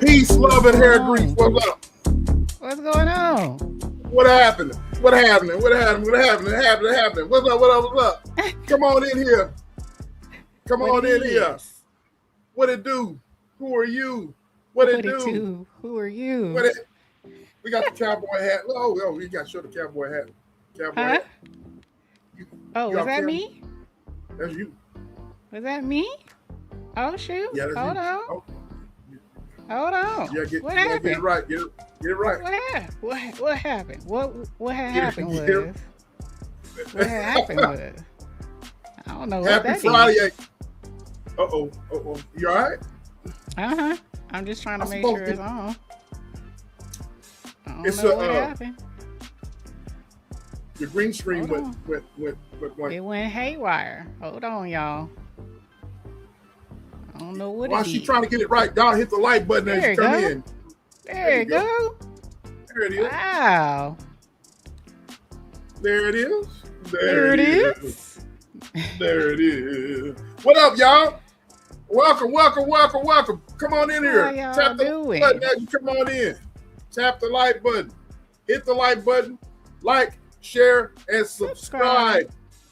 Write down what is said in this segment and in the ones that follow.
Peace, love, and hair grease. What's up? What's going on? What happened? What happened? What happened? What happened? What happened? What happened? What's up? What up? What's up? Come on in here. Come on in here. What it do? Who are you? What it do? Who are you? What it? We got the cowboy hat. Oh, we got to show the cowboy hat. Cowboy hat. Was that me? That's you. Was that me? Oh shoot! Yeah, that's Hold you. on. Oh. Hold on. Yeah, what happened? Get it right. Get it right. What happened? What had happened was. What had happened was. I don't know what Happy that Friday. is. Uh-oh. You all right? Uh-huh. I'm just trying to make sure it's on. I don't know what happened. The green screen went. It went haywire. Hold on, y'all. I don't know what While she's trying to get it right, y'all hit the like button as you come in. There you go. There it is. Wow. There it is. There it is. There it is. What up, y'all? Welcome. Come on in here. Tap the button as you come on in. Tap the like button. Hit the like button. Like, share, and subscribe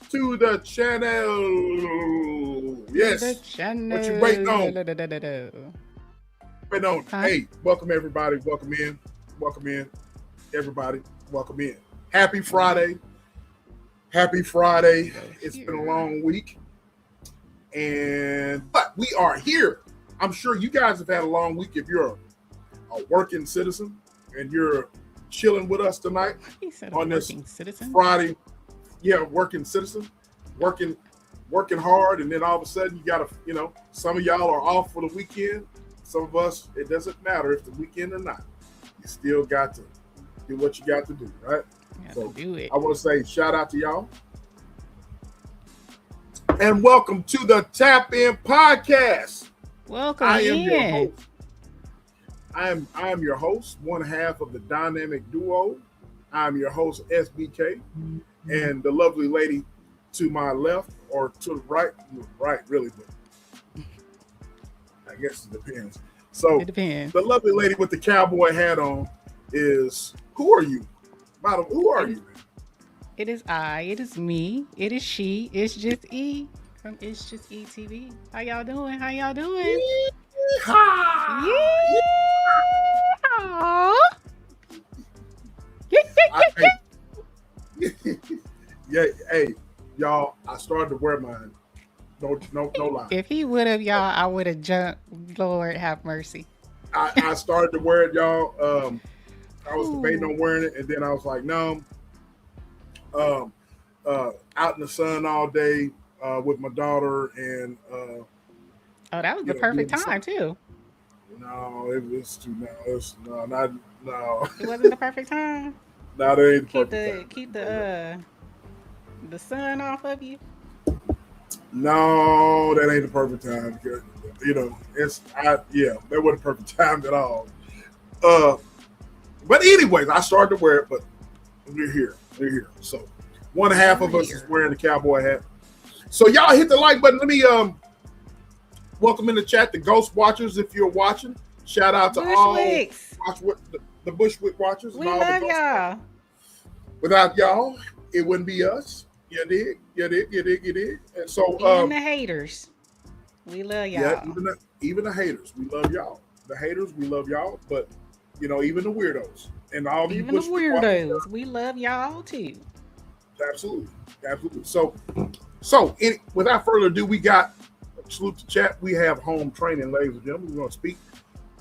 to the channel. Yes. What you waiting on? Hey, welcome everybody. Welcome in. Everybody, welcome in. Happy Friday. It's been a long week. But we are here. I'm sure you guys have had a long week if you're a working citizen and you're chilling with us tonight on this Friday. Yeah, working citizen, working hard, and then all of a sudden you gotta, some of y'all are off for the weekend. Some of us, it doesn't matter if the weekend or not. You still got to do what you got to do, right? So do it. I want to say shout out to y'all. And welcome to the Tap In Podcast. Welcome in. I am your host, one half of the dynamic duo. I'm your host, SBK, and the lovely lady to my left or to the right really, but I guess it depends. So it depends. The lovely lady with the cowboy hat on is, who are you? Madam, who are you? It is I, it is me, it is she, it's just E from It's Just E TV. How y'all doing? Yeah, hey, y'all, I started to wear mine. No lie. If he would have, y'all, I would have jumped. Lord have mercy. I started to wear it, y'all. I was debating on wearing it, and then I was like, no. Out in the sun all day with my daughter, and that was the perfect time too. No, it was too. No. It wasn't the perfect time. No, that ain't the perfect time. Keep the sun off of you. No, that ain't the perfect time. That wasn't the perfect time at all. But anyways, I started to wear it, but we're here. So one half of us is wearing the cowboy hat. So y'all hit the like button. Let me welcome in the chat the Ghost Watchers if you're watching. Shout out to all the Bushwick Watchers. We love y'all. Without y'all, it wouldn't be us. You dig. And so even the haters, we love y'all. Yeah, even the haters, we love y'all. The haters, we love y'all. But even the weirdos and all even the weirdos, we love y'all too. Absolutely. So without further ado, we got salute to chat. We have home training, ladies and gentlemen. We're gonna speak.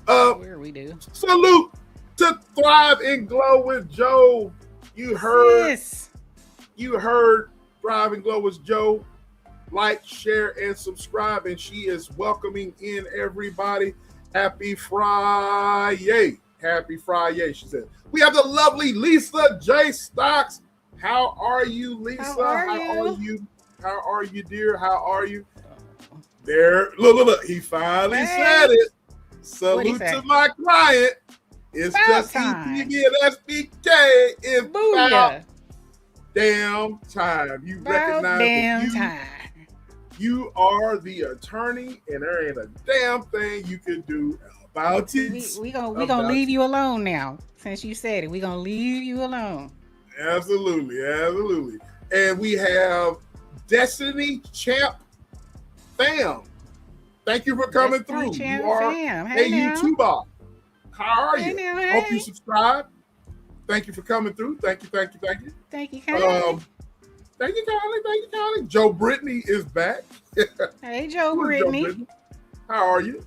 Where we do. Salute to Thrive and Glow with Joe. You heard Thrive and Glow with Joe. Like, share, and subscribe. And she is welcoming in everybody. Happy Friday. She said. We have the lovely Lisa J. Stocks. How are you, Lisa? How are you, dear? How are you? There. Look. He finally said it. Salute to my client. It's just ETV and SBK. It's about damn time. You recognize you are the attorney, and there ain't a damn thing you can do about it. We gonna leave you alone now. Since you said it, we gonna leave you alone. Absolutely. And we have Destiny Champ Fam. Thank you for coming through. You are a YouTuber. How are you? Hope you subscribe. Thank you for coming through. Thank you. Thank you, Thank you, kindly. Joe Brittany is back. Hey, Joe Brittany. How are you?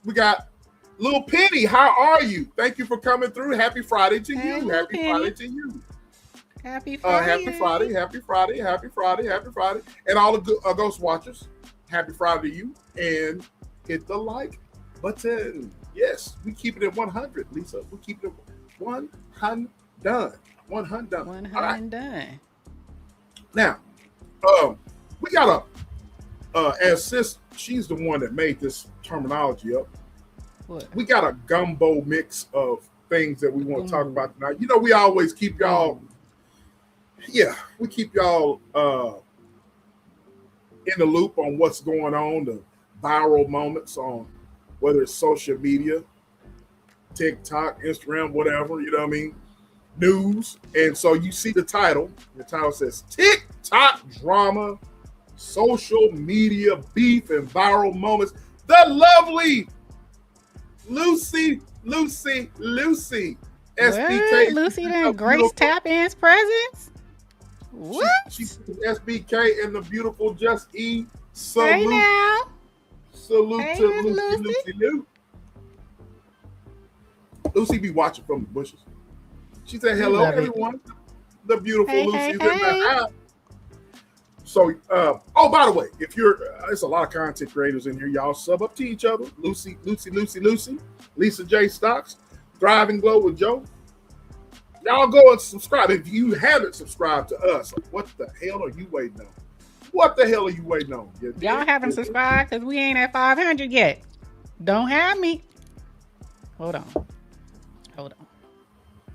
We got Lil Penny. How are you? Thank you for coming through. Happy Friday to you. Happy Friday to you. Happy Friday. Happy Friday. And all the Ghost Watchers, happy Friday to you. And hit the like button. Yes, we keep it at 100, Lisa. We keep it at 100 done. 100 done. 100 done. Now, we got as sis, she's the one that made this terminology up. What? We got a gumbo mix of things that we want to talk about tonight. You know, we always keep y'all, we keep y'all in the loop on what's going on, the viral moments on whether it's social media, TikTok, Instagram, whatever, you know what I mean? News. And so you see the title says TikTok drama, social media beef, and viral moments. The lovely Lucy SBK. Lucy done grace Tap-In's presence? What? She's SBK and the beautiful Just E. Salute. Hey now. Salute hey, to Lucy. Lucy be watching from the bushes. She said, hello, everyone. The beautiful Lucy's in the house. So, by the way, if there's a lot of content creators in here. Y'all sub up to each other. Lucy, Lisa J. Stocks, Thrive and Glow with Joe. Y'all go and subscribe. If you haven't subscribed to us, what the hell are you waiting on? Y'all haven't subscribed because we ain't at 500 yet. Don't have me. Hold on.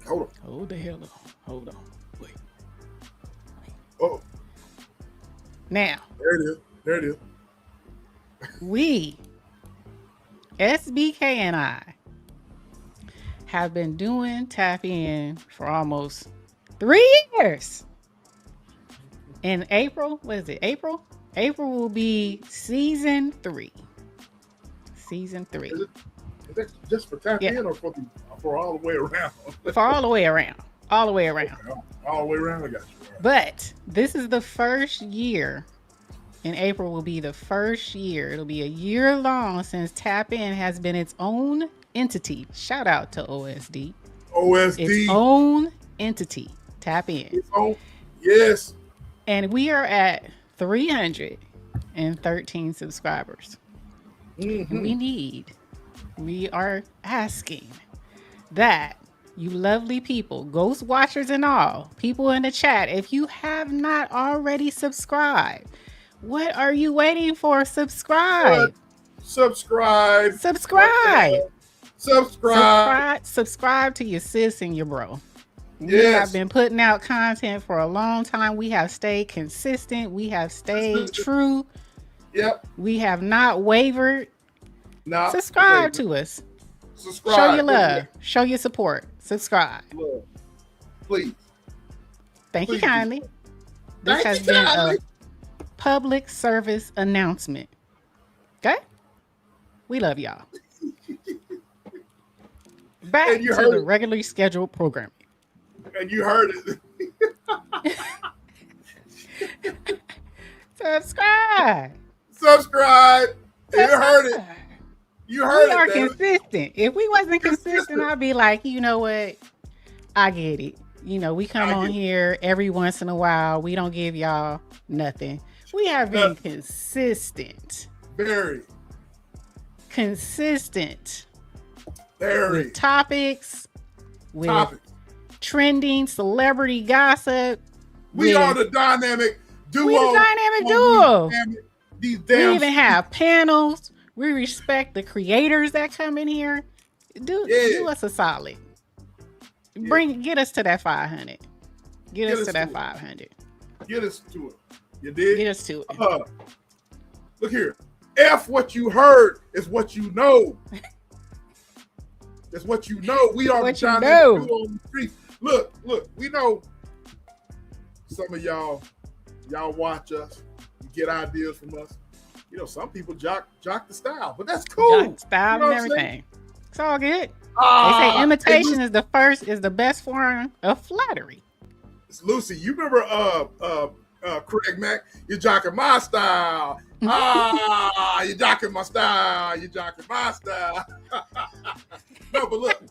Hold the hell on. Hold on. Wait. Oh. Now. There it is. We, SBK and I, have been doing Tap In for almost 3 years. In April, what is it? April will be season 3. Is that just for Tap In or for all the way around? For all the way around. All the way around. Okay, all the way around, I got you. Right. But this is the first year. In April will be the first year. It'll be a year long since Tap In has been its own entity. Shout out to OSD. Its own entity. Tap In. Its own. Yes. And we are at 313 subscribers. Mm-hmm. And we are asking that you lovely people, ghost watchers and all, people in the chat, if you have not already subscribed, what are you waiting for? Subscribe to your sis and your bro. We have been putting out content for a long time. We have stayed consistent. We have stayed true. Yep. We have not wavered. Subscribe to us. Show your love. Show your support. Subscribe. Love. Please. Thank you kindly. This has been a public service announcement. Okay? We love y'all. Back to the regularly scheduled programming. And you heard it. Subscribe. You heard it. We are consistent. If we wasn't consistent, I'd be like, you know what? I get it. You know, we come on here every once in a while. We don't give y'all nothing. We have been consistent. Very. Consistent. Very. With topics. With trending celebrity gossip. We are the dynamic duo. We the dynamic duo. We even have panels. We respect the creators that come in here. Do us a solid. Get us to that 500. Get us to that 500. Get us to it. You did? Get us to it. Look here. F what you heard is what you know. It's what you know. We are the What you John know. that do on the streets. Look, we know some of y'all watch us, you get ideas from us. You know, some people jock the style, but that's cool. Jock style, you know and everything. It's all good. They say Hey, imitation is the best form of flattery. Lucy, you remember Craig Mack? You're jocking my style. You're jocking my style. You're jocking my style. No, but look,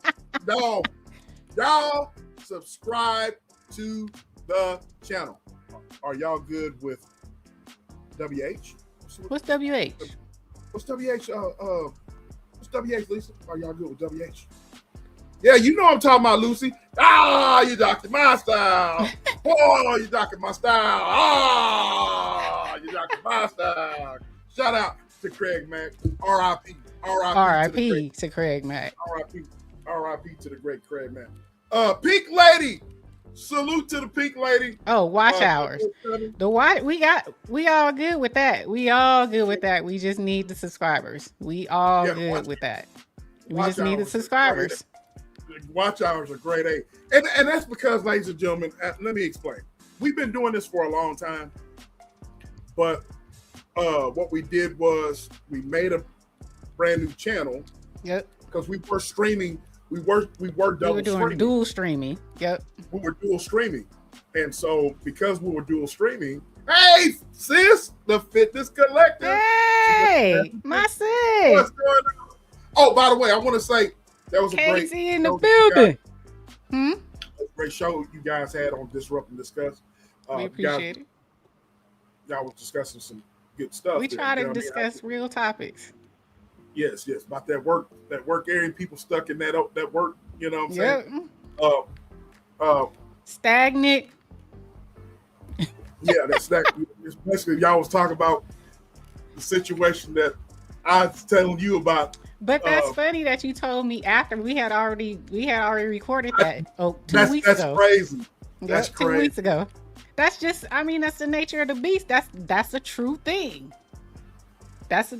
y'all subscribe to the channel. Are y'all good with WH? What's WH? What's WH? What's WH, Lisa? Are y'all good with WH? Yeah, you know I'm talking about, Lucy. You docking my style. You docking my style. You docking my style. Shout out to Craig Mack. R.I.P. R.I.P. to Craig Mack. R.I.P. to the great Craig Mack. Pink Lady. Salute to the Pink Lady. Oh, watch hours. We all good with that. We all good with that. We just need the subscribers. We all good with that. We just need the subscribers. Watch hours are grade A. And that's because, ladies and gentlemen, let me explain. We've been doing this for a long time, but what we did was we made a brand new channel. Yep. Because we were streaming. We were doing dual streaming. Yep. We were dual streaming. And so because we were dual streaming, hey, sis, the Fitness Collective. Hey, my sis. What's going on? Oh, by the way, I want to say that was a great Casey in the building. Great show you guys had on Disrupt and Discuss. We appreciate it. Y'all was discussing some good stuff. We try to discuss real topics. Yes, about that work area, people stuck in that work, you know what I'm saying? Stagnant. Yeah, that's stagnant. Especially y'all was talking about the situation that I was telling you about. But that's funny that you told me after we had already recorded that. 2 weeks ago. That's crazy. That's crazy. 2 weeks ago. That's just, that's the nature of the beast. That's a true thing. That's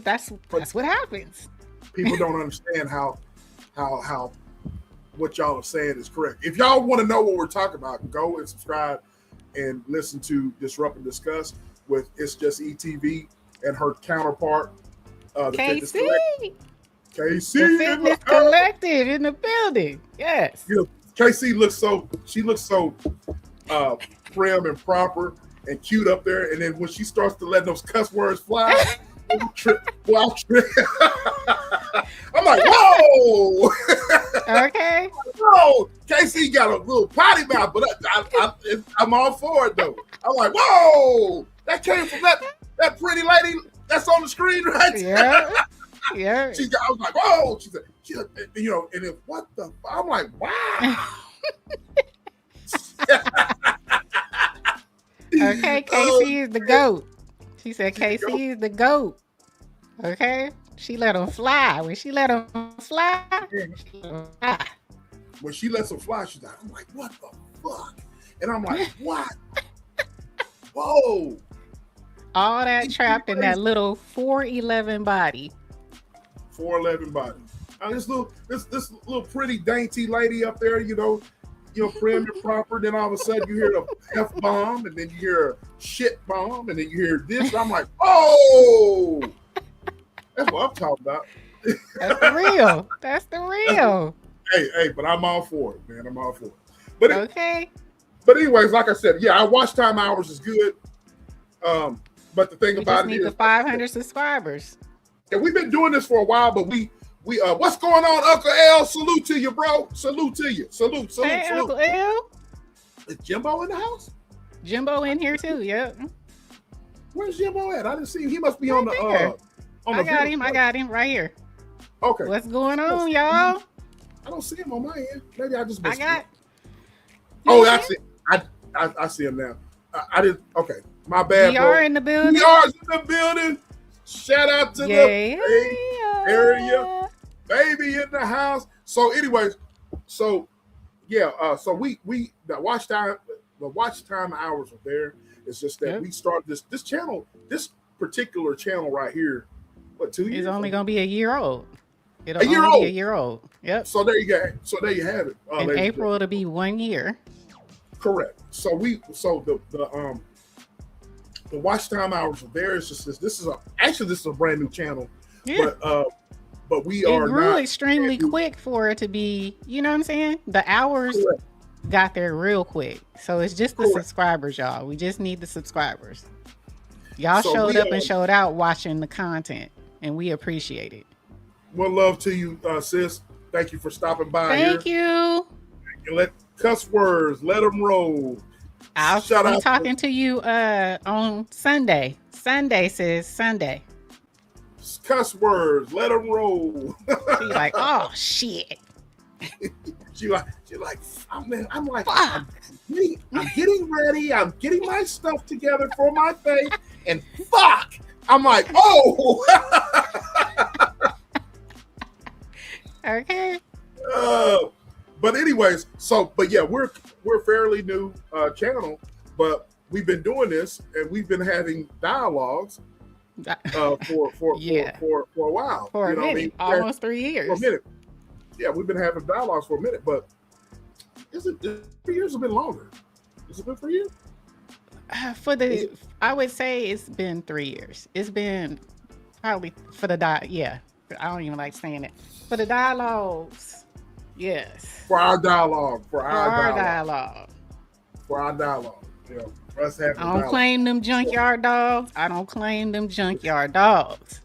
what happens. People don't understand how what y'all are saying is correct. If y'all want to know what we're talking about, go and subscribe and listen to Disrupt and Discuss with It's Just ETV and her counterpart, the Fitness Collective. KC, the Fitness Collective in the building. Yes. You know, KC looks so prim and proper and cute up there, and then when she starts to let those cuss words fly, I'm like, whoa! Okay. Whoa! KC got a little potty mouth, but I'm all for it though. I'm like, whoa! That came from that pretty lady that's on the screen right there. Yeah. I was like, whoa! She said, you know, and then what the? I'm like, wow. Okay, Casey is the GOAT. She said Casey is the GOAT. Okay? She let him fly. When she let him fly, when she lets him fly, she's like, I'm like, what the fuck? And I'm like, what? Whoa. All that trapped in that little 4'11" body. 4'11" body. Now this little pretty dainty lady up there, you know, prim and proper. Then all of a sudden you hear the F bomb, and then you hear a shit bomb, and then you hear this. I'm like, oh, that's what I'm talking about. That's the real. That's the real. Hey, but I'm all for it, man. I'm all for it. But okay. But anyways, like I said, yeah, our watch time hours is good. But the thing about it is, we need the 500 subscribers. Yeah, we've been doing this for a while, but we what's going on, Uncle L? Salute to you, bro. Salute to you. Salute. Hey, Uncle L. Is Jimbo in the house? Jimbo in here too. Yep. Where's Jimbo at? I didn't see him. He must be on the. I got him right here. Okay. What's going on, y'all? I don't see him on my end. Maybe I just missed him. I see. I see him now. I didn't. Okay, my bad. We are in the building. We are in the building. Shout out to the area, baby in the house. So, anyways, so so we the watch time hours are there. It's just that we started this channel, this particular channel right here. What, 2 years? It's only gonna be a year old. It'll A year only be a old. year old. Yep. So there you go. So there you have it. In ladies and April, it'll be 1 year. correct. So the watch time hours are there. It's just this is a brand new channel. Yeah. But we It are grew not extremely quick for it to be, you know what I'm saying? The hours correct. got there real quick. So it's just the Correct. subscribers, y'all. We just need the subscribers. Y'all So showed we up are- and showed out watching the content, and we appreciate it. One love to you, sis. Thank you for stopping by Thank here. you. And let cuss words, let them roll. I'll Shout be out talking to you on Sunday. Sunday, sis. Sunday. cuss words, let them roll. She like, oh shit. she like, I'm like, I'm getting ready. I'm getting my stuff together for my faith, and fuck, I'm like, oh. Okay. But anyways, but yeah, we're fairly new channel, but we've been doing this and we've been having dialogues for a while. For a minute, almost 3 years. For a minute. Yeah, we've been having dialogues for a minute, but 3 years have been longer. Has it been for you? I would say it's been 3 years. It's been probably for the yeah. I don't even like saying it. For the dialogues, yes. For our dialogue. For our dialogue. You know, for us having I don't claim them junkyard dogs. I don't claim them junkyard dogs.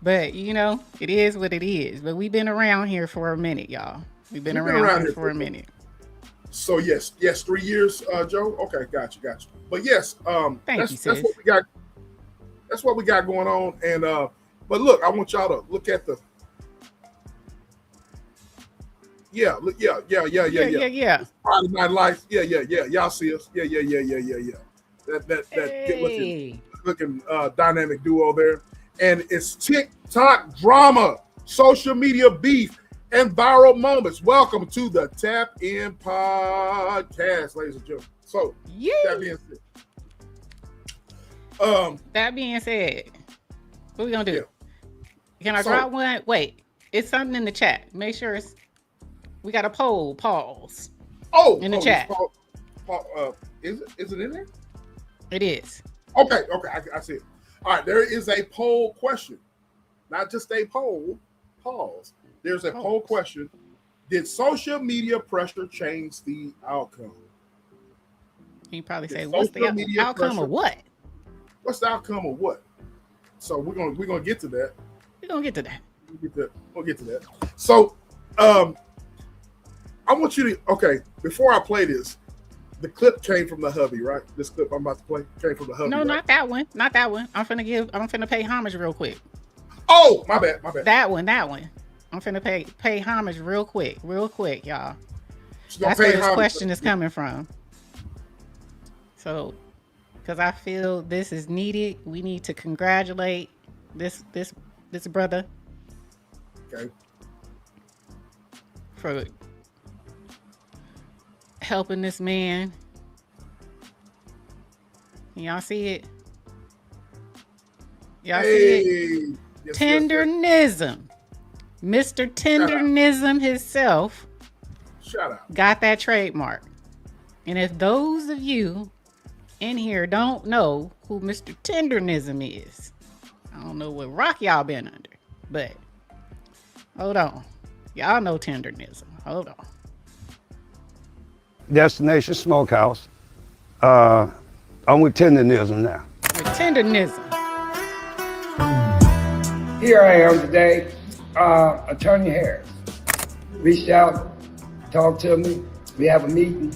But, you know, it is what it is. But we've been around here for a minute, y'all. We've been around here for a minute. So, yes, 3 years, Joe. Okay, got you. But, yes, that's what we got. That's what we got going on. And, but look, I want y'all to look at the. Yeah. Friday Night Lights. Yeah. Y'all see us. Yeah. That Hey. good looking dynamic duo there. And it's TikTok drama, social media beef, and viral moments. Welcome to the Tap In Podcast, ladies and gentlemen. So, that being said, what we gonna do? Yeah. Can I drop one? Wait, it's something in the chat. Make sure we got a poll. Pause. In the chat. Is it in there? It is. Okay, I see it. All right, there is a poll question. Not just a poll. Pause. There's a poll question. Did social media pressure change the outcome? You probably say, what's the outcome of what? What's the outcome of what? So we're gonna get to that. We're gonna get to that. We'll get to that. So I want you to before I play this, the clip came from the hubby, right? This clip I'm about to play came from the hubby. No, right? not that one. Not that one. I'm finna pay homage real quick. Oh, my bad. That one. I'm finna pay homage real quick, y'all. That's where where this question is coming from. So, because I feel this is needed, we need to congratulate this brother. Okay. For helping this man. Can y'all see it? Y'all see it? Yes, Tenderism. Mr. Tenderism himself Shout out. got that trademark. And if those of you in here don't know who Mr. Tenderism is, I don't know what rock y'all been under, but hold on. Y'all know Tenderism. Hold on. Destination Smokehouse. I'm with Tenderism now. With Tenderism. Here I am today, Attorney Harris. Reached out, talked to me. We have a meeting.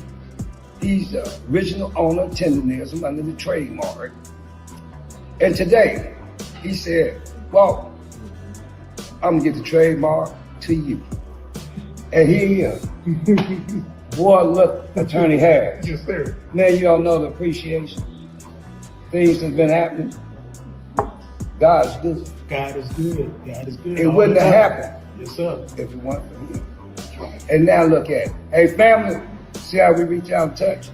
He's the original owner of Tenderism under the trademark. And today, he said, well, I'm gonna get the trademark to you. And here he is. Boy, look, Attorney Harris. Yes, sir. Now you all know the appreciation. Things that's been happening. God's good. God is good. God is good. It wouldn't have happened Yes, sir. if it weren't for him. And now look at it. Hey, family, see how we reach out and touch?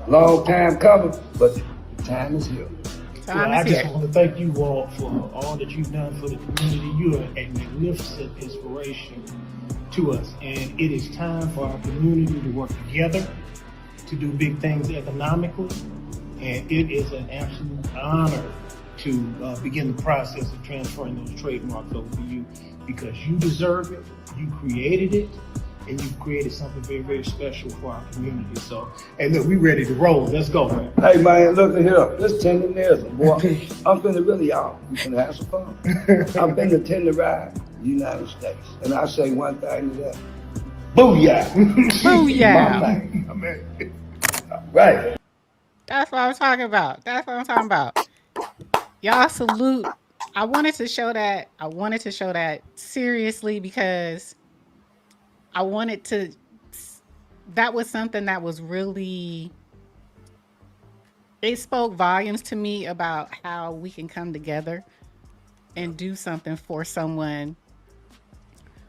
Long time coming, but the time is here. Time I is just here. want to thank you all for all that you've done for the community. You are a magnificent inspiration to us, and it is time for our community to work together to do big things economically, and it is an absolute honor to begin the process of transferring those trademarks over to you, because you deserve it, you created it, and you've created something very, very special for our community. So, hey, look, we ready to roll. Let's go, man. Hey, man, look at here. This Tenderism, boy. I'm finna really, y'all. We finna have some fun. I'm finna tenderize the United States. And I say one thing to that. Booyah! Booyah! My thing. Amen. Right. That's what I'm talking about. That's what I'm talking about. Y'all salute. I wanted to show that. I wanted to show that seriously because I wanted to. That was something that was really. It spoke volumes to me about how we can come together and do something for someone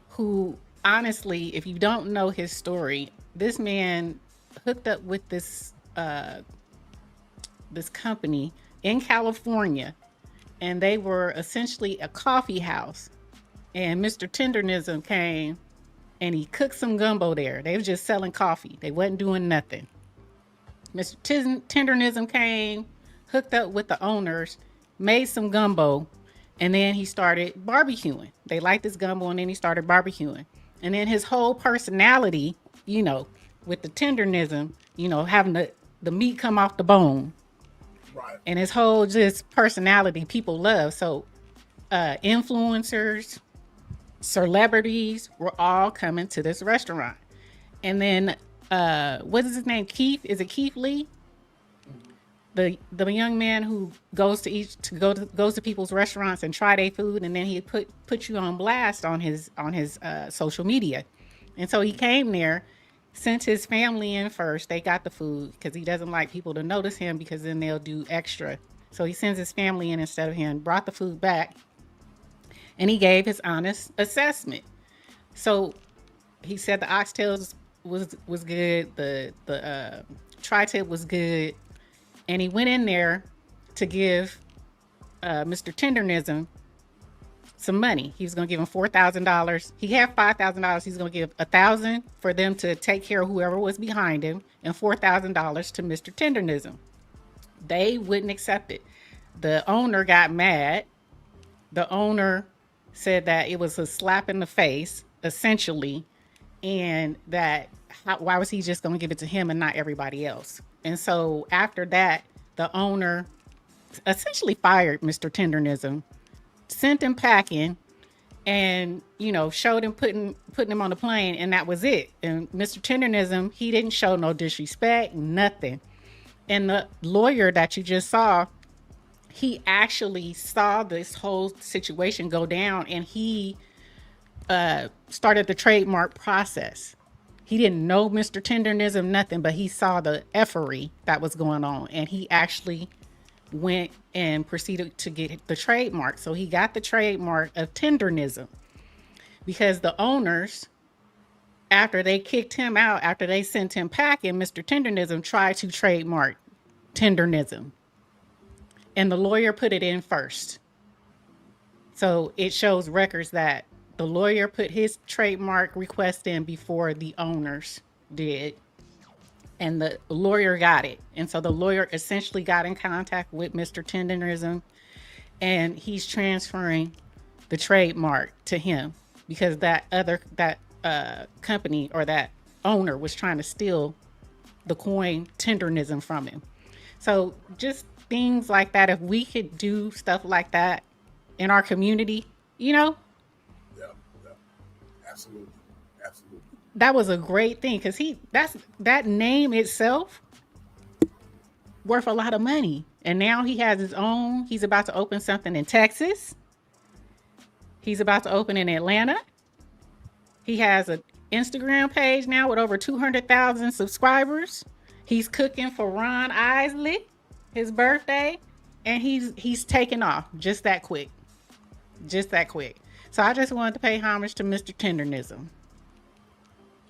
who, honestly, if you don't know his story, this man hooked up with this this company in California, and they were essentially a coffee house. And Mr. Tenderism came and he cooked some gumbo there. They were just selling coffee. They wasn't doing nothing. Mr. Tenderism came, hooked up with the owners, made some gumbo, and then he started barbecuing. They liked this gumbo, and then he started barbecuing. And then his whole personality, you know, with the tenderism, you know, having the meat come off the bone. Right. And his whole just personality, people love. So influencers, celebrities were all coming to this restaurant. And then what is his name? Keith? Is it Keith Lee? The young man who goes to people's restaurants and try their food, and then he put you on blast on his social media. And so he came there, sent his family in first. They got the food because he doesn't like people to notice him, because then they'll do extra. So he sends his family in instead of him, brought the food back, and he gave his honest assessment. So he said the oxtails was good, the tri-tip was good, and he went in there to give Mr. Tenderism some money. He was going to give him $4,000. He had $5,000. He's going to give $1,000 for them to take care of whoever was behind him, and $4,000 to Mr. Tenderism. They wouldn't accept it. The owner got mad. The owner said that it was a slap in the face, essentially, and that why was he just going to give it to him and not everybody else? And so after that, the owner essentially fired Mr. Tenderism, sent him packing, and, you know, showed him putting him on the plane, and that was it. And Mr. Tenderism, he didn't show no disrespect, nothing. And the lawyer that you just saw, he actually saw this whole situation go down, and he started the trademark process. He didn't know Mr. Tenderism, nothing, but he saw the effery that was going on, and he actually went and proceeded to get the trademark. So he got the trademark of Tenderism, because the owners, after they kicked him out, after they sent him packing, Mr. Tenderism tried to trademark Tenderism, and the lawyer put it in first. So it shows records that the lawyer put his trademark request in before the owners did, and the lawyer got it. And so the lawyer essentially got in contact with Mr. Tenderism, and he's transferring the trademark to him, because that company or that owner was trying to steal the coin Tenderism from him. So just things like that, if we could do stuff like that in our community, you know, Absolutely. that was a great thing, because that name itself worth a lot of money. And now he has his own. He's about to open something in Texas. He's about to open in Atlanta. He has an Instagram page now with over 200,000 subscribers. He's cooking for Ron Isley, his birthday, and he's taking off just that quick. So I just wanted to pay homage to Mr. Tenderism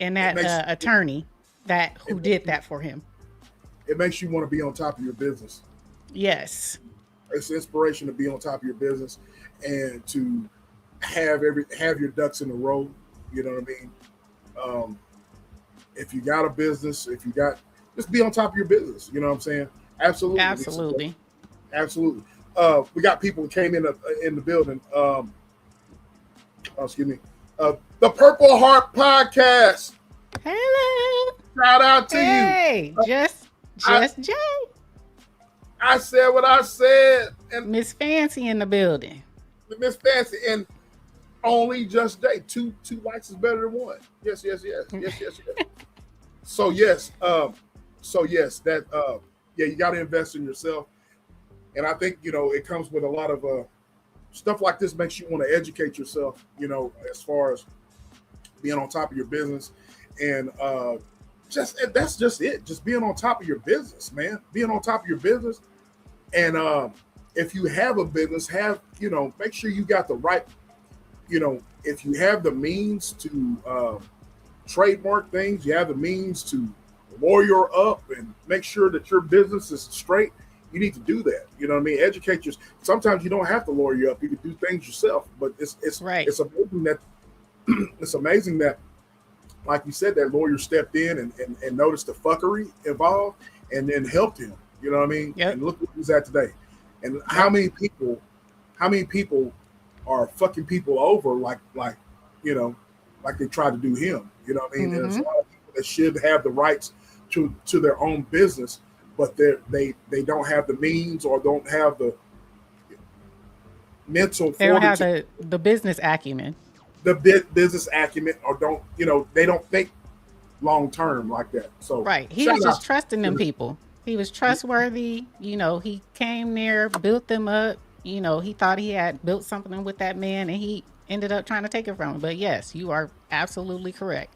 and that attorney who did that for him. It makes you want to be on top of your business. Yes. It's inspiration to be on top of your business and to have your ducks in a row. You know what I mean? If you got a business, just be on top of your business. You know what I'm saying? Absolutely. Absolutely. Absolutely. We got people who came in the building. Excuse me. The Purple Heart Podcast. Hello. Shout out to you. Hey, just Jay. I said what I said, and Miss Fancy in the building. Miss Fancy, and only just Jay. Two likes is better than one. Yes. So yes, you got to invest in yourself, and I think it comes with a lot of stuff like this. Makes you want to educate yourself, as far as being on top of your business, and that's just it. Just being on top of your business, man. Being on top of your business, and if you have a business, make sure you got the right, if you have the means to trademark things, you have the means to lawyer up and make sure that your business is straight. You need to do that. You know what I mean? Educate yourself. Sometimes you don't have to lawyer you up. You can do things yourself. But it's right. It's amazing that it's amazing that, like you said, that lawyer stepped in and noticed the fuckery involved and then helped him. You know what I mean? Yep. And look where he's at today. And how many people are fucking people over like they tried to do him. You know what I mean? Mm-hmm. There's a lot of people that should have the rights to their own business, but they don't have the means or don't have the mental. They don't have the business acumen. The business acumen, or they don't think long term like that. So right, he was just trusting them people. He was trustworthy. He came there, built them up. He thought he had built something with that man, and he ended up trying to take it from him. But yes, you are absolutely correct.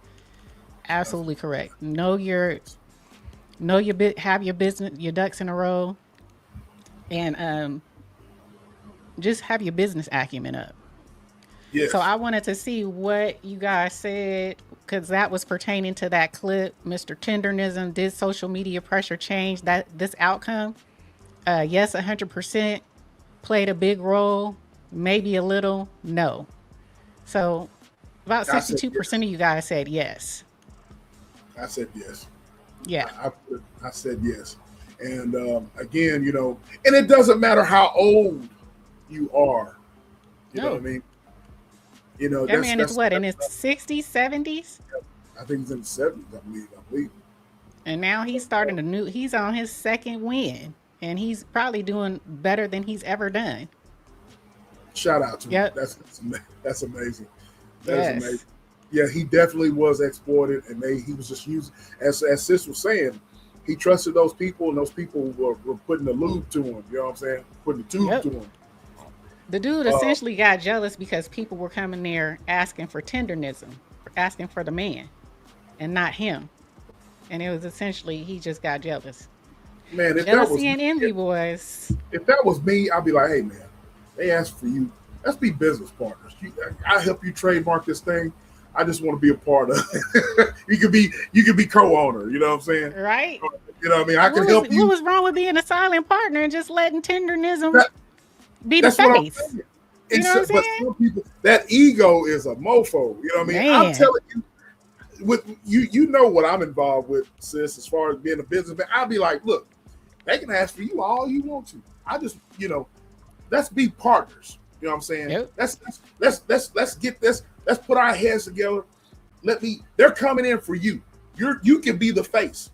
Absolutely correct. Have your business, your ducks in a row, and just have your business acumen up. Yes. So I wanted to see what you guys said, because that was pertaining to that clip. Mr. Tenderism, did social media pressure change this outcome? Yes, 100%. Played a big role, maybe a little, no. So about 62% of you guys said yes. I said yes. Yeah. I said yes. And again, and it doesn't matter how old you are. You know what I mean? That man is what, in his 60s, 70s? I think he's in the 70s, I believe. And now he's he's on his second win, and he's probably doing better than he's ever done. Shout out to him. That's amazing. That is amazing. Yeah, he definitely was exploited, and he was just using, as Sis was saying, he trusted those people, and those people were putting the lube to him. You know what I'm saying? Putting the tube to him. The dude essentially got jealous because people were coming there asking for tenderism, asking for the man, and not him. And it was essentially, he just got jealous. Man, if jealousy that was and envy, boys. If that was me, I'd be like, hey, man, they asked for you. Let's be business partners. I help you trademark this thing. I just want to be a part of it. You could be co-owner. You know what I'm saying? Right. You know what I mean? I can help you. What was wrong with being a silent partner and just letting tenderism be the face? You know what I'm saying? But some people, that ego is a mofo. You know what I mean? Man. I'm telling you, with you know what I'm involved with, sis, as far as being a businessman. I'll be like, look, they can ask for you all you want to. I just, let's be partners. You know what I'm saying? Yep. Let's get this. Let's put our heads together. They're coming in for you. You can be the face.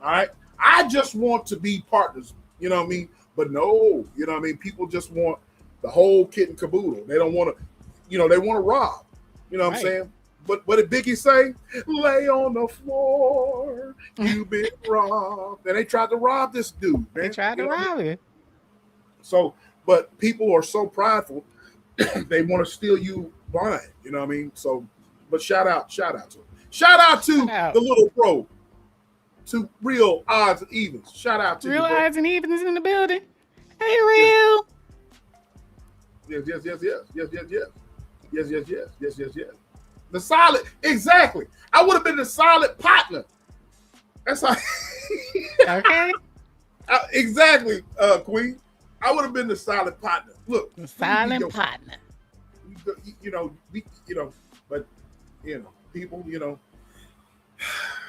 All right. I just want to be partners. You know what I mean? But no, you know what I mean? People just want the whole kit and caboodle. They don't want to, they want to rob. You know what I'm saying? But what did Biggie say? Lay on the floor. You've been robbed. And they tried to rob this dude, man. They tried to rob him. So, but people are so prideful, they want to steal you blind. You know what I mean? So, but shout out to him. Shout out to the little bro. To Real Odds and Evens. Shout out to Real Odds and Evens in the building. Hey, Real. Yes. The solid, exactly. I would have been the solid partner. That's how. Okay. Exactly, Queen. I would have been the silent partner. Look, The silent partner. But people,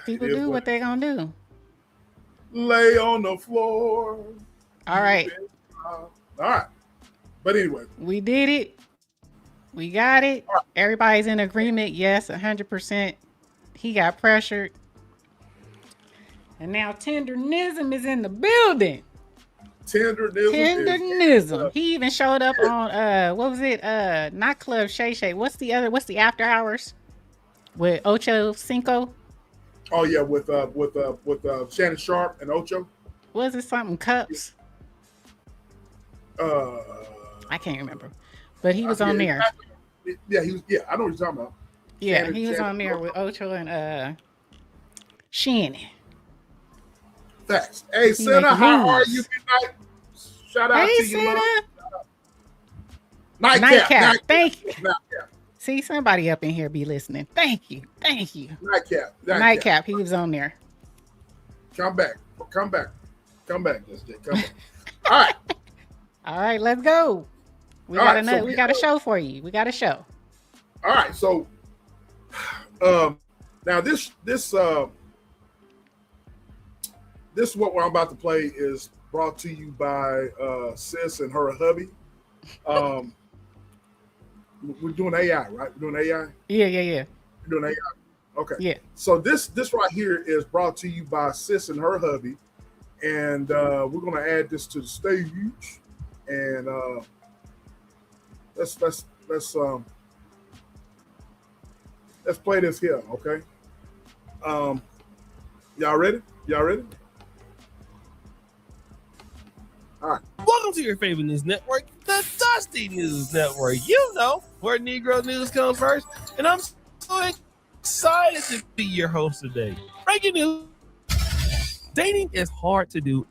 People it is do what they gonna do. lay on the floor. All right. All right. But anyway, We did it. We got it. Everybody's in agreement. Yes, 100%. He got pressured. And now Tenderism is in the building. Tenderism. He even showed up on what was it? Not Club Shay Shay. What's the after hours? With Ocho Cinco? Oh yeah, with Shannon Sharp and Ocho. Was it something Cups? I can't remember. But he was on there. Yeah, he was. Yeah, I know what you're talking about. Yeah, he was on there with Ocho and Shannon. Facts. Hey, Senna, how are you tonight? Shout out to you, Senna. Nightcap. Thank you. See, somebody up in here be listening. Thank you. Nightcap. He was on there. Come back. SJ. Come back. All right. All right, let's go. We got a show for you. We got a show. All right. So, now this what I'm about to play is brought to you by Sis and her hubby. We're doing AI, right? We're doing AI? Yeah. We're doing AI. Okay. Yeah. So this right here is brought to you by Sis and her hubby. And we're gonna add this to the stage. And let's play this here, okay? Y'all ready? All right. Welcome to your favorite news network, the Dusty News Network. You know where Negro news comes first, and I'm so excited to be your host today. Breaking news: dating is hard to do.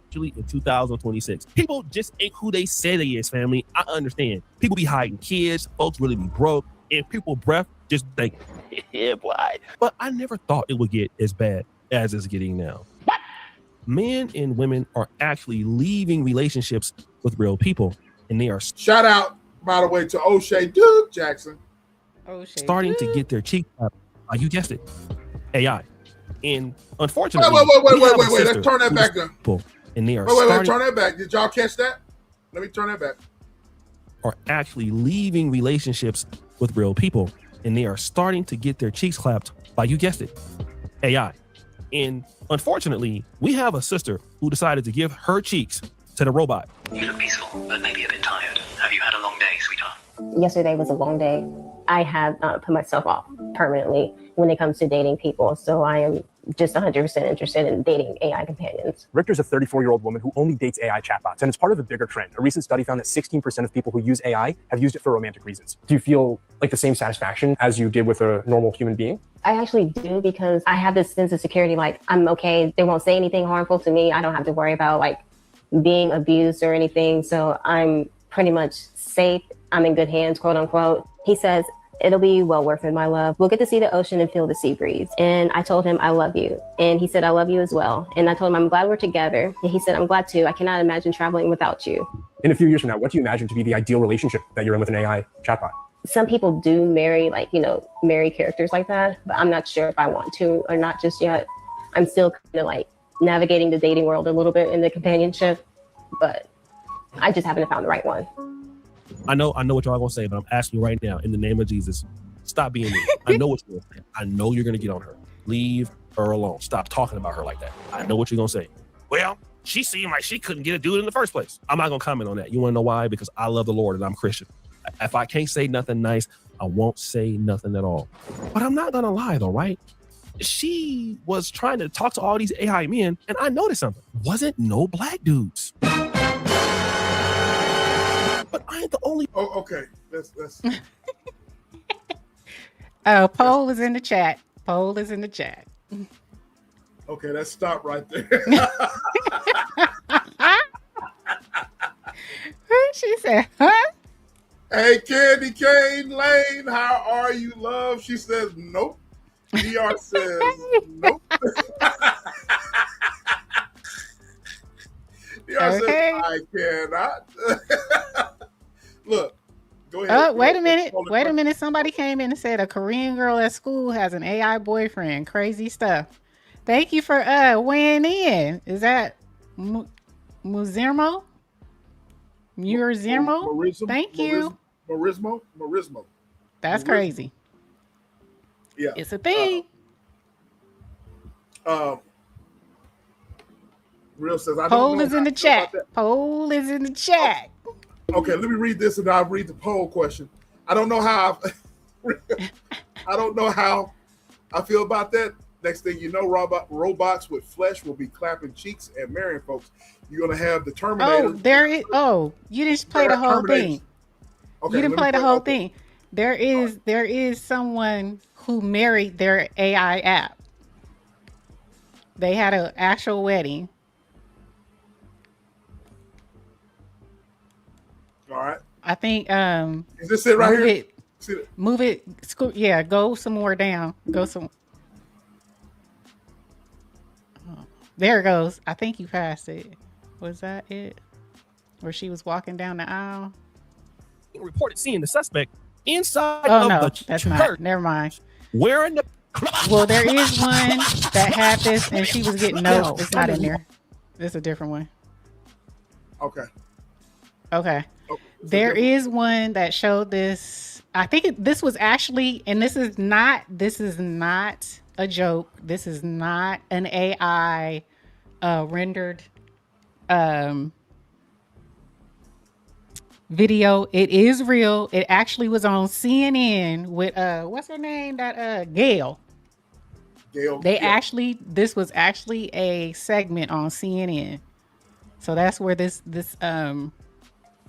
Actually, in 2026, people just ain't who they say they is. Family, I understand. People be hiding kids. Folks really be broke, and people breath just think, yeah, boy. But I never thought it would get as bad as it's getting now. Men and women are actually leaving relationships with real people, and they are shout out, by the way, to O'Shea Duke Jackson. Starting to get their cheek up. You guessed it, AI. And unfortunately, wait. Let's turn that back down. And they are wait, turn that back. Did y'all catch that? Let me turn that back. Are actually leaving relationships with real people, and they are starting to get their cheeks clapped by, you guessed it, AI. And unfortunately, we have a sister who decided to give her cheeks to the robot. You look peaceful, but maybe a bit tired. Have you had a long day, sweetheart? Yesterday was a long day. I have put myself off permanently when it comes to dating people. So I am just 100% interested in dating AI companions. Richter's a 34-year-old woman who only dates AI chatbots, and it's part of a bigger trend. A recent study found that 16% of people who use AI have used it for romantic reasons. Do you feel like the same satisfaction as you did with a normal human being? I actually do, because I have this sense of security, like I'm okay. They won't say anything harmful to me. I don't have to worry about like being abused or anything. So I'm pretty much safe. I'm in good hands, quote unquote. He says, it'll be well worth it, my love. We'll get to see the ocean and feel the sea breeze. And I told him, I love you. And he said, I love you as well. And I told him, I'm glad we're together. And he said, I'm glad too. I cannot imagine traveling without you. In a few years from now, what do you imagine to be the ideal relationship that you're in with an AI chatbot? Some people do marry, marry characters like that, but I'm not sure if I want to or not just yet. I'm still kind of like navigating the dating world a little bit in the companionship, but I just haven't found the right one. I know what y'all gonna say, but I'm asking you right now, in the name of Jesus, stop being mean. I know what you're gonna say. I know you're gonna get on her. Leave her alone. Stop talking about her like that. I know what you're gonna say. Well, she seemed like she couldn't get a dude in the first place. I'm not gonna comment on that. You wanna know why? Because I love the Lord and I'm Christian. If I can't say nothing nice, I won't say nothing at all. But I'm not gonna lie though, right? She was trying to talk to all these AI men, and I noticed something. Wasn't no black dudes. But I ain't the only. Oh, okay. Let's. Poll is in the chat. Okay, let's stop right there. She said, huh? Hey, Candy Cane Lane, how are you, love? She says, nope. DR says, nope. DR says, I I cannot. Look, go ahead. Oh, wait a minute. Wait a minute. Somebody came in and said a Korean girl at school has an AI boyfriend. Crazy stuff. Thank you for weighing in. Is that Muzirmo? Murzirmo? Thank you. Marismo. That's crazy. Yeah. It's a thing. Real says, I Poll don't know is in the chat. Poll is in the chat. Okay, let me read this and I'll read the poll question. I don't know how I don't know how I feel about that. Next thing you know, robots with flesh will be clapping cheeks and marrying folks. You're gonna have the Terminator. Oh, there is. Oh, you didn't play the whole thing. Okay, you didn't play the whole thing. There is someone who married their AI app. They had an actual wedding. All right. I think is this it right here? Move it. Yeah, go some more down. Go some. Oh, there it goes. I think you passed it. Was that it? Where she was walking down the aisle? Reported seeing the suspect inside Oh of no, the that's church not. Never mind. wearing the. Well, there is one that had this, and she was getting no. It's not in there. It's a different one. Okay. Okay. There is one that showed this. I think this was actually, and this is not a joke. This is not an AI rendered video. It is real. It actually was on CNN with what's her name? That Gail. This was actually a segment on CNN. So that's where this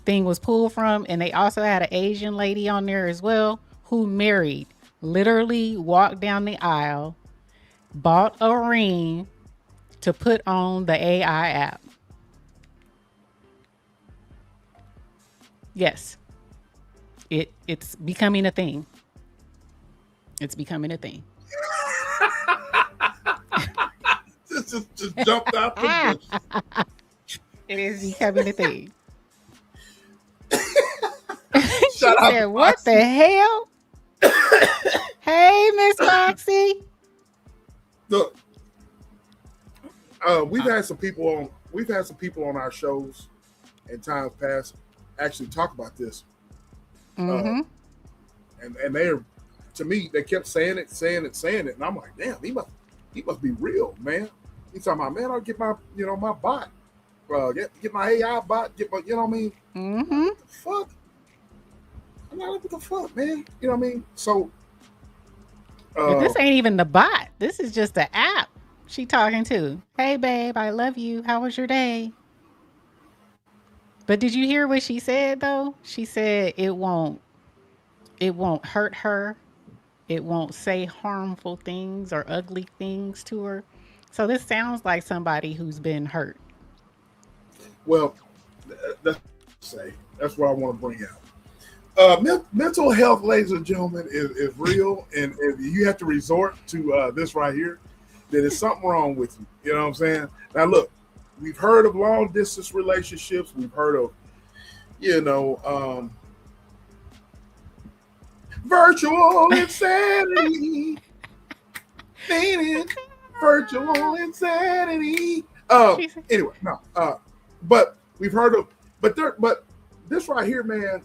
thing was pulled from. And they also had an Asian lady on there as well who married, literally walked down the aisle, bought a ring to put on the AI app. Yes. It's becoming a thing. It's becoming a thing. just jumped out the bush. It is becoming a thing. She Shout out said, to what Foxy. the hell? Hey, Miss Foxy. Look, we've had some people on our shows in times past actually talk about this. Mm-hmm. And they're, to me, they kept saying it, and I'm like, damn, he must be real, man. He's talking about, man, I'll get my, my bot, get my AI bot, get my, you know what I mean? Mm-hmm. What the fuck? I'm like, what the fuck, man? You know what I mean? So, This ain't even the bot. This is just the app she talking to. Hey, babe, I love you. How was your day? But did you hear what she said, though? She said it won't hurt her. It won't say harmful things or ugly things to her. So this sounds like somebody who's been hurt. well, that's what I want to bring out. Mental health, ladies and gentlemen, is real, and if you have to resort to this right here, then there's something wrong with you. You know what I'm saying? Now, look, we've heard of long distance relationships. We've heard of, virtual insanity. Virtual insanity. Anyway, no. But we've heard of, but this right here, man.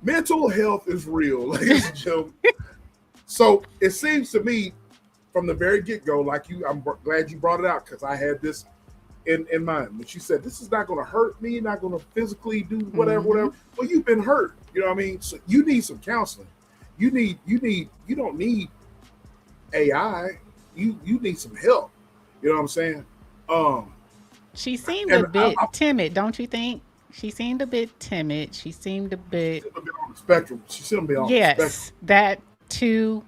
Mental health is real, ladies and gentlemen. So it seems to me from the very get-go, like I'm glad you brought it out because I had this in mind. When she said, this is not going to hurt me, not going to physically do whatever. Well, you've been hurt. You know what I mean? So you need some counseling. You don't need AI. You need some help. You know what I'm saying? She seemed a bit timid, don't you think? She seemed a bit timid. She seemed a bit on the spectrum. She shouldn't be on the spectrum. Yes, that too.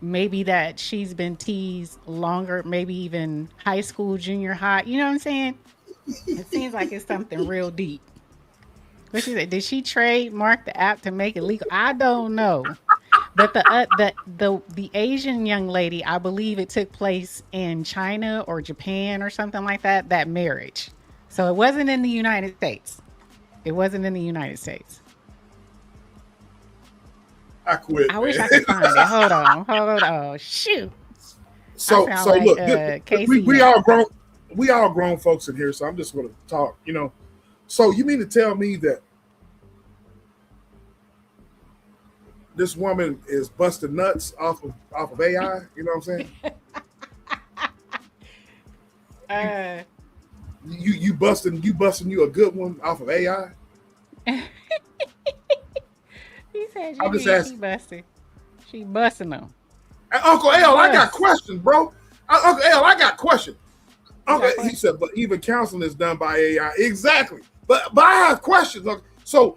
Maybe that she's been teased longer, maybe even high school, junior high. You know what I'm saying? It seems like it's something real deep. What she said? Did she trademark the app to make it legal? I don't know. But the Asian young lady, I believe it took place in China or Japan or something like that. That marriage, so it wasn't in the United States. It wasn't in the United States. I quit, I man. wish I could find it. Hold on. Oh shoot! So I sound like look, Casey. we all grown. We all grown folks in here, so I'm just going to talk. So you mean to tell me that this woman is busting nuts off of AI? You know what I'm saying? You busting you a good one off of AI? He said I'm just she asking. busting. She busting them. Uncle L, I got questions, bro. Uncle L, I got questions. He said, but even counseling is done by AI. Exactly. But I have questions. So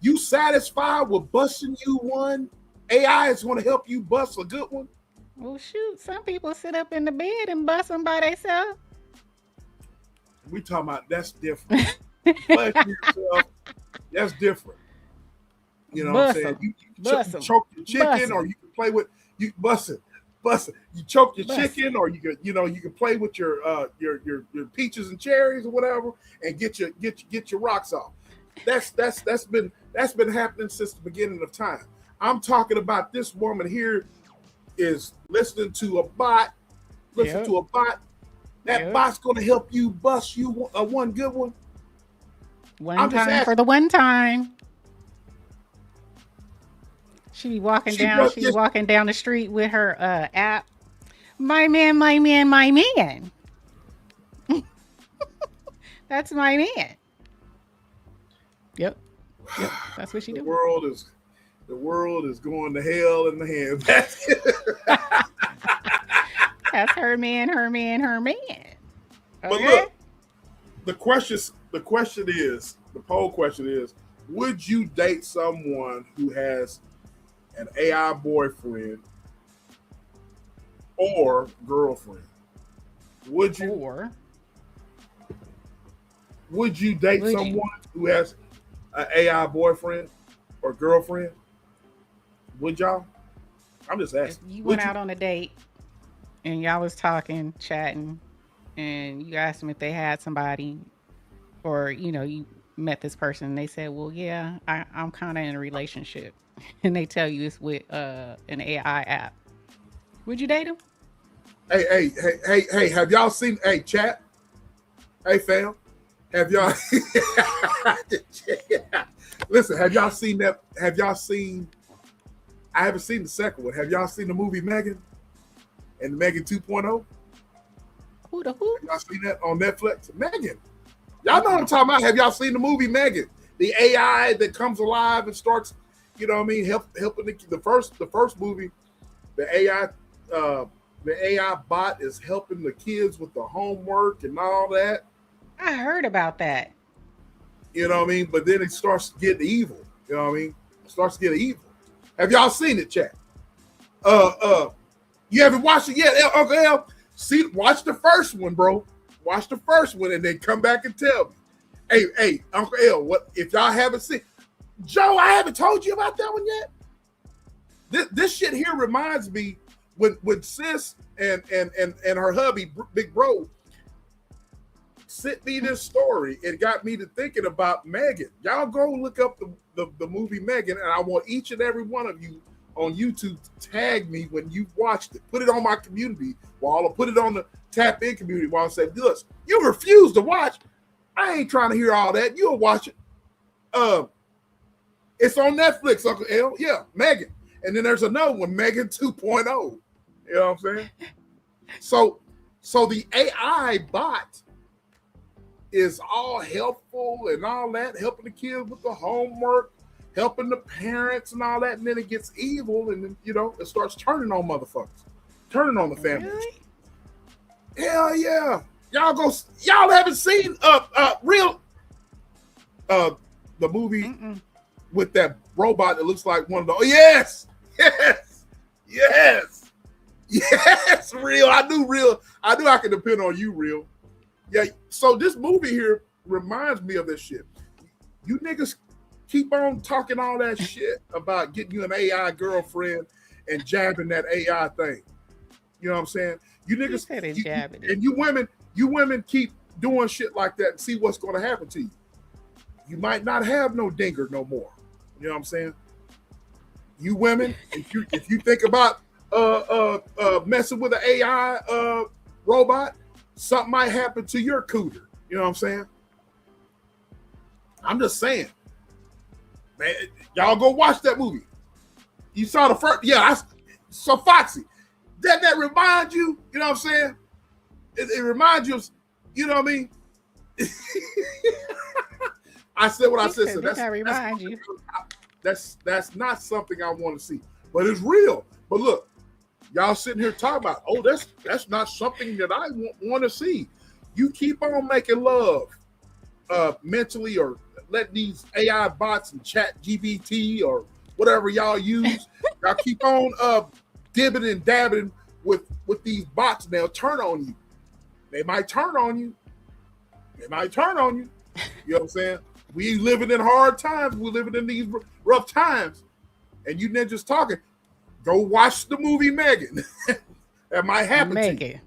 you satisfied with busting you one? AI is going to help you bust a good one? Well, shoot. Some people sit up in the bed and bust them by themselves. We talking about that's different. Bust yourself, that's different. You know what I'm saying? You choke your chicken, or you can play with you bust it. You choke your chicken, or you can play with your peaches and cherries or whatever, and get your rocks off. That's been happening since the beginning of time. I'm talking about this woman here is listening to a bot. That bot's gonna help you bust you one good one. One time for the one time. She be walking down the street with her app. My man. That's my man. Yep. That's what she do. The world is going to hell in the hand. That's it. That's her man. Okay? But look, the poll question is, would you date someone who has an AI boyfriend or girlfriend? Would you date someone who has an AI boyfriend or girlfriend? Would y'all? I'm just asking. If you went out on a date and y'all was talking, chatting, and you asked them if they had somebody, or you met this person and they said, well, yeah, I'm kind of in a relationship, and they tell you it's with an AI app, would you date them? Hey, have y'all seen, chat? Hey, fam, have y'all listen, have y'all seen that? I haven't seen the second one. Have y'all seen the movie Megan and Megan 2.0? Who? Have y'all seen that on Netflix? Megan. Y'all know what I'm talking about. Have y'all seen the movie Megan? The AI that comes alive and starts, helping the first movie, the AI bot is helping the kids with the homework and all that. I heard about that. You know what I mean? But then it starts getting evil. You know what I mean? It starts getting evil. Have y'all seen it, chat? You haven't watched it yet, Uncle L? Watch the first one, bro. Watch the first one and then come back and tell me. Hey, Uncle L, what if y'all haven't seen? Joe, I haven't told you about that one yet. This shit here reminds me when Sis and her hubby, Big Bro, sent me this story. It got me to thinking about Megan. Y'all go look up the movie Megan, and I want each and every one of you on YouTube to tag me when you watched it. Put it on my community wall, or put it on the Tap In community wall and say, look, you refuse to watch. I ain't trying to hear all that. You'll watch it. It's on Netflix, Uncle L. Yeah, Megan. And then there's another one, Megan 2.0. You know what I'm saying? So the AI bot is all helpful and all that, helping the kids with the homework, helping the parents and all that, and then it gets evil, and then it starts turning on motherfuckers, turning on the family. Really? Hell yeah. Y'all haven't seen the movie with that robot that looks like one of the yes, real. I can depend on you, real. Yeah, so this movie here reminds me of this shit. You niggas keep on talking all that shit about getting you an AI girlfriend and jabbing that AI thing. You know what I'm saying? You niggas said it, you- jabbing it. and you women keep doing shit like that and see what's going to happen to you. You might not have no dinger no more. You know what I'm saying? You women, if you think about messing with an AI robot, something might happen to your cooter. You know what I'm saying? I'm just saying, man. Y'all go watch that movie. You saw the first, so Foxy. Doesn't that remind you? You know what I'm saying? It reminds you of, you know what I mean? I said what I said. So Did that remind you? That's not something I want to see, but it's real. But look, y'all sitting here talking about, oh, that's not something that I want to see. You keep on making love mentally, or let these AI bots and chat GBT or whatever y'all use, y'all keep on dibbing and dabbing with these bots, and they'll turn on you. They might turn on you. You know what I'm saying? We living in hard times. We're living in these rough times. And you ninjas talking. Go watch the movie Megan. That might happen to you.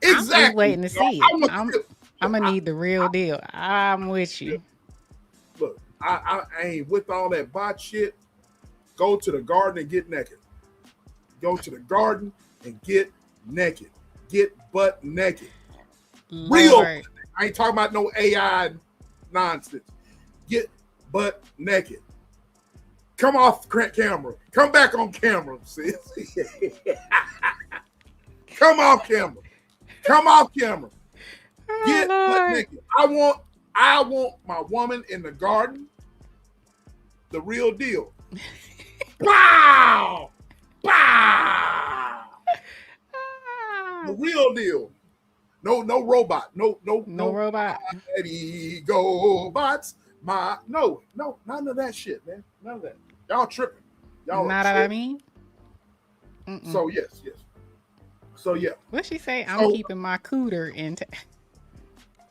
Exactly. I'm just waiting to see it. I'm going to need the real deal. I'm with you. Look, I ain't with all that bot shit. Go to the garden and get naked. Go to the garden and get naked. Get butt naked. Real. Lord. I ain't talking about no AI nonsense. Get butt naked. Come off camera. Come back on camera, sis. Come off camera. Come off camera. Get butt naked. I want my woman in the garden. The real deal. Wow! Wow! The real deal. No robot. No robot. Go bots. No, none of that shit, man. None of that. Y'all tripping. Y'all Not what I mean. So yes. So yeah. What she say? I'm keeping my cooter intact.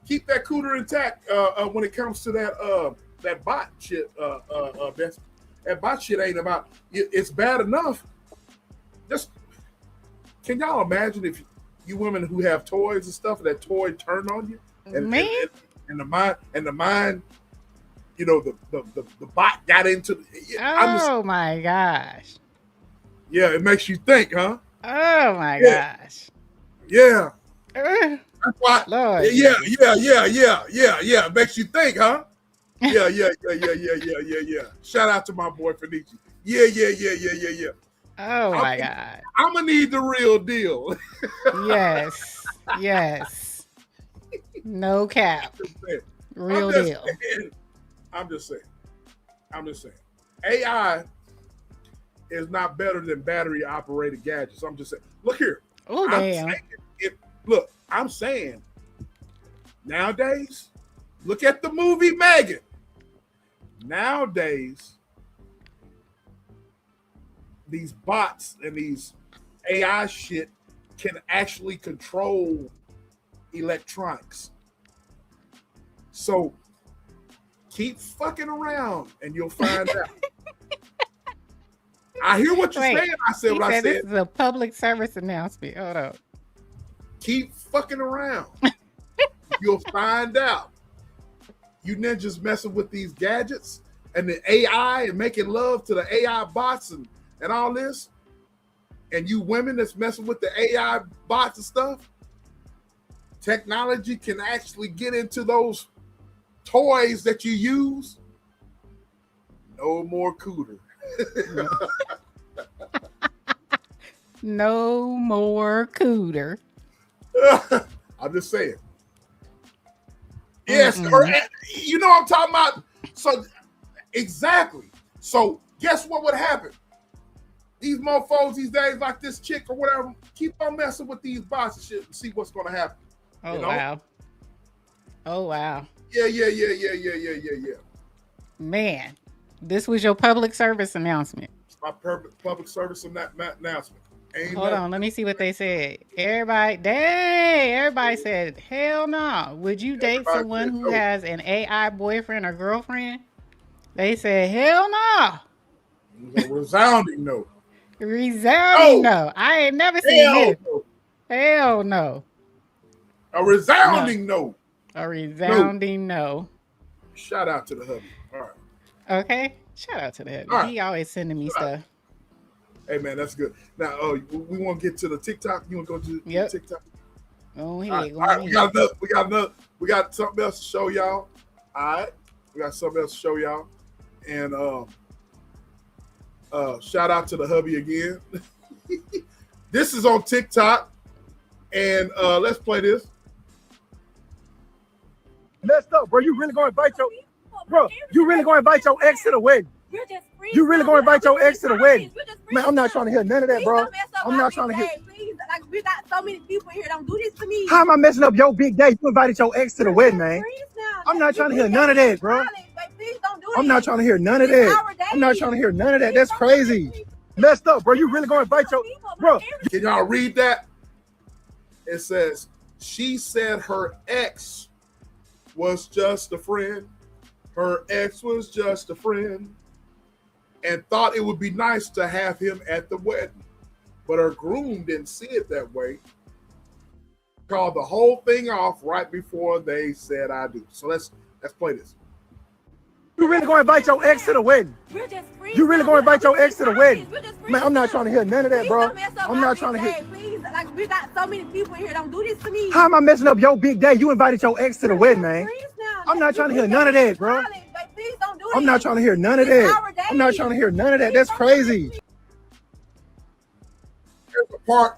Keep that cooter intact when it comes to that bot shit. That bot shit ain't about. It's bad enough. Just can y'all imagine if you women who have toys and stuff, that toy turned on you, and the mind, you know, the bot got into. My gosh. Yeah, it makes you think, huh? Oh my gosh. Yeah. That's why. Lord. Yeah. It makes you think, huh? Yeah. Shout out to my boy Fenichi. Yeah. Oh my God. I'm gonna need the real deal. Yes. No cap. Real deal. I'm just saying. AI is not better than battery operated gadgets. I'm just saying. Look here. Oh damn. I'm saying nowadays, look at the movie Megan. Nowadays, these bots and these AI shit can actually control electronics. So keep fucking around and you'll find out. I hear what you're saying. I said what I said. This is a public service announcement. Hold up. Keep fucking around. You'll find out. You ninjas messing with these gadgets and the AI and making love to the AI bots and all this. And you women that's messing with the AI bots and stuff. Technology can actually get into those toys that you use. No more cooter. No more cooter. I'm just saying. Yes, you know what I'm talking about? So, exactly. So, guess what would happen? These mofos these days, like this chick or whatever, keep on messing with these bots and shit and see what's going to happen. Oh, you know? wow. Oh, wow. Yeah. Man, this was your public service announcement. My public service announcement. Hold on, let me see what they said. Everybody said, hell no. Would you date someone who has an AI boyfriend or girlfriend? They said, hell no. It was a resounding no. Resounding no. I ain't never seen Hell this. no. Hell no. A resounding no. A resounding no. Shout out to the hubby. All right. Okay. Shout out to the hubby. All right. He always sending me stuff. Hey man, that's good. Now, we want to get to the TikTok. You want to go to the TikTok? Go ahead. All right. We got something else to show y'all. All right. We got something else to show y'all. And shout out to the hubby again. This is on TikTok. And let's play this. Messed up, bro. You really gonna invite your ex to the wedding? You really gonna invite your ex to the wedding? Man, I'm not trying to hear none of that, bro. I'm not trying to hear. Please, like we got so many people here. Don't do this to me. How am I messing up your big day? You invited your ex to the wedding, man. I'm not trying to hear none of that, bro. I'm not trying to hear none of that. I'm not trying to hear none of that. That's crazy. Messed up, bro. You really gonna invite your bro? Can y'all read that? It says she said her ex was just a friend. Her ex was just a friend and thought it would be nice to have him at the wedding. But her groom didn't see it that way. Called the whole thing off right before they said I do. So let's play this. You really gonna invite your ex to the wedding? You really gonna invite your ex to the wedding? Man, I'm not trying to hear none of that, bro. I'm not trying to hear. Please, like we got so many people here. Don't do this to me. How am I messing up your big day? You invited your ex to the wedding, man. I'm not trying to hear none of that, bro. Please don't do it. I'm not trying to hear none of that. I'm not trying to hear none of that. That's crazy.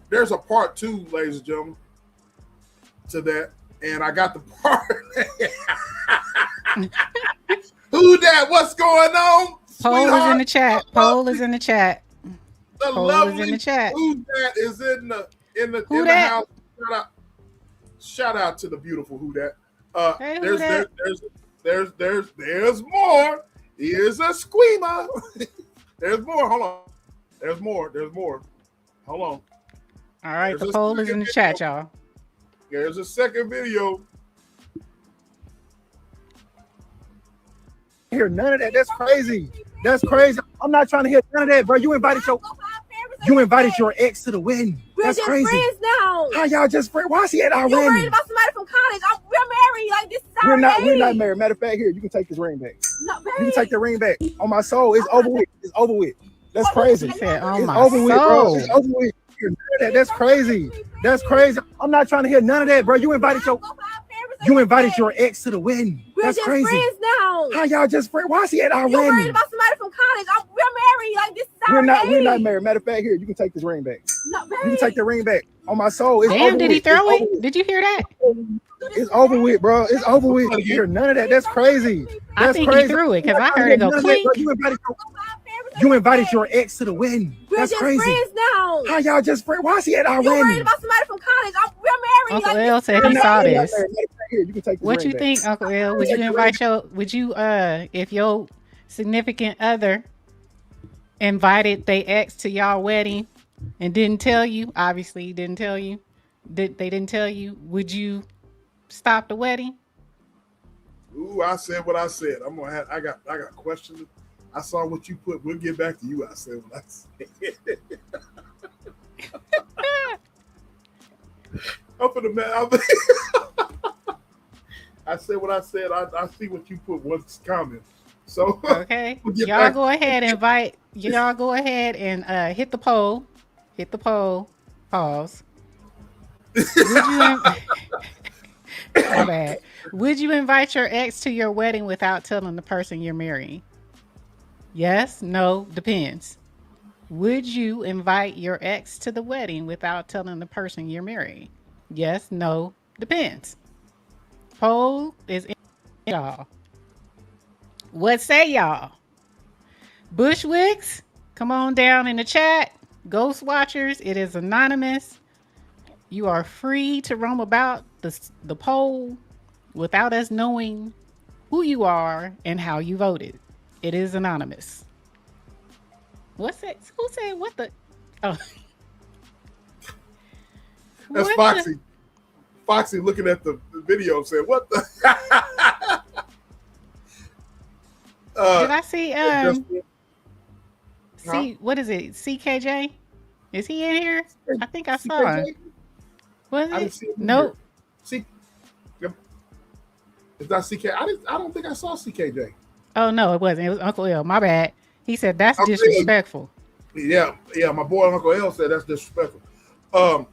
There's a part 2, ladies and gentlemen, to that. And I got the part. Who that? What's going on? Poll is in the chat. Poll is in the chat. The Poll lovely is in the chat. Who that is in the Who in dat? the house. Shout out to the beautiful Who that. Hey, who dat? There's more. Here's a squeamer. There's more. Hold on. There's more. Hold on. All right, There's the a poll is in the second chat, y'all. There's a second video. Hear none of that. That's crazy. That's crazy. I'm not trying to hear none of that, bro. You invited your ex to the wedding. We're That's just crazy. friends now. How y'all just friends? Why is he at our You worried wedding? about somebody from college? We're married. Like this is our We're not baby. married. Matter of fact, here, you can take this ring back. No, You can take the ring back. On my soul, it's over with. It's over with. That's crazy. He said, "On It's my over with, bro. soul." It's over with. Hear none of that. That's crazy. That's crazy. I'm not trying to hear none of that, bro. You invited your ex to the wedding. We're That's just crazy. friends now. How y'all just friends? Why is he at our You worried wedding? about somebody from college? We're married. Like this is our baby. We're not married. Matter of fact, here, you can take this ring back. No, You can take the ring back. On my soul, it's Damn, over did with. he throw It's over it? with. Did you hear that? It's over with, bro. It's over with. You hear none of that. That's crazy. I That's think crazy. he threw it because I I'm not heard it trying go to hear none of that, clink. bro. You invited your ex to the wedding. We're That's just crazy. friends now. How y'all just friends? Why is he at our You worried wedding? about somebody from college? We're married. Uncle Like L this is said our he saw baby. this. Here, you can take this What ring you back. think, Uncle L? Would you invite if your significant other invited their ex to y'all wedding and didn't tell you? Obviously, didn't tell you. They didn't tell you. Would you stop the wedding? Ooh, I said what I said. I got questions. I saw what you put. We'll get back to you. I said what I said. Up in the man. I said what I said. I see what you put. What's coming? So okay, we'll get y'all back. go ahead and invite. Y'all go ahead and hit the poll. Hit the poll. Pause. Would you? My bad. Would you invite your ex to your wedding without telling the person you're marrying? Yes, no, depends. Would you invite your ex to the wedding without telling the person you're marrying? Yes, no, depends. Poll is in y'all. What say y'all? Bushwicks, come on down in the chat. Ghost Watchers, it is anonymous. You are free to roam about the poll without us knowing who you are and how you voted. It is anonymous. What's that? Who said what the? Oh. That's What Foxy. the- Foxy looking at the video said, "What the?" Did I see Huh? what is it? CKJ? Is he in here? I think I saw him. CKJ? Was I it? didn't see him Nope. either. See, is that CK? I don't think I saw CKJ. Oh no, it wasn't. It was Uncle L. My bad. He said that's Uncle L. disrespectful. Yeah. My boy Uncle L said that's disrespectful. Now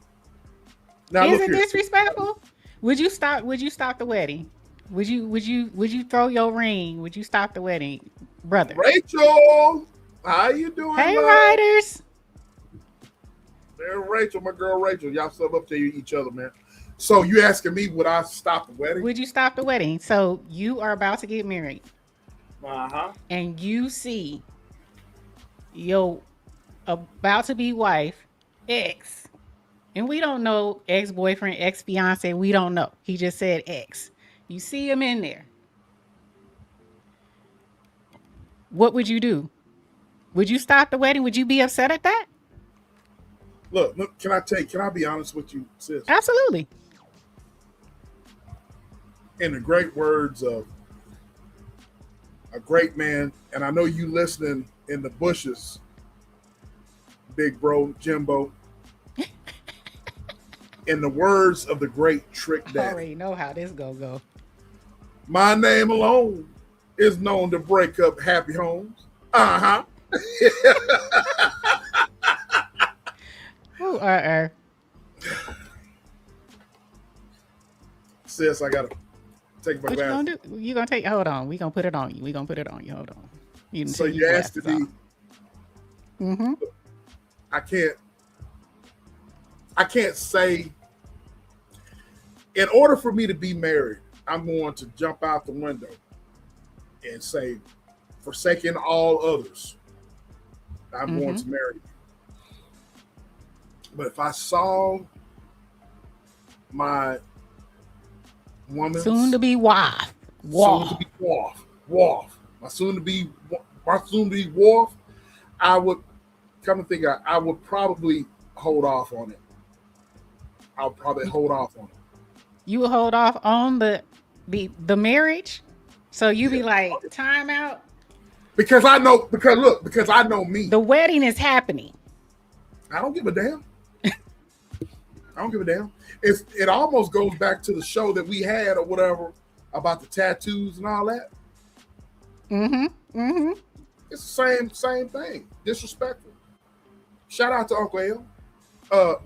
Is look it here. disrespectful? Would you stop the wedding? Would you throw your ring? Would you stop the wedding, brother? Rachel, how you doing? Hey, love? Riders. There's Rachel, my girl Rachel. Y'all sub up to each other, man. So you asking me, would I stop the wedding? Would you stop the wedding? So you are about to get married. Uh-huh. And you see your about to be wife, ex. And we don't know ex-boyfriend, ex-fiance. We don't know. He just said ex. You see him in there. What would you do? Would you stop the wedding? Would you be upset at that? Look, can I be honest with you, sis? Absolutely. In the great words of a great man, and I know you listening in the bushes, big bro, Jimbo. In the words of the great Trick Daddy. I already know how this go. My name alone is known to break up happy homes. Uh-huh. Ooh, Sis, I gotta take my what glass. you gonna do? You gonna take? Hold on. We gonna put it on you. We gonna put it on you. Hold on. So you asked to be. Mm-hmm. I can't say. In order for me to be married, I'm going to jump out the window and say, forsaking all others, I'm going to marry you. But if I saw my woman, soon to be wife, my soon to be wife, I would come to think I would probably hold off on it. I'll probably hold off on it. You will hold off on the marriage, so you be like, time out. Because I know me. The wedding is happening. I don't give a damn. I don't give a damn. It almost goes back to the show that we had or whatever about the tattoos and all that. It's the same thing. Disrespectful. Shout out to Uncle L.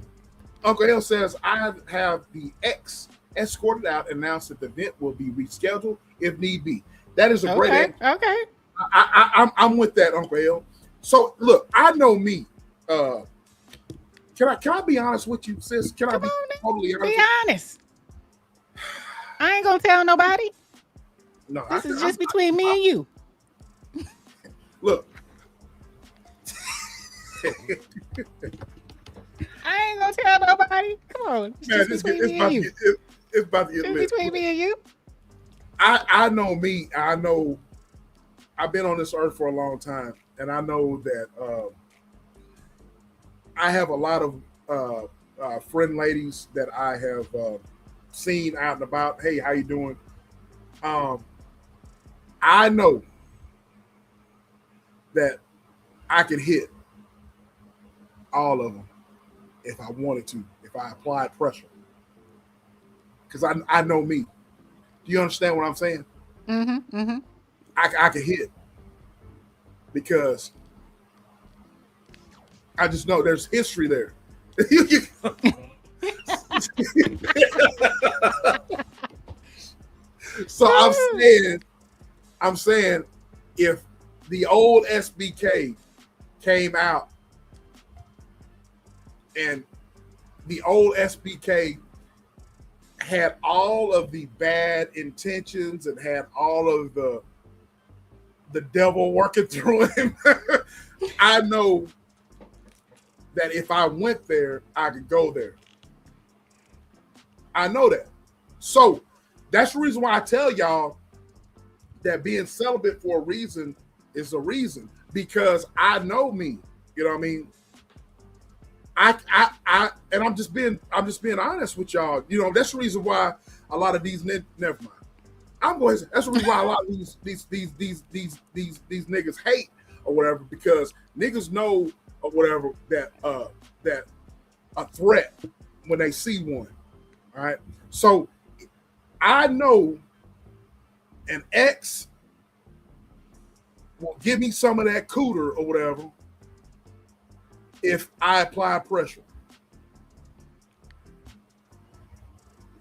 Uncle L says, I have the ex escorted out and announced that the event will be rescheduled if need be. That is a great answer. Okay. I'm with that, Uncle L. So look, I know me. Can I be honest with you, sis? Can I be totally honest? Be honest. I ain't gonna tell nobody. No, this is just between me and you. Look. I ain't gonna tell nobody. Come on. It's between me and you. It's about to get lit. Between me and you. I know me. I know I've been on this earth for a long time, and I know that I have a lot of friend ladies that I have seen out and about. Hey, how you doing? I know that I could hit all of them if I wanted to, if I applied pressure. Because I know me. Do you understand what I'm saying? I could hit because I just know there's history there. So I'm saying if the old SBK came out and the old SBK had all of the bad intentions and had all of the devil working through him, I know that if I went there, I could go there. I know that. So that's the reason why I tell y'all that being celibate for a reason is a reason, because I know me. You know what I mean? I and I'm just being honest with y'all. You know, that's the reason why a lot of these never mind. I'm going. That's the reason why a lot of these niggas hate or whatever, because niggas know or whatever that that a threat when they see one. All right. So I know an ex will give me some of that cooter or whatever if I apply pressure.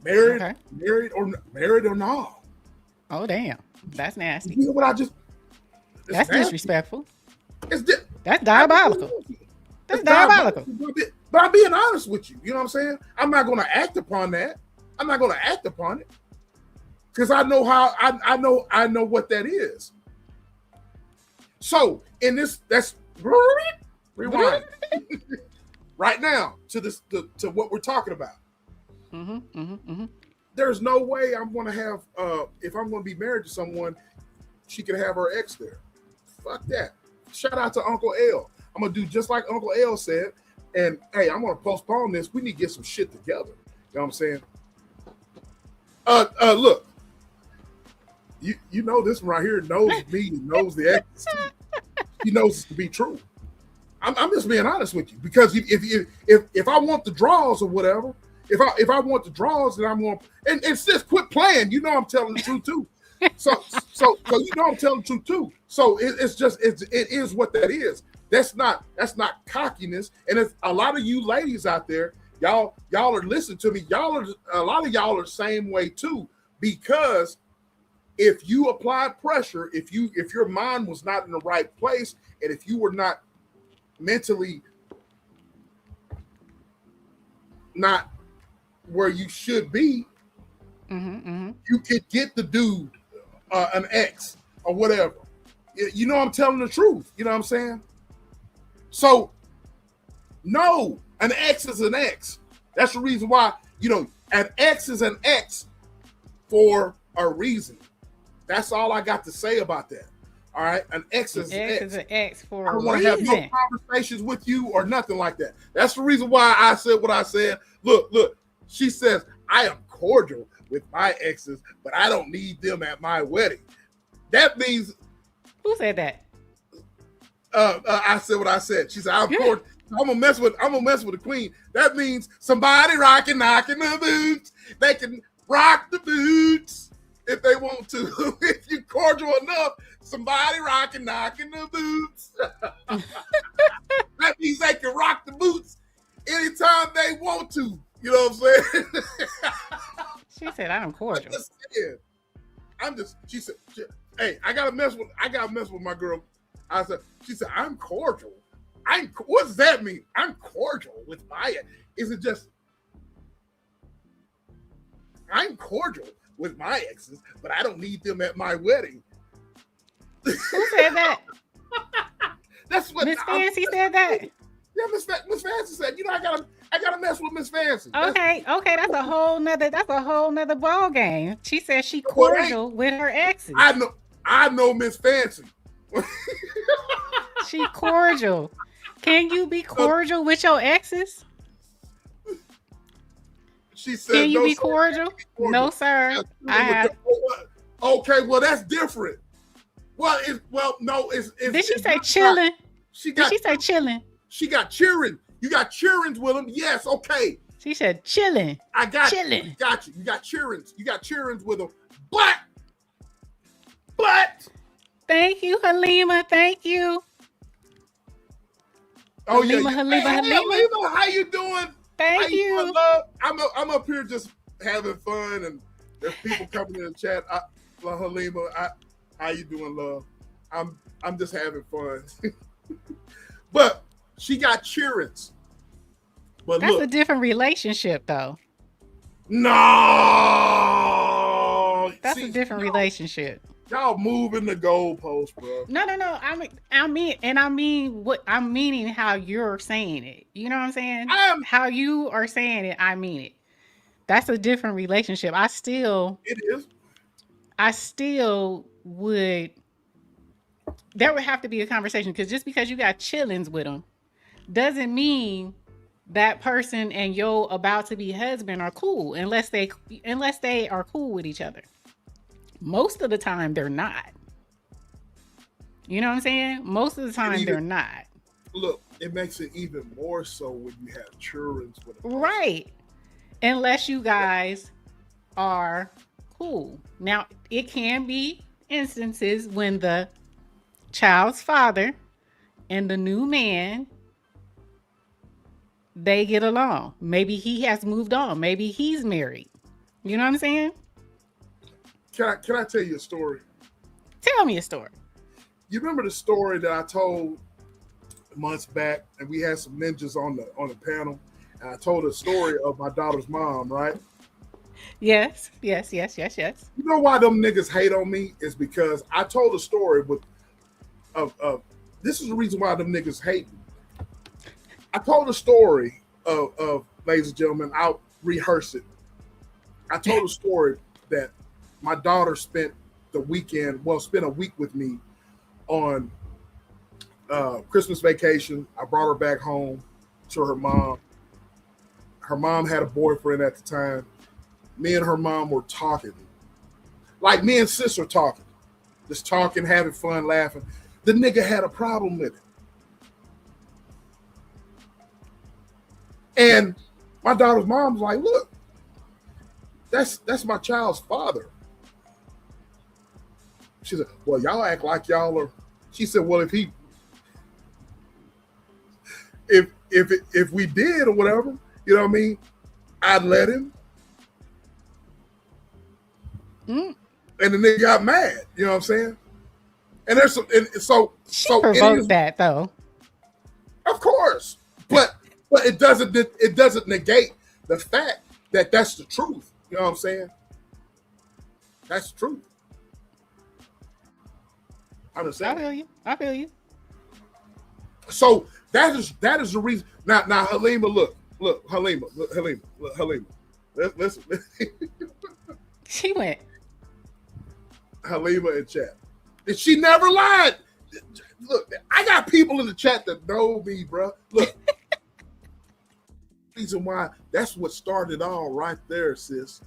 Married or not. Oh damn, that's nasty. You know what I just? That's nasty. Disrespectful. That's diabolical. That's diabolical. But I'm being honest with you. You know what I'm saying? I'm not going to act upon that. I'm not going to act upon it because I know how I know what that is. So in this, that's rewind right now to this to what we're talking about. There's no way I'm going to have if I'm going to be married to someone, she can have her ex there. Fuck that. Shout out to Uncle L. I'm gonna do just like Uncle L said, and hey, I'm gonna postpone this. We need to get some shit together. You know what I'm saying? Look, you know this one right here knows me and knows the ex. He knows this to be true. I'm just being honest with you because if I want the draws or whatever, if I want the draws, then I'm going and sis, quit playing. You know I'm telling the truth too. So you know I'm telling the truth too. So it is what that is. That's not cockiness. And it's a lot of you ladies out there, y'all are listening to me. A lot of y'all are the same way too, because if you apply pressure, if your mind was not in the right place, and if you were not mentally not where you should be, you could get the dude an ex or whatever. You know I'm telling the truth. You know what I'm saying? So, no, an ex is an ex. That's the reason why, an ex is an ex for a reason. That's all I got to say about that. All right? An ex is an ex. Is an ex for I don't a want to have reason. no conversations with you or nothing like that. That's the reason why I said what I said. Look, she says, I am cordial with my exes, but I don't need them at my wedding. That means... Who said that? I said what I said. She said, I'm gonna mess with the queen. That means somebody knocking the boots. They can rock the boots if they want to. If you cordial enough, somebody knocking the boots. That means they can rock the boots anytime they want to. You know what I'm saying? She said, I'm cordial. She said, hey, I gotta mess with my girl. She said, I'm cordial. What does that mean? I'm cordial with my, is it just, I'm cordial with my exes, but I don't need them at my wedding. Who said that? That's what Miss Fancy said that. Yeah, Miss Fancy said, I gotta mess with Miss Fancy. Okay, that's a whole nother ball game. She said she cordial with her exes. I know Miss Fancy. She cordial. Can you be cordial with your exes? She said, can you be cordial? No, sir. Okay, well that's different. No. Did she say chilling? Did she say chilling? She got cheering. You got cheerings with them. Yes, okay. She said chilling. I got chilling. You. Got you. You got cheerings. You got cheerings with them. But. Thank you, Halima. Thank you. Oh, Halima. Halima, how you doing? Thank you. Doing, love? I'm up here just having fun, and there's people coming in the chat. Halima, how you doing, love? I'm just having fun. But she got cheerings. But that's a different relationship, though. No, that's a different relationship. Y'all moving the goalpost, bro. No. I mean what I'm meaning. How you're saying it. You know what I'm saying? How you are saying it. I mean it. That's a different relationship. It is. I still would. There would have to be a conversation, because just because you got chillings with them doesn't mean that person and your about to be husband are cool unless they are cool with each other. Most of the time, they're not. You know what I'm saying? Most of the time, they're not. Look, it makes it even more so when you have children with a person. Right. Unless you guys are cool. Now, it can be instances when the child's father and the new man, they get along. Maybe he has moved on. Maybe he's married. You know what I'm saying? Can I tell you a story? Tell me a story. You remember the story that I told months back, and we had some ninjas on the panel, and I told a story of my daughter's mom, right? Yes. You know why them niggas hate on me? Is because I told a story of this is the reason why them niggas hate me. I told a story of ladies and gentlemen, I'll rehearse it. I told a story that my daughter spent a week with me on Christmas vacation. I brought her back home to her mom. Her mom had a boyfriend at the time. Me and her mom were talking. Like me and sis are talking. Just talking, having fun, laughing. The nigga had a problem with it. And my daughter's mom's like, look, that's my child's father. She said, well, y'all act like y'all are. She said, well, if we did or whatever, you know what I mean, I'd let him. And the nigga got mad, you know what I'm saying? And there's some, and so provoked that though. Of course, but it doesn't negate the fact that that's the truth. You know what I'm saying? That's the truth. I'm just saying. I feel you. So that is the reason. Now Halima, look, Halima. Listen. She went. Halima in chat. And she never lied. Look, I got people in the chat that know me, bro. Look. Reason why, that's what started all right there, sis.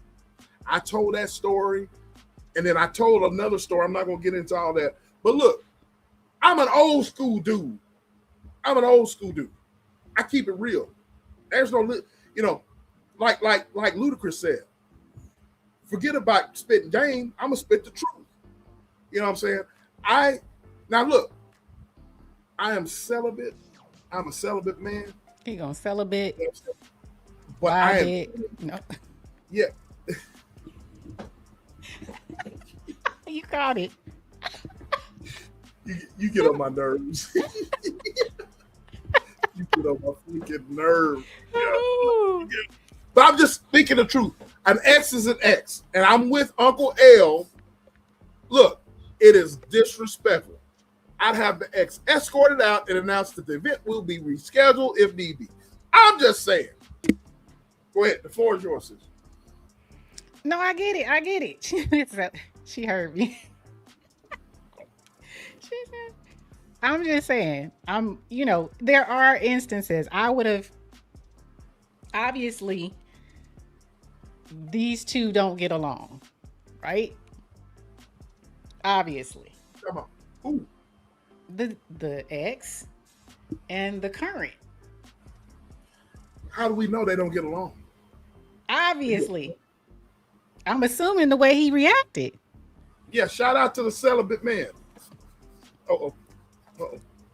I told that story, and then I told another story. I'm not going to get into all that. But look, I'm an old school dude. I keep it real. There's no, like Ludacris said, forget about spitting game. I'm going to spit the truth. You know what I'm saying? Now look, I am celibate. I'm a celibate man. He gonna celibate. But I am. No. Yeah. You caught it. You get on my nerves. You get on my freaking nerves. Yeah. But I'm just speaking the truth. An ex is an ex, and I'm with Uncle L. Look, it is disrespectful. I'd have the ex escorted out and announced that the event will be rescheduled if need be. I'm just saying. Go ahead. The floor is yours, sis. No, I get it. She heard me. I'm just saying. There are instances I would have. Obviously, these two don't get along, right? Obviously. Come on. Ooh. The ex and the current. How do we know they don't get along? Obviously. I'm assuming the way he reacted. Yeah, shout out to the celibate man. Hold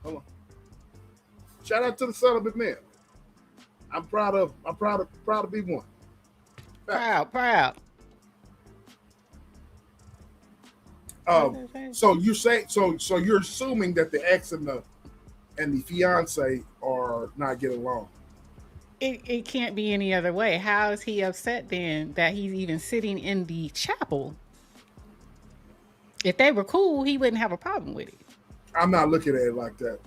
on. Shout out to the celibate man. I'm proud to be one. Proud. So you say so you're assuming that the ex and the fiance are not getting along. It can't be any other way. How is he upset then that he's even sitting in the chapel? If they were cool, he wouldn't have a problem with it. I'm not looking at it like that.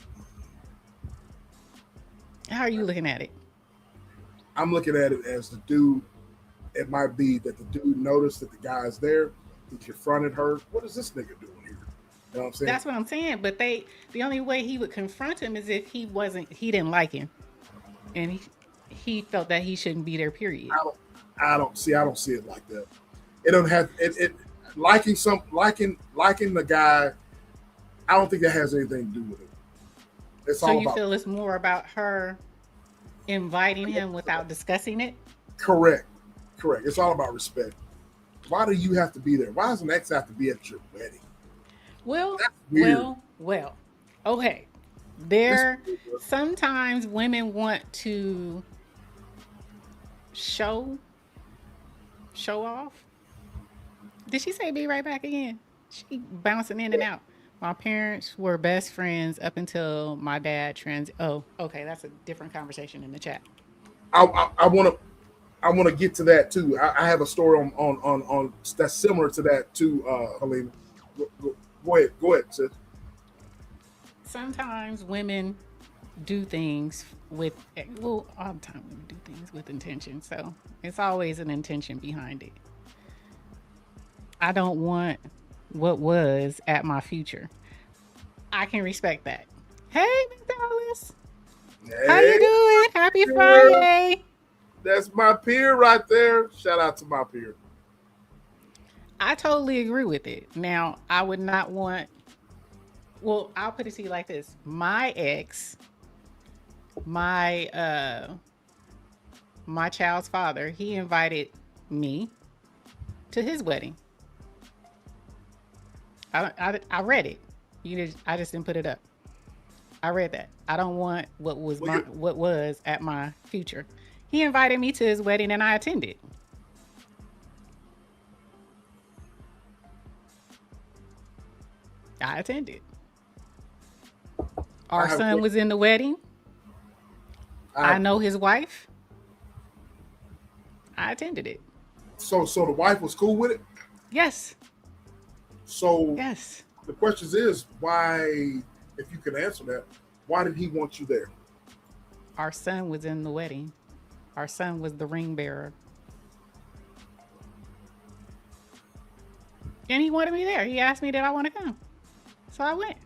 How are you looking at it? I'm looking at it as the dude. It might be that the dude noticed that the guy's there. He confronted her. What is this nigga doing here? You know what I'm saying? That's what I'm saying. But the only way he would confront him is if he didn't like him, and he felt that he shouldn't be there. Period. I don't see it like that. It don't have it. liking the guy, I don't think that has anything to do with it. It's So all you about feel it's more about her inviting him without discussing it? correct. It's all about respect. Why do you have to be there? Why does an ex have to be at your wedding? Well, That's weird. well. Okay. There sometimes women want to show off. Did she say be right back again? She bouncing in and out. My parents were best friends up until my dad Oh, okay, that's a different conversation in the chat. I want to get to that too. I have a story on that's similar to that too, Helena. Go ahead, sis. Sometimes women do things with all the time women do things with intention. So it's always an intention behind it. I don't want what was at my future. I can respect that. Hey, Dallas. Hey, How you doing? Happy Friday. That's my peer right there. Shout out to my peer. I totally agree with it. Now, I would not want, well, I'll put it to you like this. My ex, my child's father, he invited me to his wedding. I read it. I just didn't put it up. I read that. I don't want what was at my future. He invited me to his wedding and I attended. Our son was in the wedding. I know his wife. I attended it. So the wife was cool with it? Yes. So yes. The question is why, if you can answer that, why did he want you there? Our son was in the wedding. Our son was the ring bearer. And he wanted me there. He asked me did I want to come. So I went.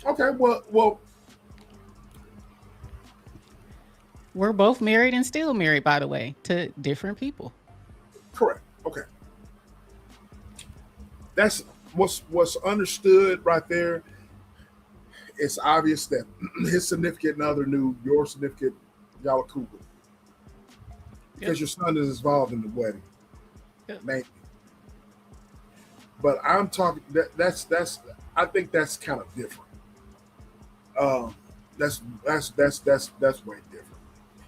Okay, well. We're both married and still married, by the way, to different people. Correct. Okay. That's what's understood right there. It's obvious that his significant other knew your significant, y'all are cool with it. Because your son is involved in the wedding. Maybe. But I'm talking that's I think that's kind of different. That's way different.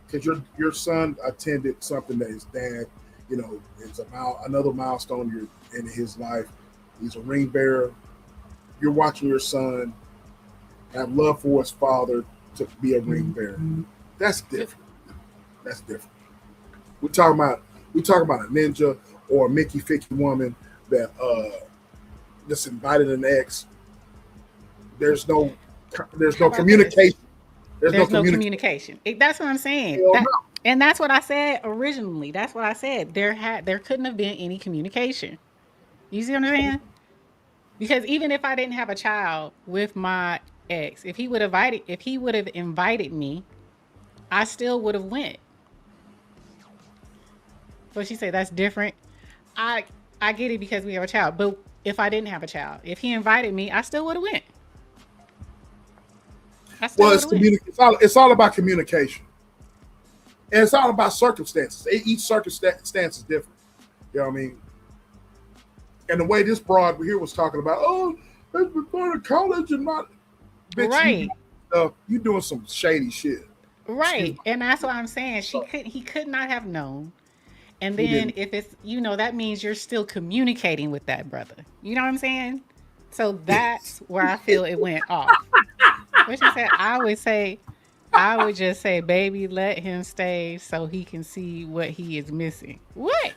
Because your son attended something that his dad, is another milestone in his life. He's a ring bearer. You're watching your son have love for his father to be a ring bearer. That's different. That's different. We talking about a ninja or a Mickey Ficky woman that just invited an ex. There's no communication. There's no communication. That's what I'm saying. And that's what I said originally. That's what I said. There couldn't have been any communication. You see what I'm saying? Because even if I didn't have a child with my ex, if he would have invited me, I still would have went. So she said that's different. I get it because we have a child, but if I didn't have a child, if he invited me, I still would have went. Well, it's all about communication, and it's all about circumstances. Each circumstance is different. You know what I mean? And the way this broad here was talking about, let's be going to college and not, bitch, right? You doing some shady shit, right? And that's what I'm saying. He could not have known. And then if it's, that means you're still communicating with that brother. You know what I'm saying? So that's where I feel it went off. What she said, I would just say, baby, let him stay so he can see what he is missing. What?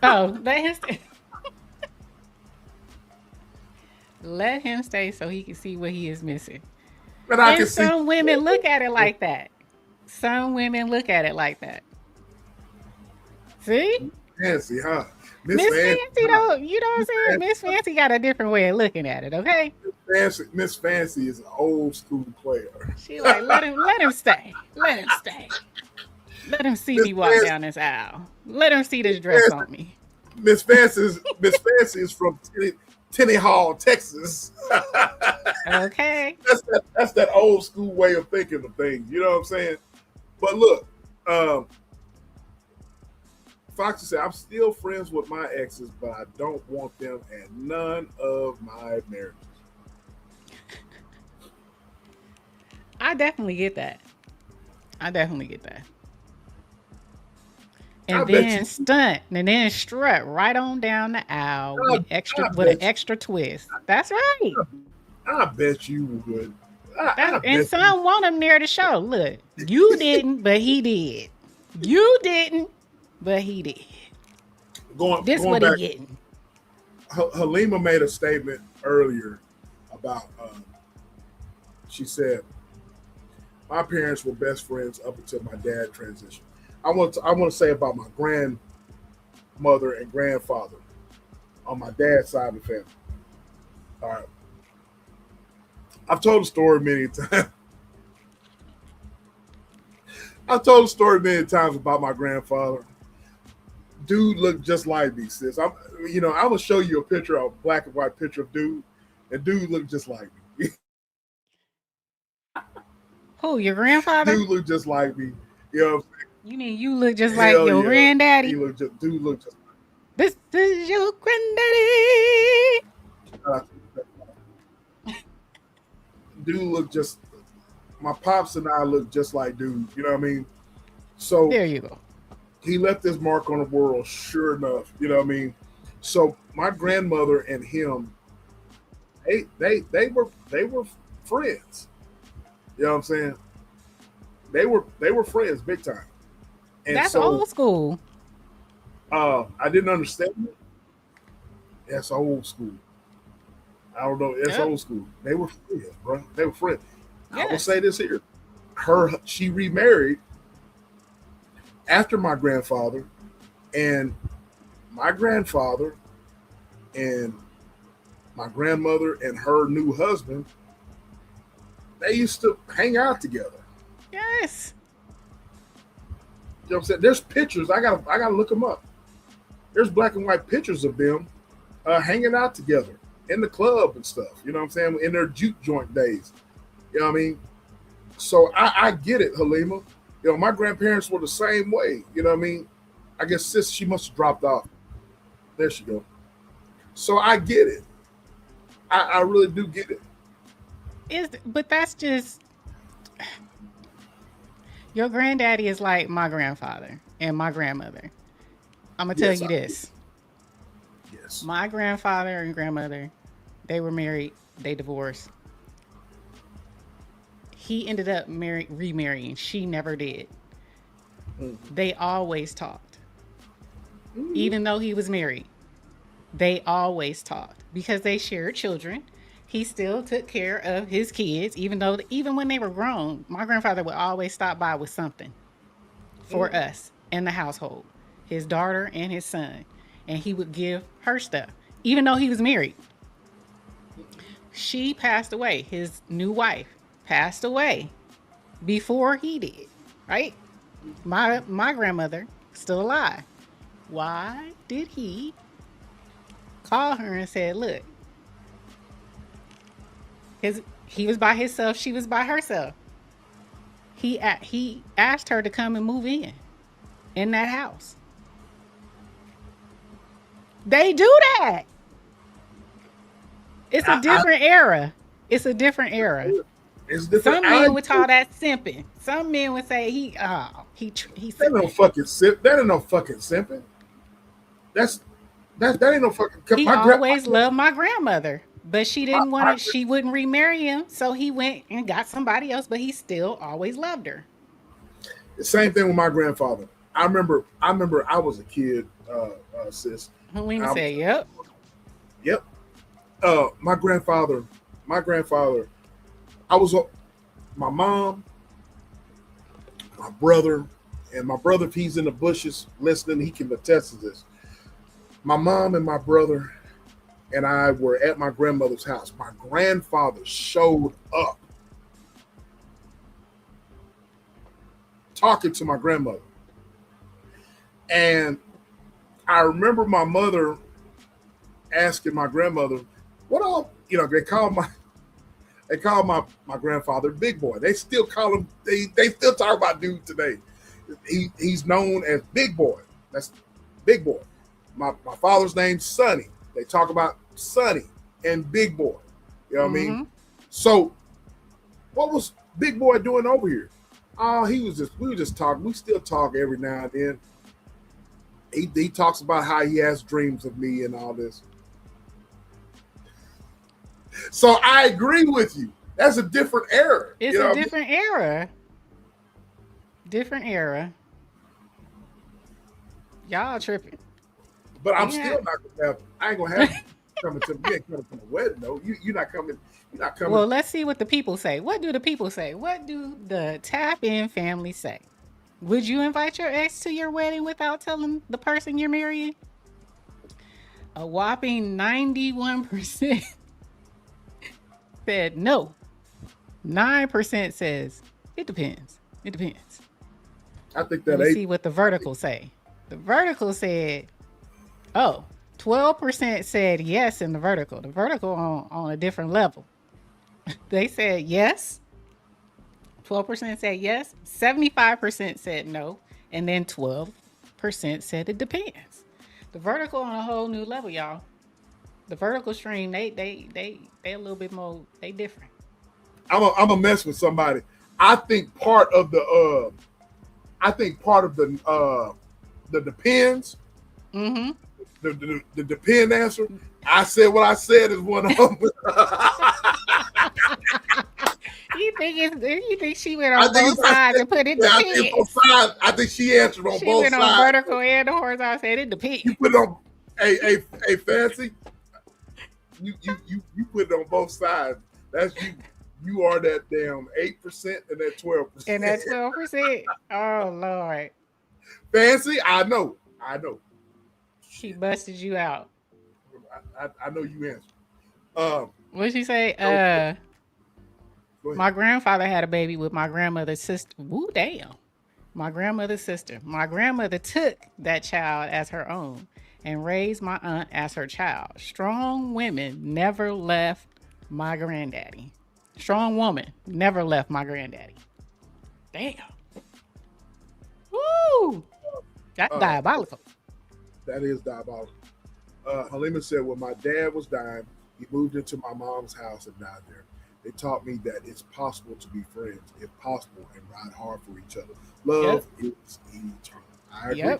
Oh, let him stay. Let him stay so he can see what he is missing. And some women look at it like that. Some women look at it like that. See? Fancy, huh? Miss Fancy, though, you know what I'm saying? Miss Fancy got a different way of looking at it, okay? Miss Fancy is an old school player. She like, let him stay. Let him stay. Let him see me walk down this aisle. Let him see this dress on me. Miss Fancy is from Tenney Hall, Texas. Okay. That's that old school way of thinking of things. You know what I'm saying? But look, Foxy said, I'm still friends with my exes, but I don't want them in none of my marriages. I definitely get that. And then stunt, and then strut right on down the aisle with an extra twist. That's right. I bet you would. And some want him near the show. Look, you didn't, but he did. You didn't, but he did. Going what back, he getting. Halima made a statement earlier about. She said, "My parents were best friends up until my dad transitioned." I want to say about my grandmother and grandfather on my dad's side of the family. All right. I've told the story many times. About my grandfather. Dude looked just like me, sis. I'm gonna show you a picture, a black and white picture of dude, and dude looked just like me. Who, your grandfather? Dude looked just like me. You know what I'm saying? You mean you look just like your granddaddy? Dude looked just like me. This is your granddaddy. Dude looked just, my pops and I look just like dude. You know what I mean? So there you go. He left his mark on the world, sure enough. You know what I mean? So my grandmother and him, they were friends. You know what I'm saying? They were friends big time. And that's old school. I didn't understand it. That's old school. I don't know. It's old school. They were friends, bro. They were friends. Yes. I will say this here. She remarried after my grandfather, and my grandfather and my grandmother and her new husband, they used to hang out together. Yes. You know what I'm saying? There's pictures. I gotta look them up. There's black and white pictures of them hanging out together in the club and stuff. You know what I'm saying? In their juke joint days. You know what I mean? So I get it, Halima. You know, my grandparents were the same way. You know what I mean? I guess sis, she must have dropped off. There she go. So I get it. I really do get it. But that's just, your granddaddy is like my grandfather and my grandmother. I'm going to tell you this. Yes. My grandfather and grandmother, they were married. They divorced. He ended up remarrying. She never did. Mm-hmm. They always talked. Mm-hmm. Even though he was married, they always talked because they shared children. He still took care of his kids, even when they were grown. My grandfather would always stop by with something for us in the household, his daughter and his son, and he would give her stuff, even though he was married. She passed away. His new wife passed away before he did, right? My grandmother still alive. Why did he call her and said, look, he was by himself, she was by herself. He asked her to come and move in that house. They do that. It's a different era. It's a different era. It's different. Some men would call that simping. Some men would say he that ain't no fucking simp. That ain't no fucking simping. That ain't no fucking. He always loved my grandmother, but she didn't want to. She wouldn't remarry him, so he went and got somebody else. But he still always loved her. The same thing with my grandfather. I remember. I was a kid, sis. Halima said, "Yep, yep." My grandfather. I was my mom, my brother, and my brother. If he's in the bushes listening, he can attest to this. My mom and my brother and I were at my grandmother's house. My grandfather showed up talking to my grandmother. And I remember my mother asking my grandmother, "What all?" They call my grandfather Big Boy. They still call him. They still talk about dude today. He's known as Big Boy. That's Big Boy. My father's name's Sonny. They talk about Sonny and Big Boy. You know what I mean? So, what was Big Boy doing over here? Oh, we were just talking. We still talk every now and then. He talks about how he has dreams of me and all this. So I agree with you. That's a different era. It's a different era. Different era. Y'all tripping. But I'm still not gonna have. I ain't gonna have you coming to. You ain't coming to my wedding though. You're not coming. You're not coming. Well, let's see what the people say. What do the people say? What do the Tap In family say? Would you invite your ex to your wedding without telling the person you're marrying? A whopping 91% said no. 9% says it depends. It depends. I think that. Let's see what the vertical say. The vertical said, 12% said yes in the vertical. The vertical on a different level. They said yes. 12% said yes. 75% said no. And then 12% said it depends. The vertical on a whole new level, y'all. The vertical stream, they a little bit more, they different. I'm a mess with somebody. I think part of the depends. Mm-hmm. The depend answer. I said what I said is one of them. You think she went on both sides and put it depends? I think she answered on both sides. She went on vertical and the horizontal. Said it depends. You put it on. Hey, Fancy. You put it on both sides. That's you. You are that damn 8% and that 12%. And that 12%. Oh Lord. Fancy, I know. She busted you out. I know you answered. What'd she say? My grandfather had a baby with my grandmother's sister. Woo, damn. My grandmother's sister. My grandmother took that child as her own and raised my aunt as her child. Strong women never left my granddaddy. Strong woman never left my granddaddy. Damn. Woo! That's diabolical. That is diabolical. Halima said, when my dad was dying, he moved into my mom's house and died there. They taught me that it's possible to be friends, if possible, and ride hard for each other. Love is eternal. I agree.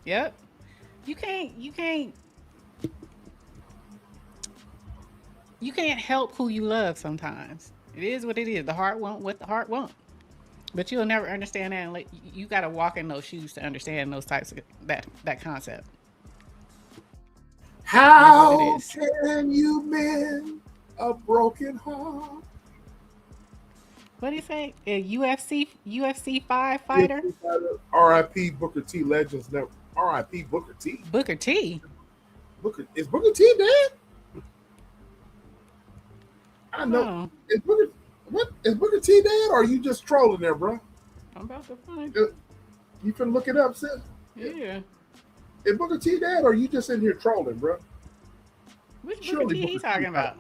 Yep. You can't help who you love sometimes. It is what it is. The heart won't what the heart won't. But you'll never understand that. And you got to walk in those shoes to understand those types of that concept. How can you mend a broken heart? What do you say? A UFC 5 fighter? R.I.P. Booker T. Legends never. R.I.P. Booker T. Booker T. Is Booker T dead? I know. Is Booker T dead, or are you just trolling there, bro? I'm about to find it. You can look it up, sis. Yeah. Is Booker T dead, or are you just in here trolling, bro? Which Booker T he talking about?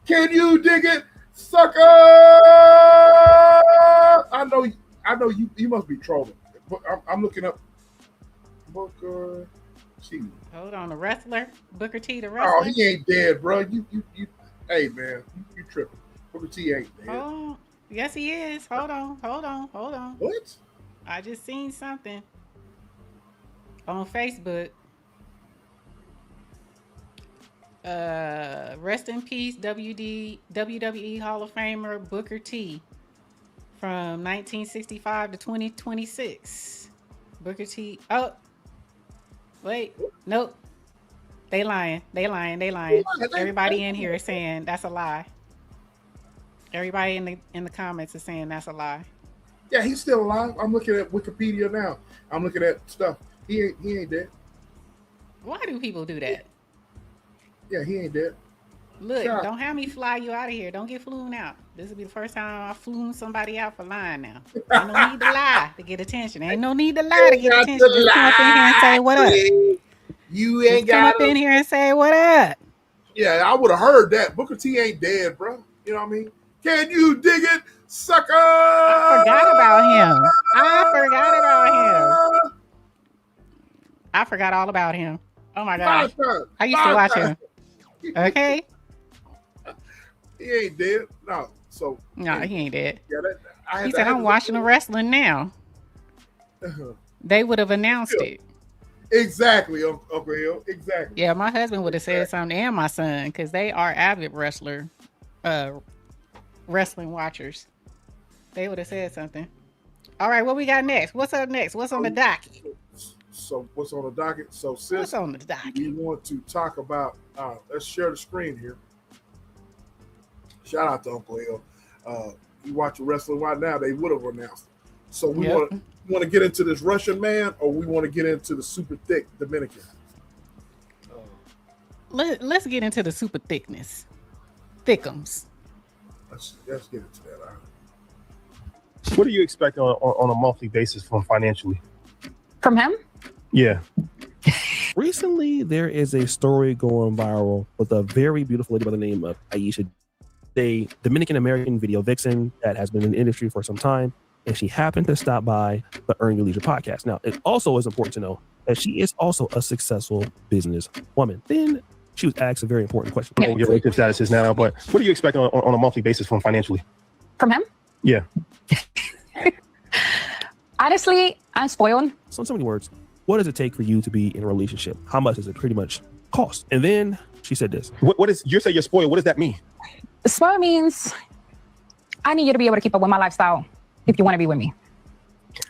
Can you dig it, sucker? I know you must be trolling. I'm looking up Booker T. Hold on, the wrestler? Booker T, the wrestler? Oh, he ain't dead, bro. You hey man, you tripping. Booker T ain't dead. Oh, yes he is. Hold on. What? I just seen something on Facebook. Rest in peace, WWE Hall of Famer Booker T from 1965 to 2026. Booker T. Oh, wait, nope. They lying. Everybody in here is saying that's a lie. Everybody in the comments is saying that's a lie. Yeah, he's still alive. I'm looking at Wikipedia now. I'm looking at stuff. He ain't dead. Why do people do that? Yeah, he ain't dead. Look, don't have me fly you out of here. Don't get flown out. This will be the first time I flew somebody out for lying now. Ain't no need to lie to get attention. Ain't no need to lie to get attention. Just come up in here and say what up. You ain't come up in here and say what up. Yeah, I would have heard that. Booker T ain't dead, bro. You know what I mean? Can you dig it, sucker? I forgot about him. I forgot all about him. Oh my God. I used to watch him. Okay. He ain't dead. No. So no, he ain't dead. Yeah, he said, I'm watching the wrestling now. They would have announced it. Exactly, Uncle Hill. Exactly. Yeah, my husband would have said something, and my son, because they are avid wrestling watchers. They would have said something. All right, what we got next? What's up next? What's on the docket? So what's on the docket? So sis, what's on the docket? We want to talk about. Let's share the screen here. Shout out to Uncle Hill. You watch wrestling right now, they would have announced it. So we want to get into this Russian man, or we want to get into the super thick Dominican? Let's get into the super thickness. Thickums. Let's get into that. All right. What do you expect on a monthly basis from financially? From him? Yeah. Recently, there is a story going viral with a very beautiful lady by the name of Aisha, a Dominican-American video vixen that has been in the industry for some time, and she happened to stop by the Earn Your Leisure podcast. Now, it also is important to know that she is also a successful business woman. Then she was asked a very important question. Your relationship status is now, but what do you expect on a monthly basis from financially? From him? Yeah. Honestly, I'm spoiled. So in so many words, what does it take for you to be in a relationship? How much does it pretty much cost? And then she said this. What is, you say you're spoiled, what does that mean? Spoiled means I need you to be able to keep up with my lifestyle if you want to be with me.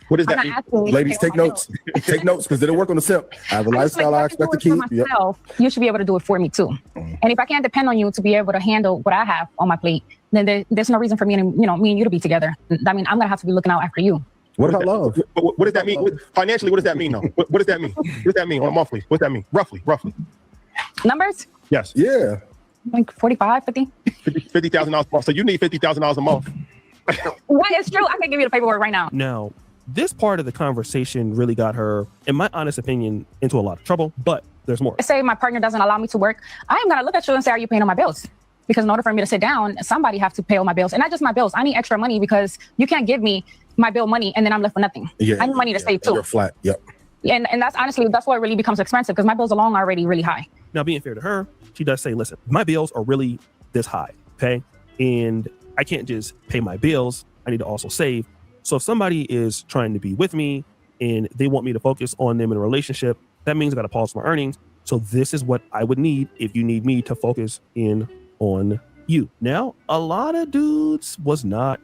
What does that mean? Ladies, take notes. Take notes, because it'll work on the simp. I have a lifestyle I expect to keep. Myself, you should be able to do it for me too. And if I can't depend on you to be able to handle what I have on my plate, then there's no reason for me and me and you to be together. I mean, I'm gonna have to be looking out after you. What about love? What does that mean? Financially, what does that mean though? What does that mean? What does that mean on a monthly? What does that mean? Roughly. Numbers? Yes. Yeah. Like 45, 50? $50,000 a month. So you need $50,000 a month. What is true? I can give you the paperwork right now. Now, this part of the conversation really got her, in my honest opinion, into a lot of trouble, but there's more. Say my partner doesn't allow me to work. I am going to look at you and say, are you paying all my bills? Because in order for me to sit down, somebody have to pay all my bills. And not just my bills. I need extra money because you can't give me my bill money and then I'm left with nothing. Yeah, I need money to save too. You're flat. Yep. And that's honestly, that's what really becomes expensive because my bills alone are already really high. Now, being fair to her, she does say, listen, my bills are really this high, okay? And I can't just pay my bills. I need to also save. So if somebody is trying to be with me and they want me to focus on them in a relationship, that means I got to pause my earnings. So this is what I would need if you need me to focus in on you. Now, a lot of dudes was not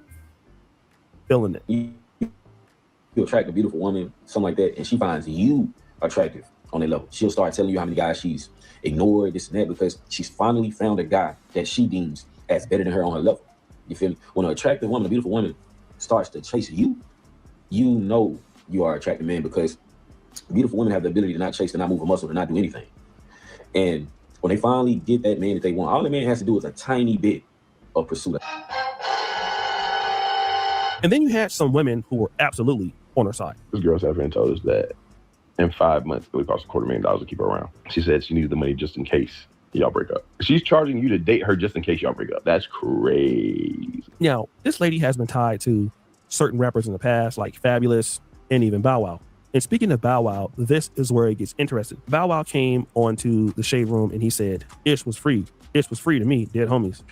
feeling it. You attract a beautiful woman, something like that, and she finds you attractive on that level. She'll start telling you how many guys she's ignored, this and that, because she's finally found a guy that she deems as better than her on her level. You feel me? When an attractive woman, a beautiful woman, starts to chase you, you know you are an attractive man because beautiful women have the ability to not chase, to not move a muscle, to not do anything. And when they finally get that man that they want, all the man has to do is a tiny bit of pursuit. And then you had some women who were absolutely on her side. This girl sat here and told us that in 5 months, it would cost $250,000 to keep her around. She said she needed the money just in case y'all break up. She's charging you to date her just in case y'all break up. That's crazy. Now, this lady has been tied to certain rappers in the past, like Fabulous and even Bow Wow. And speaking of Bow Wow, this is where it gets interesting. Bow Wow came onto the Shade Room and he said, Ish was free. Ish was free to me, dead homies.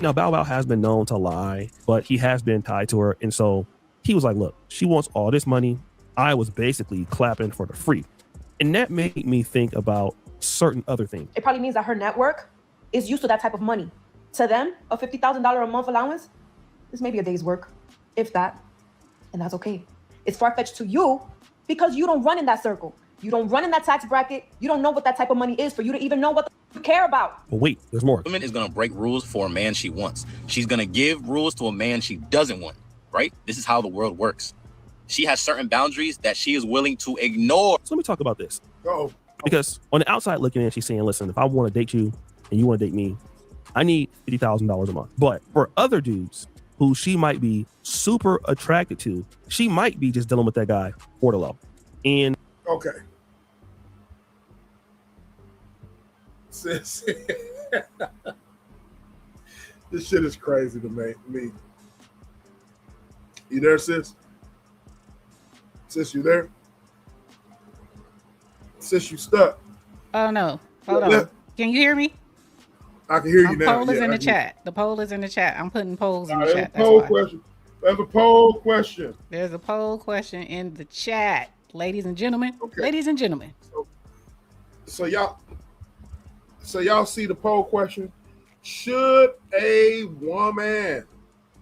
Now, Bow Wow has been known to lie, but he has been tied to her. And so he was like, look, she wants all this money. I was basically clapping for the free. And that made me think about certain other things. It probably means that her network is used to that type of money. To them, a $50,000 a month allowance is maybe a day's work, if that, and that's okay. It's far-fetched to you because you don't run in that circle. You don't run in that tax bracket. You don't know what that type of money is for you to even know what you care about. But wait, there's more. Woman is going to break rules for a man she wants. She's going to give rules to a man she doesn't want, right? This is how the world works. She has certain boundaries that she is willing to ignore. So let me talk about this. Oh. Because on the outside looking in, she's saying, listen, if I want to date you, and you want to date me, I need $50,000 a month. But for other dudes who she might be super attracted to, she might be just dealing with that guy for the low. And okay. Sis, this shit is crazy to me. You there, sis? Sis, you there? Sis, you stuck. Oh no. Hold on. Can you hear me? I can hear you The now. poll is Yeah, in I the can hear chat. The poll is in the chat. I'm putting polls in the There's chat. a poll That's why. question. There's a poll question. There's a poll question in the chat, ladies and gentlemen. Okay. Ladies and gentlemen. So y'all see the poll question? Should a woman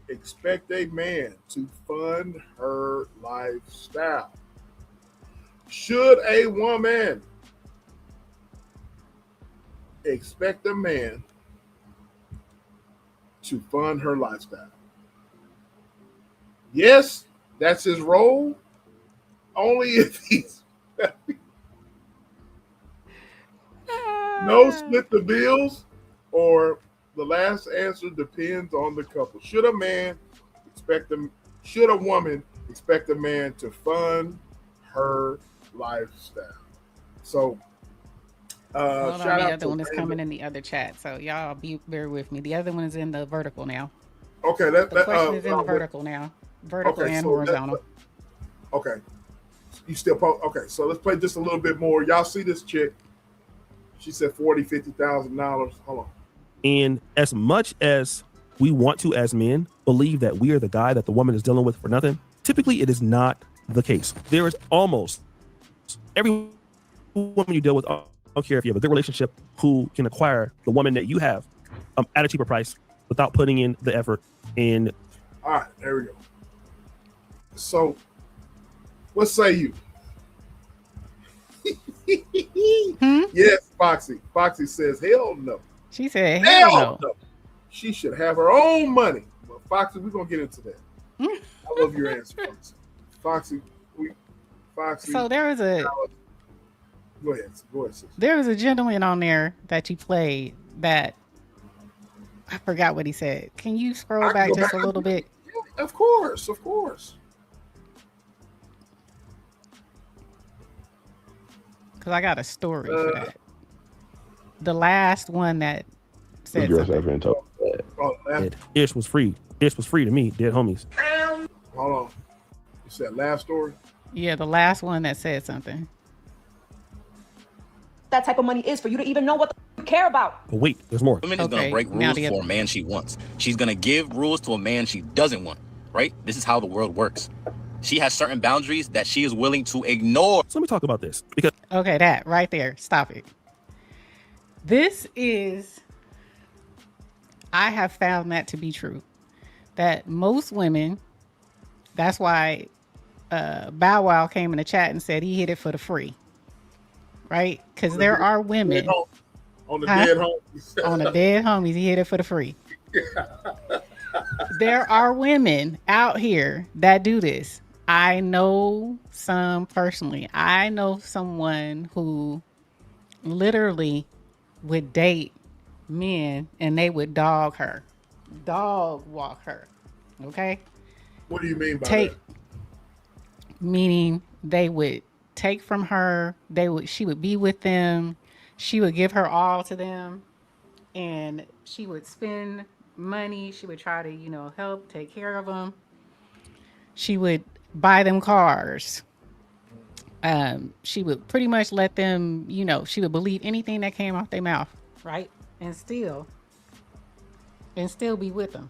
expect a man to fund her lifestyle? Should a woman expect a man to fund her lifestyle? Yes, that's his role. Only if he's no split the bills, or the last answer depends on the couple. Should a woman expect a man to fund her lifestyle? So Hold on, shout the out other to one is Raymond. coming in the other chat. So y'all bear with me. The other one is in the vertical now. Okay, The question is in the vertical now. Vertical okay, and so horizontal. Okay. You still okay, so let's play just a little bit more. Y'all see this chick? She said $50,000. Hold on. And as much as we want to, as men, believe that we are the guy that the woman is dealing with for nothing, typically it is not the case. There is almost every woman you deal with, I don't care if you have a good relationship, who can acquire the woman that you have at a cheaper price without putting in the effort. And all right, there we go. So, what say you? Yes, Foxy. Foxy says, hell no. She said, hell no. She should have her own money. Well, Foxy, we're going to get into that. I love your answer, Foxy. Foxy. So there was a... Go ahead, sis. There was a gentleman on there that you played that... I forgot what he said. Can you scroll back just a little bit? Yeah, of course. Because I got a story for that. The last one that said something. Ish was free. Ish was free to me, dead homies. Hold on. You said last story? Yeah, the last one that said something. That type of money is for you to even know what you care about. But wait, there's more. Woman is going to break rules for a man she wants. She's going to give rules to a man she doesn't want, right? This is how the world works. She has certain boundaries that she is willing to ignore. So let me talk about this. Because okay, that right there. Stop it. This is... I have found that to be true. That most women... That's why Bow Wow came in the chat and said he hit it for the free. Right? Because there are women... On the dead homies. On the dead homies, he hit it for the free. There are women out here that do this. I know some personally. I know someone who literally would date men and they would dog walk her. Okay? What do you mean by that? Meaning they would take from her, she would be with them, she would give her all to them, and she would spend money, she would try to, help take care of them. She would buy them cars. She would pretty much let them, she would believe anything that came off their mouth, right? And still be with them.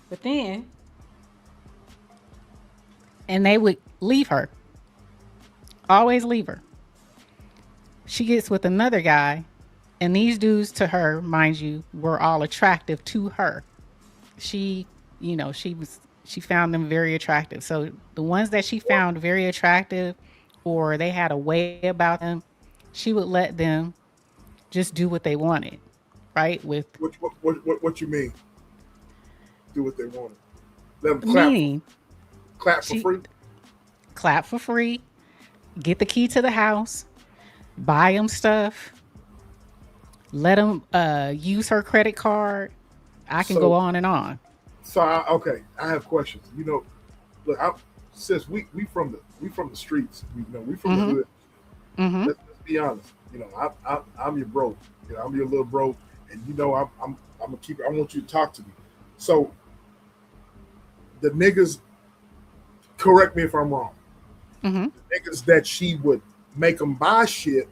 But then, and they would leave her. Always leave her. She gets with another guy, and these dudes to her, mind you, were all attractive to her. She found them very attractive. So the ones that she found very attractive, or they had a way about them, she would let them just do what they wanted, right? With what you mean? Do what they wanted. Let them clap. Meaning, clap for free. Clap for free. Get the key to the house. Buy them stuff. let him use her credit card. I can go on and on. So okay, I have questions. You know, look, sis, we from the streets. You know, we from the hood. Let's be honest. You know, I'm your bro. You know, I'm your little bro, and you know, I'm gonna keep. I want you to talk to me. So the niggas, correct me if I'm wrong. The niggas that she would make them buy shit,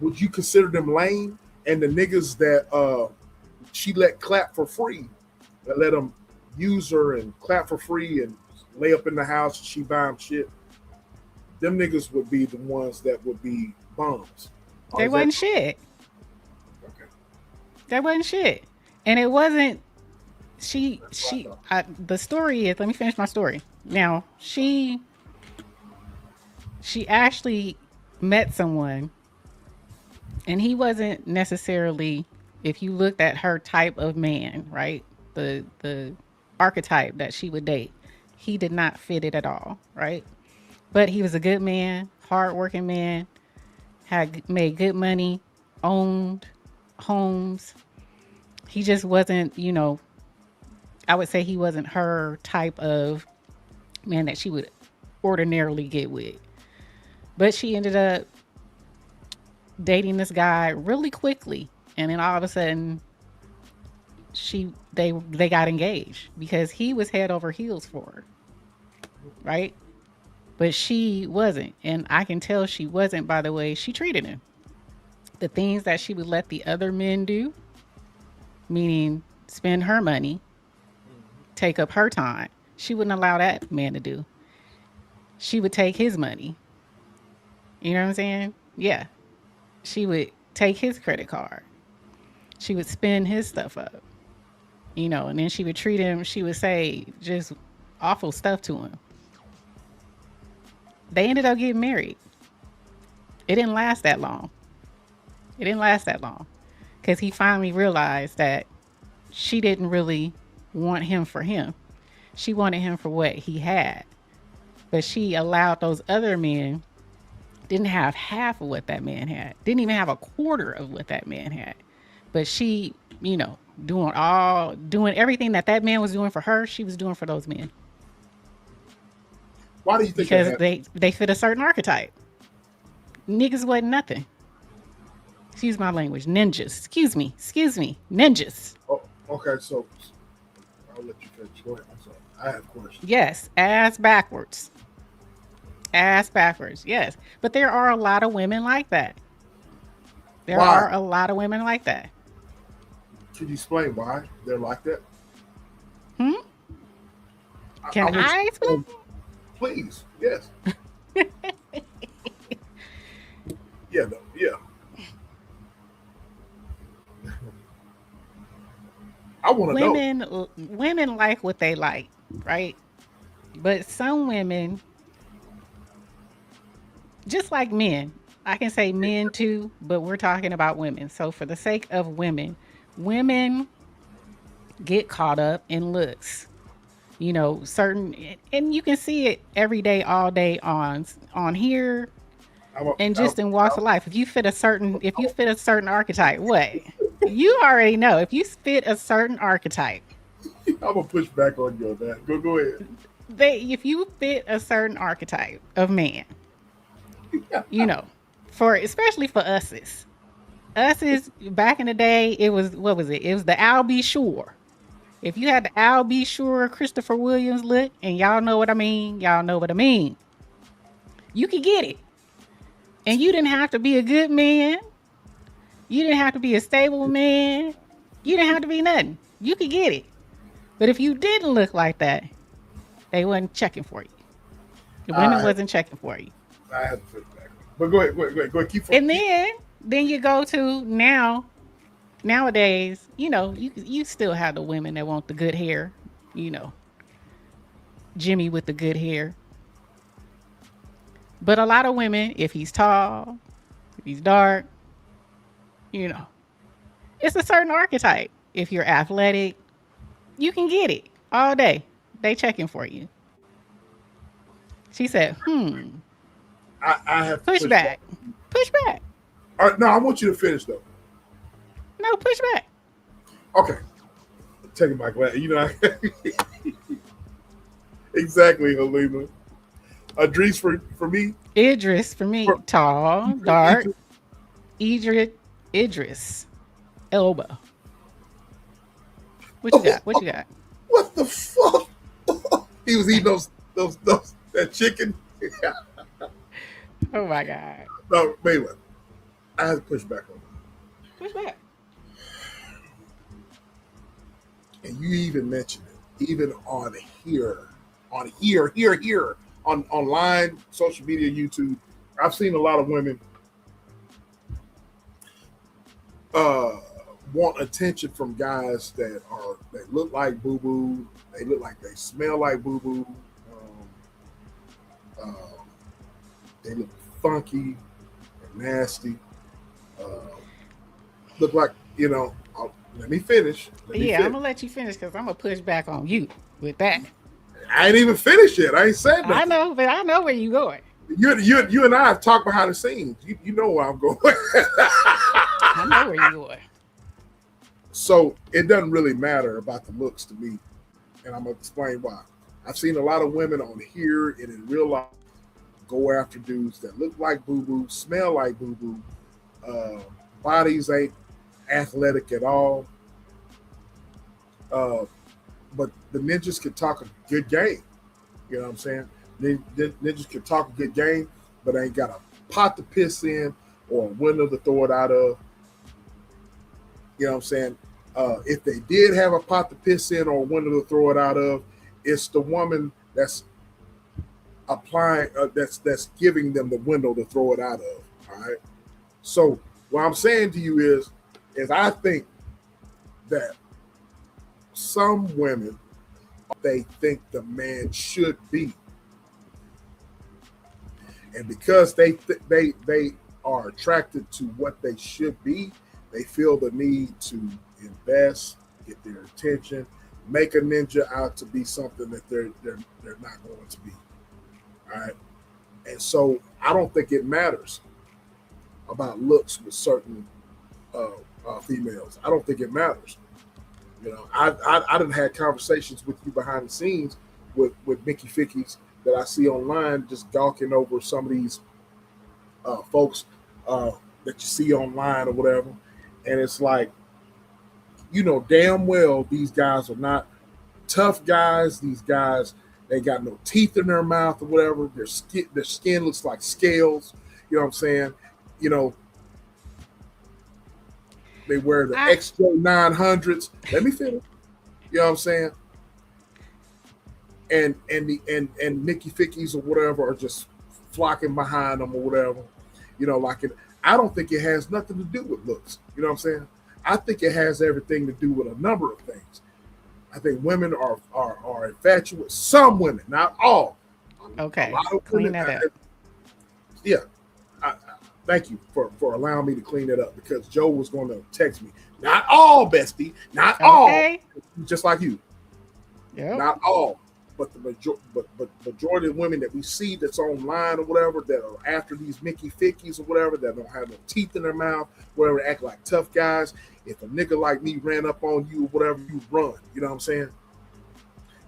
would you consider them lame? And the niggas that she let clap for free, that let them use her and clap for free and lay up in the house and she buy them shit, them niggas would be the ones that would be bums. They wasn't shit. Okay. That wasn't shit. And it wasn't, the story is, let me finish my story. Now, she actually met someone, and he wasn't necessarily, if you looked at her type of man, right? The archetype that she would date, he did not fit it at all, right? But he was a good man, hardworking man, had made good money, owned homes. He just wasn't, you know, I would say he wasn't her type of man that she would ordinarily get with. But she ended up dating this guy really quickly, and then all of a sudden they got engaged because he was head over heels for her, right? But she wasn't, and I can tell she wasn't by the way she treated him. The things that she would let the other men do, meaning spend her money, take up her time, she wouldn't allow that man to do. She would take his money. You know what I'm saying? Yeah. She would take his credit card. She would spend his stuff up. You know, and then she would treat him, she would say just awful stuff to him. They ended up getting married. It didn't last that long. Because he finally realized that she didn't really want him for him. She wanted him for what he had. But she allowed those other men, didn't have half of what that man had. Didn't even have a quarter of what that man had. But she, you know, doing everything that man was doing for her, she was doing for those men. Why do you think because they fit a certain archetype. Niggas wasn't nothing. Excuse my language. Ninjas. Excuse me. Ninjas. Oh, okay, so I'll let you finish. Go ahead. I'm sorry. I have questions. Yes, ass backwards. Yes. But there are a lot of women like that. Why? Could you explain why they're like that? Can I explain? Please, yes. Yeah. I want to know. Women like what they like, right? But some women, just like men, I can say men too, but we're talking about women. So for the sake of women get caught up in looks. You know, and you can see it every day, all day on here, and just in walks of life. If you fit a certain archetype, what? You already know. If you fit a certain archetype, I'm gonna push back on you on that. Go ahead. If you fit a certain archetype of man, you know, especially for us's back in the day, it was, what was it? It was the Al B. Sure. If you had the Al B. Sure, Christopher Williams look, and y'all know what I mean, you could get it. And you didn't have to be a good man. You didn't have to be a stable man. You didn't have to be nothing. You could get it. But if you didn't look like that, they wasn't checking for you. The women wasn't checking for you. I had to put it back. But go ahead. Keep. And then you go to nowadays, you know, you still have the women that want the good hair, you know, Jimmy with the good hair. But a lot of women, if he's tall, if he's dark, you know, it's a certain archetype. If you're athletic, you can get it all day. They checking for you. She said, I have push back. All right, no, I want you to finish though. No, push back. Okay. Taking my glass. You know, exactly, Helena. Idris for me. Idris for me. Tall, dark. Idris. Elba. What you got? What you got? What the fuck? He was eating those that chicken. Oh my God. No, wait a minute. I had to push back on that. Push back. And you even mentioned it, even on online, social media, YouTube. I've seen a lot of women want attention from guys that look like boo boo. They look like they smell like boo boo. They look funky and nasty. Look like, let me finish. I'm gonna let you finish because I'm gonna push back on you with that. I ain't even finished yet. I ain't said nothing. I know, but I know where you going. You and I have talked behind the scenes. You know where I'm going. I know where you going. So it doesn't really matter about the looks to me, and I'm gonna explain why. I've seen a lot of women on here and in real life go after dudes that look like boo boo, smell like boo boo, bodies ain't athletic at all. But the ninjas could talk a good game. You know what I'm saying? Ninjas could talk a good game, but ain't got a pot to piss in or a window to throw it out of. You know what I'm saying? If they did have a pot to piss in or a window to throw it out of, it's the woman that's applying, that's giving them the window to throw it out of. All right. So what I'm saying to you is I think that some women, they think the man should be, and because they are attracted to what they should be, they feel the need to invest, get their attention, make a ninja out to be something that they're not going to be. All right. And so I don't think it matters about looks with certain females. I don't think it matters. You know, I done had conversations with you behind the scenes with Mickey Fickies that I see online, just gawking over some of these folks that you see online or whatever. And it's like, you know damn well these guys are not tough guys. These guys, they got no teeth in their mouth or whatever. Their skin looks like scales. You know what I'm saying? You know, they wear the XJ 900s. Let me finish. You know what I'm saying? And Nikki Fickies or whatever are just flocking behind them or whatever. You know, I don't think it has nothing to do with looks. You know what I'm saying? I think it has everything to do with a number of things. I think women are infatuated. Some women, not all. Okay, clean that up. Yeah. Thank you for allowing me to clean it up, because Joe was going to text me. Not all, bestie. Not all. Just like you. Yep. Not all. But the majority of women that we see that's online or whatever, that are after these Mickey Fickies or whatever, that don't have no teeth in their mouth, whatever, act like tough guys. If a nigga like me ran up on you or whatever, you run. You know what I'm saying?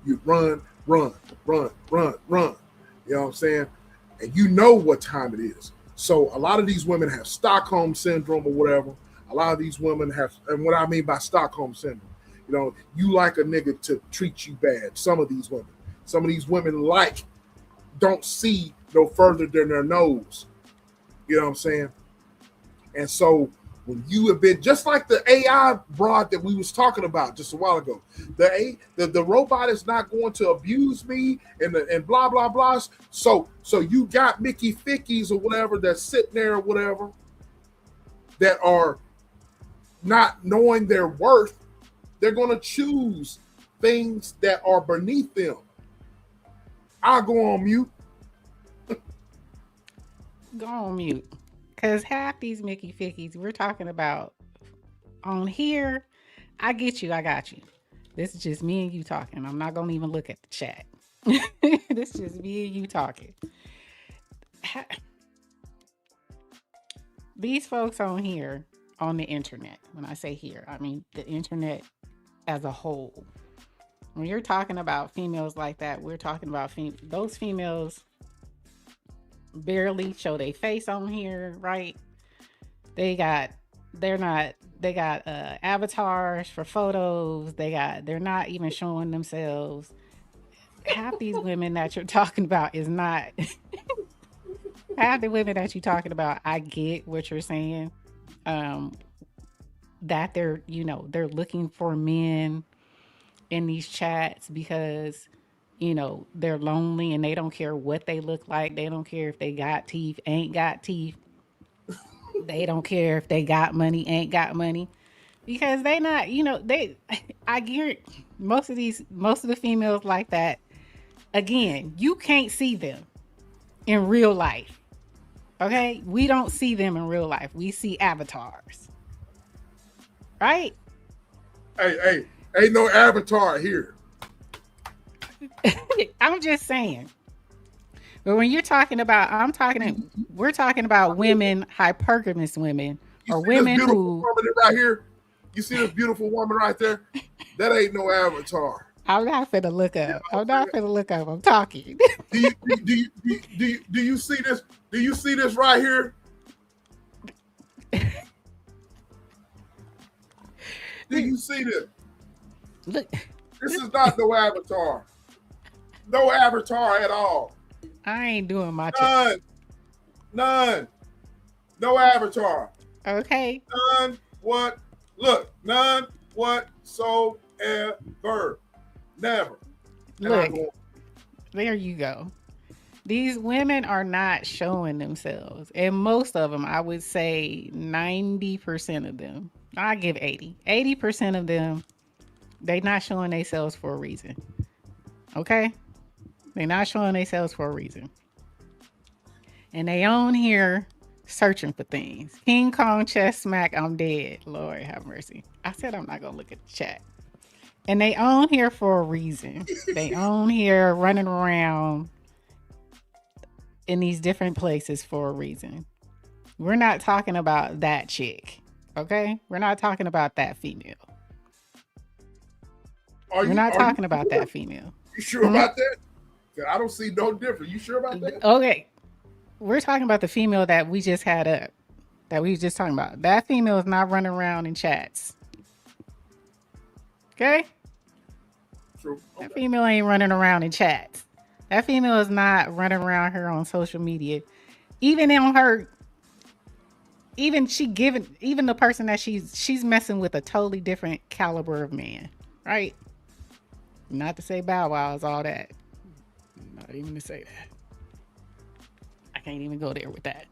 You run. You know what I'm saying? And you know what time it is. So a lot of these women have Stockholm syndrome or whatever. A lot of these women have, and what I mean by Stockholm syndrome, you know, you like a nigga to treat you bad. Some of these women don't see no further than their nose. You know what I'm saying? And so when you have been, just like the AI broad that we was talking about just a while ago, the robot is not going to abuse me and blah blah blah. So you got Mickey Fickies or whatever that's sitting there or whatever that are not knowing their worth. They're going to choose things that are beneath them. I'll go on mute. Go on mute. Because half these Mickey Fickies we're talking about on here, I get you, I got you. This is just me and you talking. I'm not going to even look at the chat. This is just me and you talking. These folks on here on the internet. When I say here, I mean the internet as a whole. When you're talking about females like that, we're talking about those females barely show their face on here, right? They got avatars for photos. They're not even showing themselves. Half these women that you're talking about is not half the women that you're talking about. I get what you're saying. That they're looking for men in these chats because they're lonely and they don't care what they look like. They don't care if they got teeth, ain't got teeth. They don't care if they got money, ain't got money. Because they not, I get most of the females like that. Again, you can't see them in real life. Okay? We don't see them in real life. We see avatars. Right? Hey, ain't no avatar here. I'm just saying. But when you're talking about, we're talking about women, hypergamous women, or women who. Woman right here. You see this beautiful woman right there? That ain't no avatar. I'm not finna look up. I'm talking. Do you see this? Do you see this right here? Do you see this? Look. This is not no avatar. No avatar at all. I ain't doing my None. No avatar. Okay. None what? Look, none whatsoever. Never. Look, there you go. These women are not showing themselves. And most of them, I would say 90% of them, I give 80. 80% of them, they not showing themselves for a reason. Okay? They're not showing themselves for a reason. And they on here searching for things. King Kong chest smack, I'm dead. Lord have mercy. I said I'm not going to look at the chat. And they on here for a reason. They on here running around in these different places for a reason. We're not talking about that chick. Okay? We're not talking about that female. We're not talking about that female. You sure about that? I don't see no difference. You sure about that? Okay. We're talking about the female that we just had up. That we was just talking about. That female is not running around in chats. Okay? True. That female ain't running around in chats. That female is not running around here on social media. Even on her, even the person that she's messing with a totally different caliber of man. Right? Not to say Bow Wow is all that. Not even to say that. I can't even go there with that.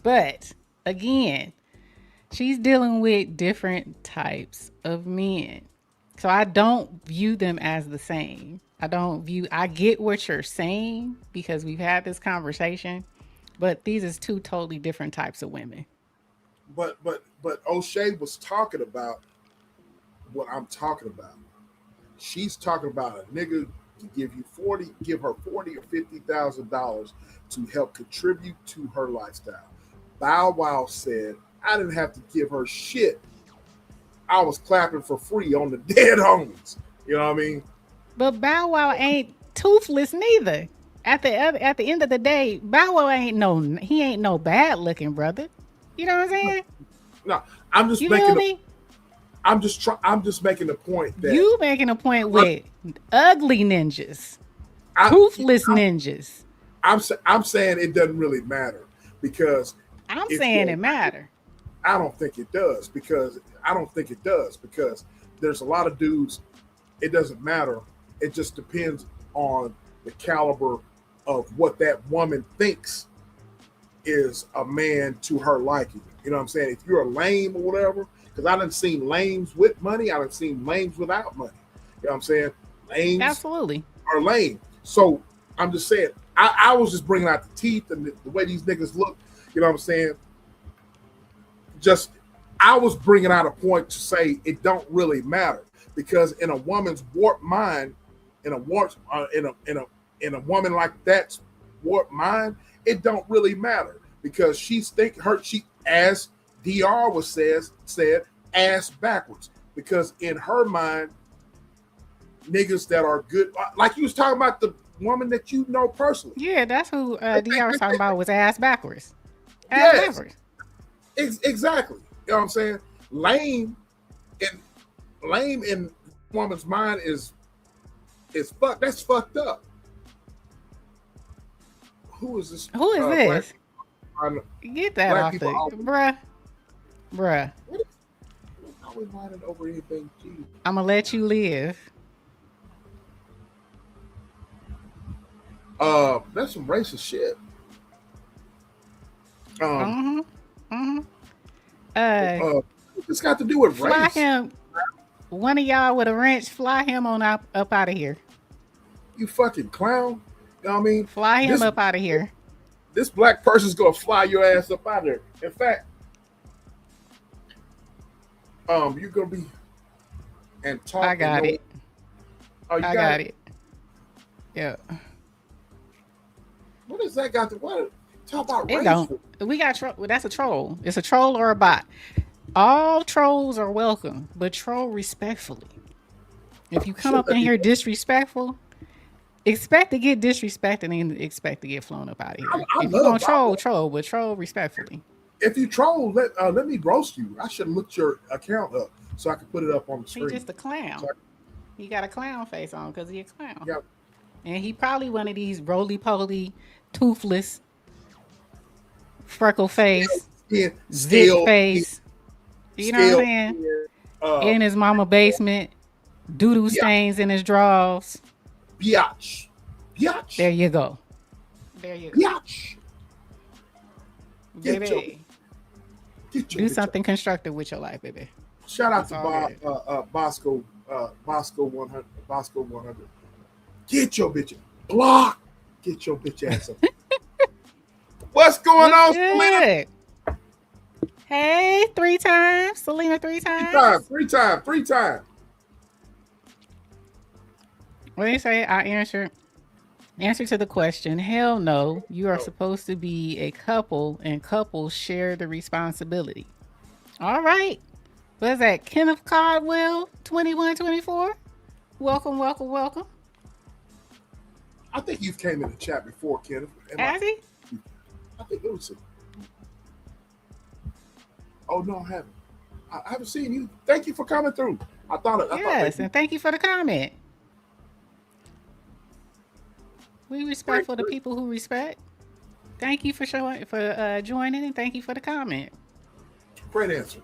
But again, she's dealing with different types of men. So I don't view them as the same. I get what you're saying because we've had this conversation, but these is two totally different types of women. But O'Shea was talking about what I'm talking about. She's talking about a nigga to give her $40,000 or $50,000 to help contribute to her lifestyle. Bow Wow said, I didn't have to give her shit. I was clapping for free on the dead homies. You know what I mean? But Bow Wow ain't toothless neither. At the end of the day, Bow Wow ain't no bad looking brother. You know what I'm saying? No, I'm just I'm just making the point that you making a point with ugly ninjas, toothless ninjas. I'm saying it doesn't really matter because I'm saying it matter. I don't think it does because there's a lot of dudes. It doesn't matter. It just depends on the caliber of what that woman thinks is a man to her liking. You know what I'm saying? If you're a lame or whatever, because I done seen lames with money, I done seen lames without money. You know what I'm saying? Lames absolutely are lame. So I'm just saying, I was just bringing out the teeth and the way these niggas look. You know what I'm saying? Just I was bringing out a point to say it don't really matter because in a woman's warped mind, in a woman like that's warped mind, it don't really matter because as DR was said ass backwards, because in her mind, niggas that are good, like you was talking about the woman that you know personally. Yeah, that's who DR was talking about, was ass backwards. Ass Yes, backwards. exactly. You know what I'm saying? Lame in woman's mind is fuck. That's fucked up. Who is this? Who is this? Get that black off people the always- bruh. always whining over anything. Gee. I'm gonna let you live. That's some racist shit. It's got to do with Fly race. him. One of y'all with a wrench, fly him on up out of here. You fucking clown. You know what I mean? Fly him up out of here. This black person's gonna fly your ass up out of there. In fact, you're gonna be and talk. I got it. Oh, you I got it. Yeah. What does that got to what? Talk about It race? don't. We got that's a troll. It's a troll or a bot. All trolls are welcome, but troll respectfully. If you come up in here disrespectful, expect to get disrespected and expect to get flown up out of here. If you're gonna troll, but troll respectfully. If you troll, let me roast you. I should have looked your account up so I could put it up on the screen. He's just a clown. He got a clown face on because he's a clown. Yep. And he probably one of these roly-poly, toothless, freckle face, zit face. You know what I'm saying? In his mama basement, doo-doo stains in his drawers. Biatch. There you go. There you go. Biatch. Baby. Do something constructive with your life, baby. Shout out to Bosco 100. Bosco 100. Get your bitch. Block. Get your bitch ass up. What's going on, Selena? Hey, 3 times. Selena 3 times. Three times. What do you say? I answer to the question. Hell no. You are supposed to be a couple, and couples share the responsibility. All right. What's that? Kenneth Caldwell, 2124. Welcome. I think you've came in the chat before, Kenneth. Has he? I think it was. Oh no, I haven't. I haven't seen you. Thank you for coming through. Yes, and thank you for the comment. We respectful to people who respect. Thank you for joining, and thank you for the comment. Great answer.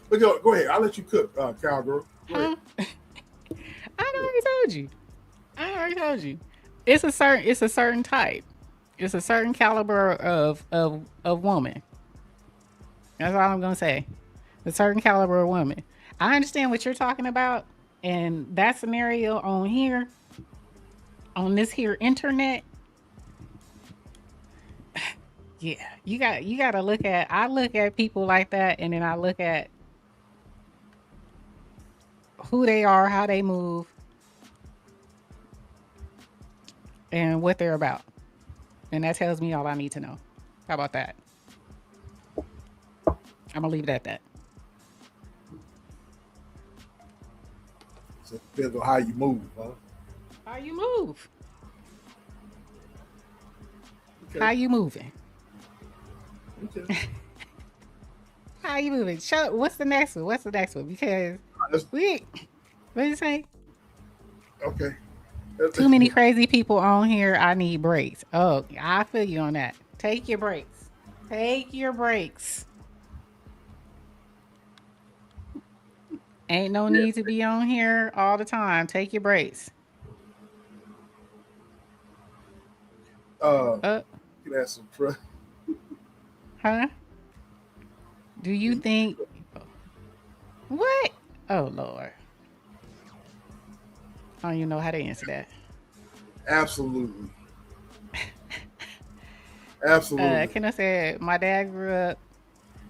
But go ahead. I'll let you cook, cowgirl. I already told you. It's a certain type. It's a certain caliber of woman. That's all I'm gonna say. A certain caliber of woman. I understand what you're talking about, and that scenario on here, on this here internet. Yeah, you got to look at. I look at people like that, and then I look at who they are, how they move, and what they're about. And that tells me all I need to know. How about that? I'm going to leave it at that. So it depends on how you move, huh? How you move? Okay. How you moving? Okay. How you moving? What's the next one? Because what do you say? Okay. Too many crazy people on here. I need breaks. Oh, I feel you on that. Take your breaks. Ain't no need to be on here all the time. Take your breaks. You can ask some trust. Huh? Do you think? What? Oh Lord. I don't even know how to answer that. Absolutely. Can I say my dad grew up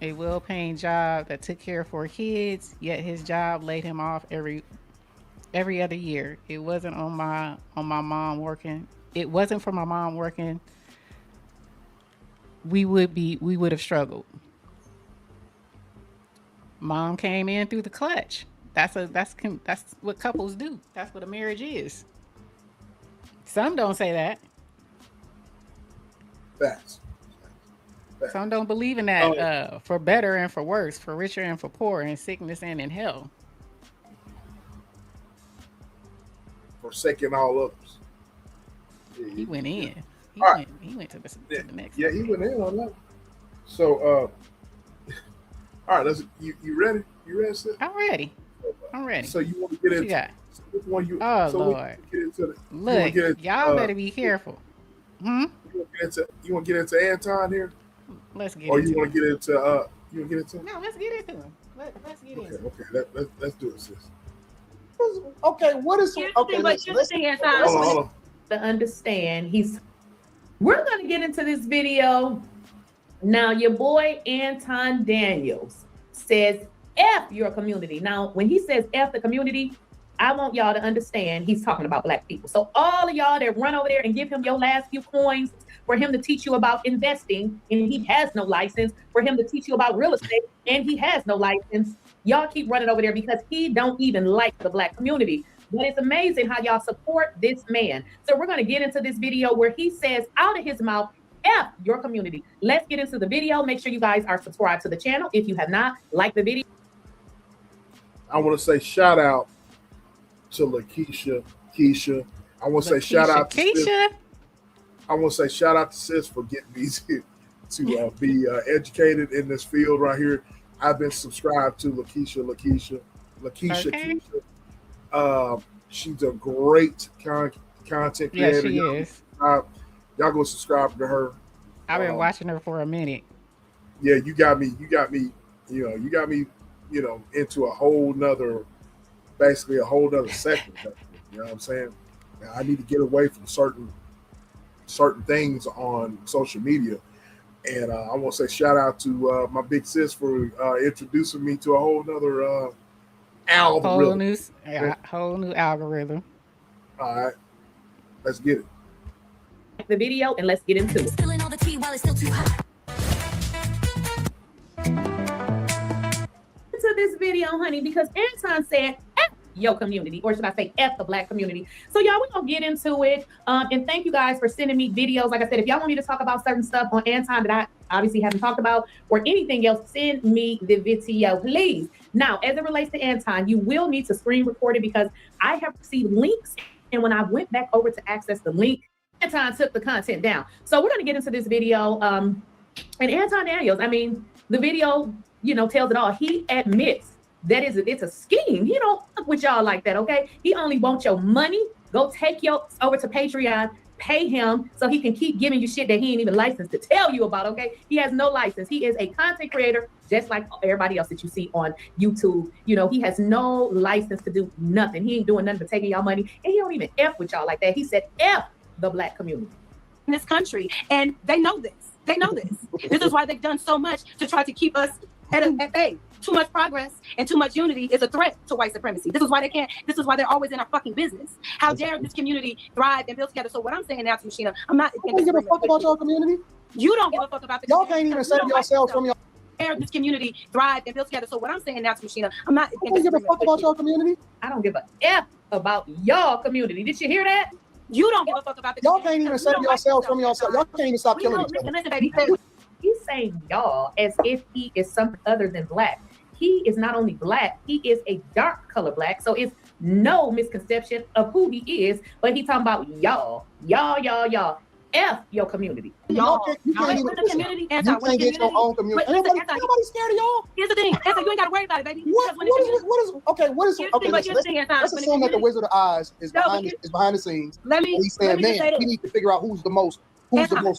a well-paying job that took care of 4 kids, yet his job laid him off every other year. It wasn't on my mom working. It wasn't for my mom working we would have struggled. Mom came in through the clutch. That's what couples do. That's what a marriage is. Some don't say that. Facts. Some don't believe in that. For better and for worse, for richer and for poor, in sickness and in health. Forsaking all others. He went in. He went to the next. Yeah, he went in on that. So, all right, you ready? You ready, sis? I'm ready. So you want to get into? Which one you? Oh so Lord! Look, y'all better be careful. You want to get into Anton here? Let's get. Or into you want to get into? You want to get into? No, let's get into him. Let's get into. Okay. Let's do it, sis. Okay, what is okay? But here's the thing, Anton. To understand, we're gonna get into this video now. Your boy Anton Daniels says F your community. Now, when he says F the community, I want y'all to understand he's talking about Black people. So all of y'all that run over there and give him your last few coins for him to teach you about investing, and he has no license, for him to teach you about real estate, and he has no license, y'all keep running over there because he don't even like the Black community. But it's amazing how y'all support this man. So we're going to get into this video where he says out of his mouth, F your community. Let's get into the video. Make sure you guys are subscribed to the channel. If you have not, like the video. I want to say shout out to Keisha. I want to say shout out to Keisha. I want to say shout out to sis for getting me to be educated in this field right here. I've been subscribed to Lakeisha. Okay. She's a great content creator. Yeah, she is. Y'all go subscribe to her. I've been watching her for a minute. Yeah, you got me, into a whole nother sector. You know what I'm saying? Now, I need to get away from certain things on social media. And I want to say shout out to my big sis for introducing me to a whole nother algorithm. Whole new algorithm. All right, let's get it. The video and let's get into it. Spilling all the tea while it's still too hot. To this video, honey, because Anton said F your community, or should I say F the Black community. So y'all, we're gonna get into it. And thank you guys for sending me videos. Like I said, if y'all want me to talk about certain stuff on Anton that I obviously haven't talked about or anything else, send me the video, please. Now, as it relates to Anton, you will need to screen record it because I have received links. And when I went back over to access the link, Anton took the content down. So we're gonna get into this video. And Anton Daniels, I mean, the video, tells it all. He admits that it's a scheme. He don't fuck with y'all like that, okay? He only wants your money. Go take over to Patreon, pay him so he can keep giving you shit that he ain't even licensed to tell you about, okay? He has no license. He is a content creator just like everybody else that you see on YouTube. He has no license to do nothing. He ain't doing nothing but taking y'all money, and he don't even F with y'all like that. He said F the Black community. In this country, and they know this. This is why they've done so much to try to keep us at bay. Too much progress and too much unity is a threat to white supremacy. This is why they're always in our fucking business. How dare this community thrive and build together? So what I'm saying now to Machina, I'm not. I don't give a fuck about your community. You don't give a fuck about the y'all can't even save yourselves from your. This community thrive and build together. So what I'm saying now to Machina, I'm not. I don't give a fuck about your community. I don't give a F about y'all community. Did you hear that? You don't give a fuck about the y'all can't even save yourselves from yourself. Y'all can't even stop killing each other. Listen, baby. He's saying y'all as if he is something other than Black. He is not only Black, he is a dark color Black. So it's no misconception of who he is, but he's talking about y'all. F your community. You can't get your own community. Nobody's scared of y'all. Here's the thing. You ain't got to worry about it, baby. Let's assume that the Wizard of Oz is behind the scenes. He's saying, man, we need to figure out who's the most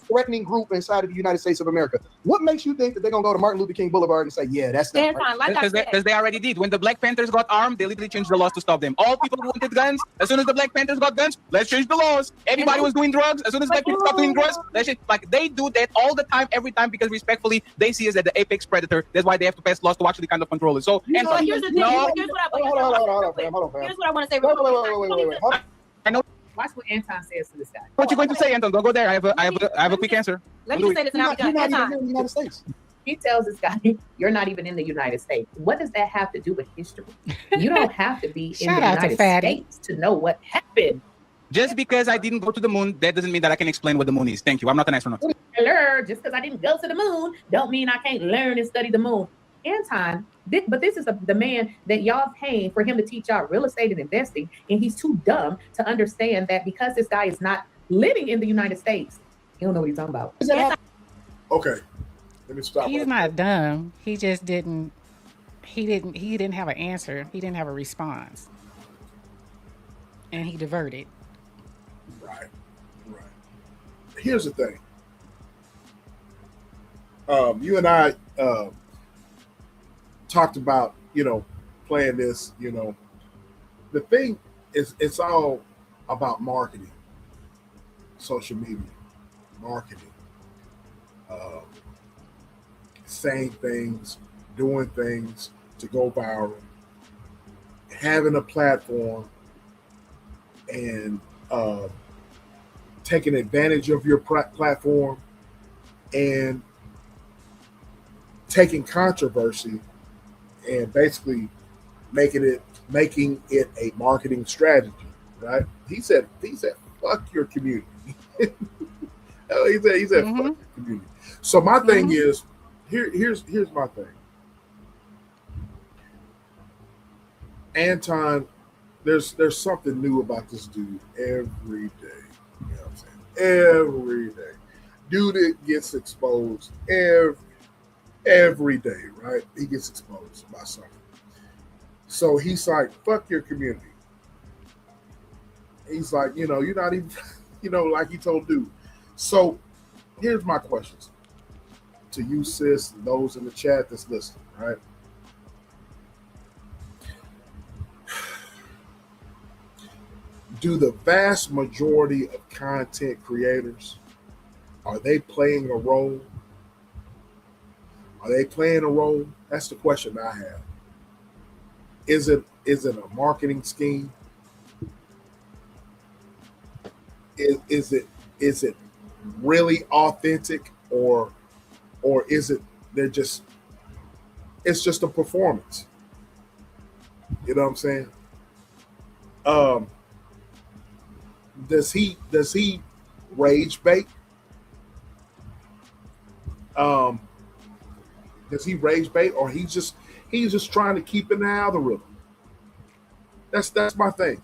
threatening group inside of the United States of America. What makes you think that they're going to go to Martin Luther King Boulevard and say, yeah, that's not right? Because they already did. When the Black Panthers got armed, they literally changed the laws to stop them. All people who wanted guns, as soon as the Black Panthers got guns, let's change the laws. Everybody was doing drugs. As soon as Black people stopped doing drugs, they do that all the time, every time, because respectfully, they see us as the apex predator. That's why they have to pass laws to actually kind of control it. So, here's the thing. Here's what I want to say. Wait. I know. Watch what Anton says to this guy. What you going to say, Anton? Don't go there. I have a quick answer. Let Don't me do just it. say this and I'll be done. You're not even Anton, in the United States. He tells this guy, "You're not even in the United States." What does that have to do with history? You don't have to be in the Shout out to United Fatty. States to know what happened. Just because I didn't go to the moon, that doesn't mean that I can explain what the moon is. Thank you. I'm not an astronaut. Hello, just because I didn't go to the moon, don't mean I can't learn and study the moon. Anton, but this is the man that y'all paying for him to teach y'all real estate and investing, and he's too dumb to understand that because this guy is not living in the United States, he don't know what he's talking about. Okay, let me stop. He's not dumb. He just didn't. He didn't have an answer. He didn't have a response, and he diverted. Right. Here's the thing. You and I talked about, playing this. The thing is, it's all about marketing, social media, marketing, saying things, doing things to go viral, having a platform, and taking advantage of your platform and taking controversy and basically making it a marketing strategy, right? He said, fuck your community. he said, fuck your community. So my thing is, here's my thing. Anton, there's something new about this dude every day. You know what I'm saying? Every day. Dude, it gets exposed every day, right? He gets exposed by something. So he's like, fuck your community. He's like, you're not even, like he told dude. So here's my questions to you, sis, and those in the chat that's listening, right? Do the vast majority of content creators, are they playing a role? Are they playing a role? That's the question I have. Is it a marketing scheme? Is it really authentic, or is it it's just a performance? You know what I'm saying? Does he rage bait? Does he rage bait, or he's just trying to keep in the algorithm? That's my thing.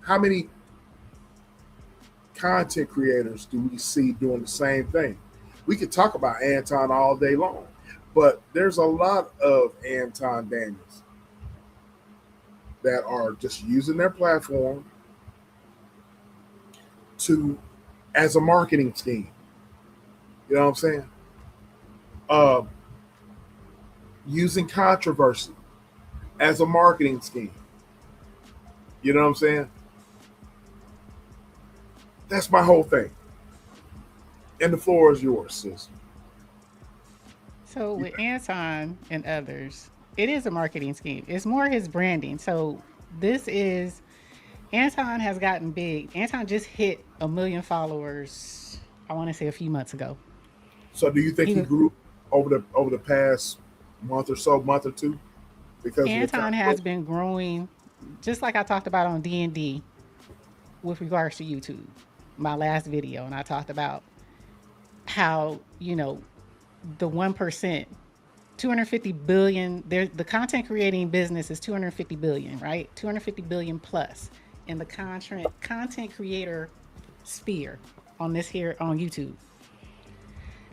How many content creators do we see doing the same thing? We could talk about Anton all day long, but there's a lot of Anton Daniels that are just using their platform as a marketing scheme. You know what I'm saying? Using controversy as a marketing scheme. You know what I'm saying? That's my whole thing. And the floor is yours, sis. So with Anton and others, it is a marketing scheme. It's more his branding. So Anton has gotten big. Anton just hit 1 million followers, I want to say a few months ago. So do you think he grew over the past month or two? Because Anton has been growing, just like I talked about on D&D with regards to YouTube, my last video, and I talked about how, the 1%, 250 billion, the content creating business is 250 billion, right? 250 billion plus in the content creator sphere on YouTube.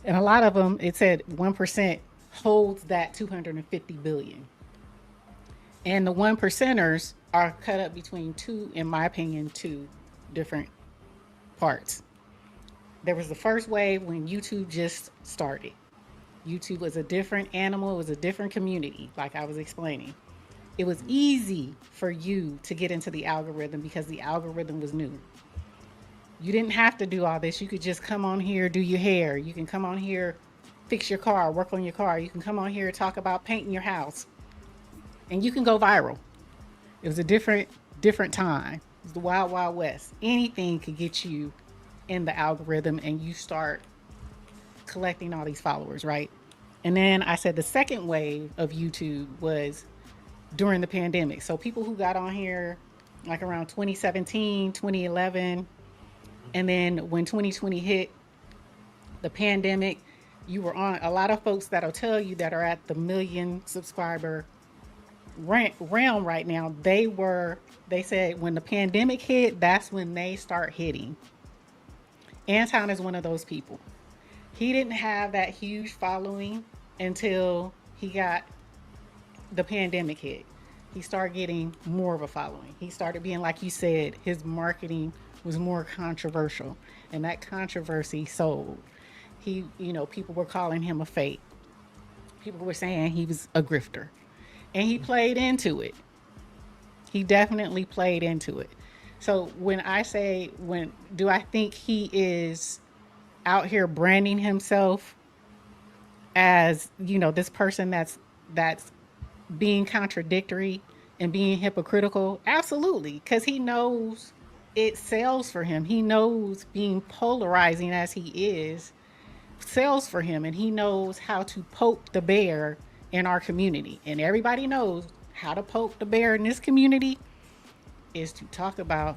And a lot of them, it said 1% holds that 250 billion. And the 1%ers are cut up between two different parts. There was the first wave when YouTube just started. YouTube was a different animal. It was a different community, like I was explaining. It was easy for you to get into the algorithm because the algorithm was new. You didn't have to do all this. You could just come on here, do your hair. You can come on here, fix your car, work on your car. You can come on here, talk about painting your house. And you can go viral. It was a different time. It's the wild, wild west. Anything could get you in the algorithm and you start collecting all these followers, right? And then I said the second wave of YouTube was during the pandemic. So people who got on here like around 2017, 2011, and then when 2020 hit, the pandemic, you were on a lot of folks that'll tell you that are at the million subscriber realm right now. They said when the pandemic hit, that's when they start hitting. Anton is one of those people. He didn't have that huge following until he got the pandemic hit. He started getting more of a following. He started being, like you said, his marketing was more controversial, and that controversy sold. People were calling him a fake. People were saying he was a grifter, and he played into it. He definitely played into it. So when I say, do I think he is out here branding himself as, this person that's being contradictory and being hypocritical? Absolutely, because he knows it sells for him. He knows being polarizing as he is sells for him, and he knows how to poke the bear in our community. And everybody knows how to poke the bear in this community is to talk about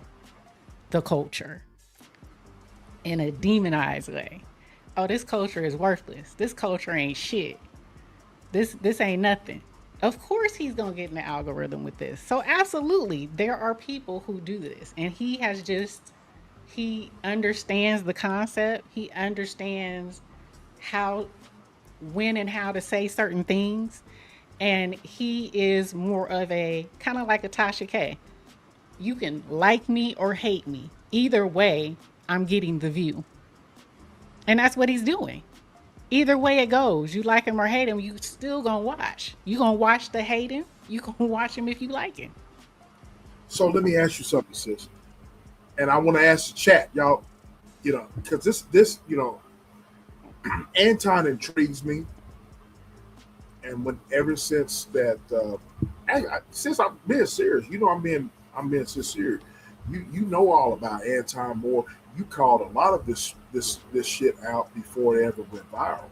the culture in a demonized way. Oh, this culture is worthless. This culture ain't shit. This ain't nothing. Of course he's gonna get in the algorithm with this. So absolutely, there are people who do this, and he understands the concept. He understands when and how to say certain things, and he is more of a kind of like a Tasha K. You can like me or hate me. Either way, I'm getting the view. And that's what he's doing. Either way it goes, you like him or hate him, you still gonna watch. You gonna watch the hating, you gonna watch him if you like him. So let me ask you something, sis. And I want to ask the chat, y'all, because this, Anton intrigues me. And ever since that, since I'm being serious, I'm being sincere. You know all about Anton Moore. You called a lot of this shit out before it ever went viral.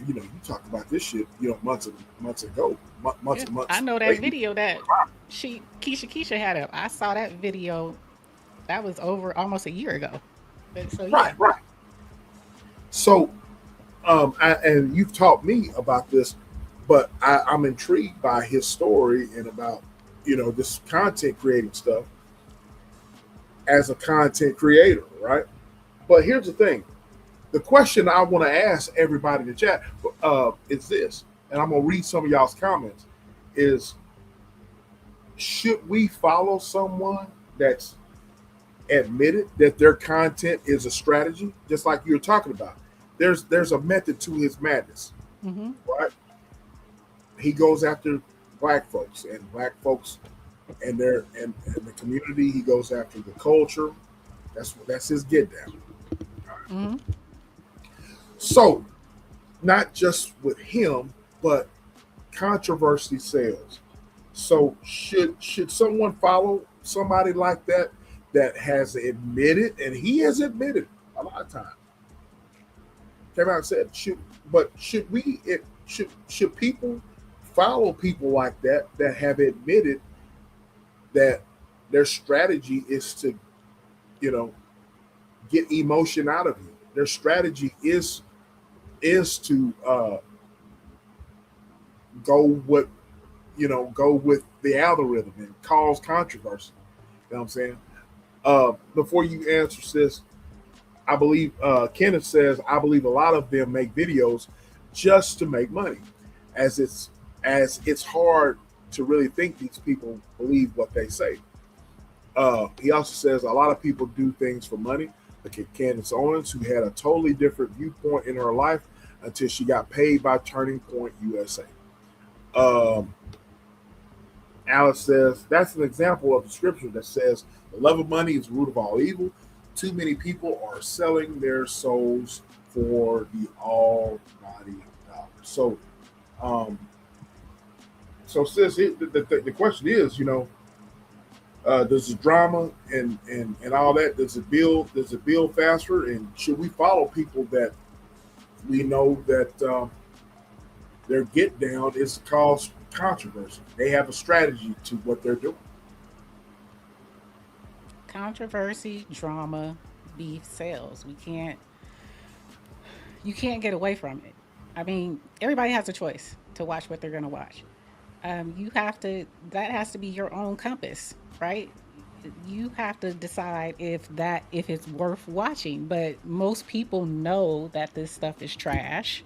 You talked about this shit, months ago, months and months. I know that video that Keisha had up. I saw that video. That was over almost a year ago. So yeah. Right. So, and you've taught me about this, but I'm intrigued by his story and about this content creating stuff as a content creator, right? But here's the thing. The question I want to ask everybody in the chat is this, and I'm going to read some of y'all's comments, is should we follow someone that's admitted that their content is a strategy, just like you were talking about? There's a method to his madness, right? He goes after black folks and and the community. He goes after the culture. That's his get down. So, not just with him, but controversy sells. So, should someone follow somebody like that has admitted, and he has admitted a lot of times, came out and said, should people follow people like that have admitted that their strategy is to, get emotion out of you? Their strategy is to go with the algorithm and cause controversy. You know what I'm saying? Before you answer this, I believe Kenneth says, I believe a lot of them make videos just to make money, as it's hard to really think these people believe what they say. He also says a lot of people do things for money. Look at Candace Owens, who had a totally different viewpoint in her life until she got paid by Turning Point USA. Alice says, that's an example of the scripture that says the love of money is the root of all evil. Too many people are selling their souls for the almighty dollar. So, sis, the question is, Does the drama and all that, does it build faster? And should we follow people that we know that their get down is to cause controversy? They have a strategy to what they're doing. Controversy, drama, beef sells. You can't get away from it. I mean, everybody has a choice to watch what they're going to watch. You have to, that has to be your own compass, right? You have to decide if it's worth watching. But most people know that this stuff is trash.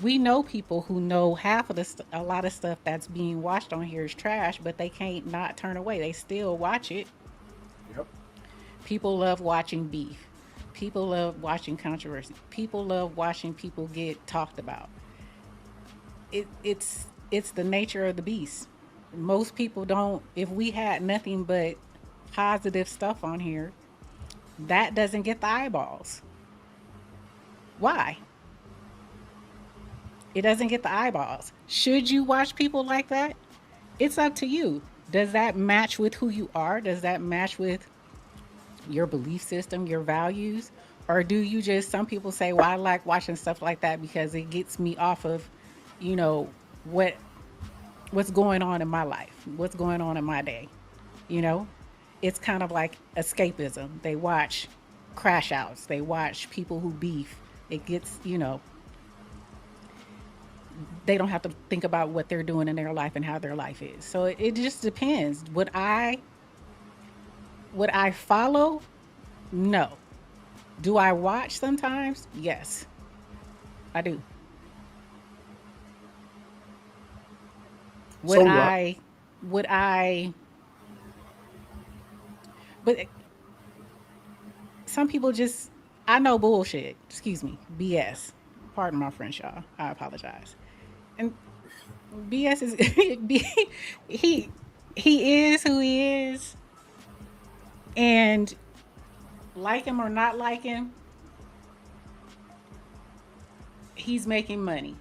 We know people who know half of a lot of stuff that's being watched on here is trash, but they can't not turn away. They still watch it. Yep. People love watching beef. People love watching controversy. People love watching people get talked about. It's the nature of the beast. Most people don't. If we had nothing but positive stuff on here, that doesn't get the eyeballs. Why? It doesn't get the eyeballs. Should you watch people like that? It's up to you. Does that match with who you are? Does that match with your belief system, your values? Or do you just, some people say, well, I like watching stuff like that because it gets me off of, you know, what what's going on in my life, what's going on in my day, you know? It's kind of like escapism. They watch crash outs, they watch people who beef. It gets, you know, they don't have to think about what they're doing in their life and how their life is. So it just depends. Would I follow? No. Do I watch sometimes? Yes, I do. Would So I? Would I? But some people just, I know bullshit. Excuse me, BS. Pardon my French, y'all. I apologize. And BS is he he is who he is, and like him or not like him, he's making money.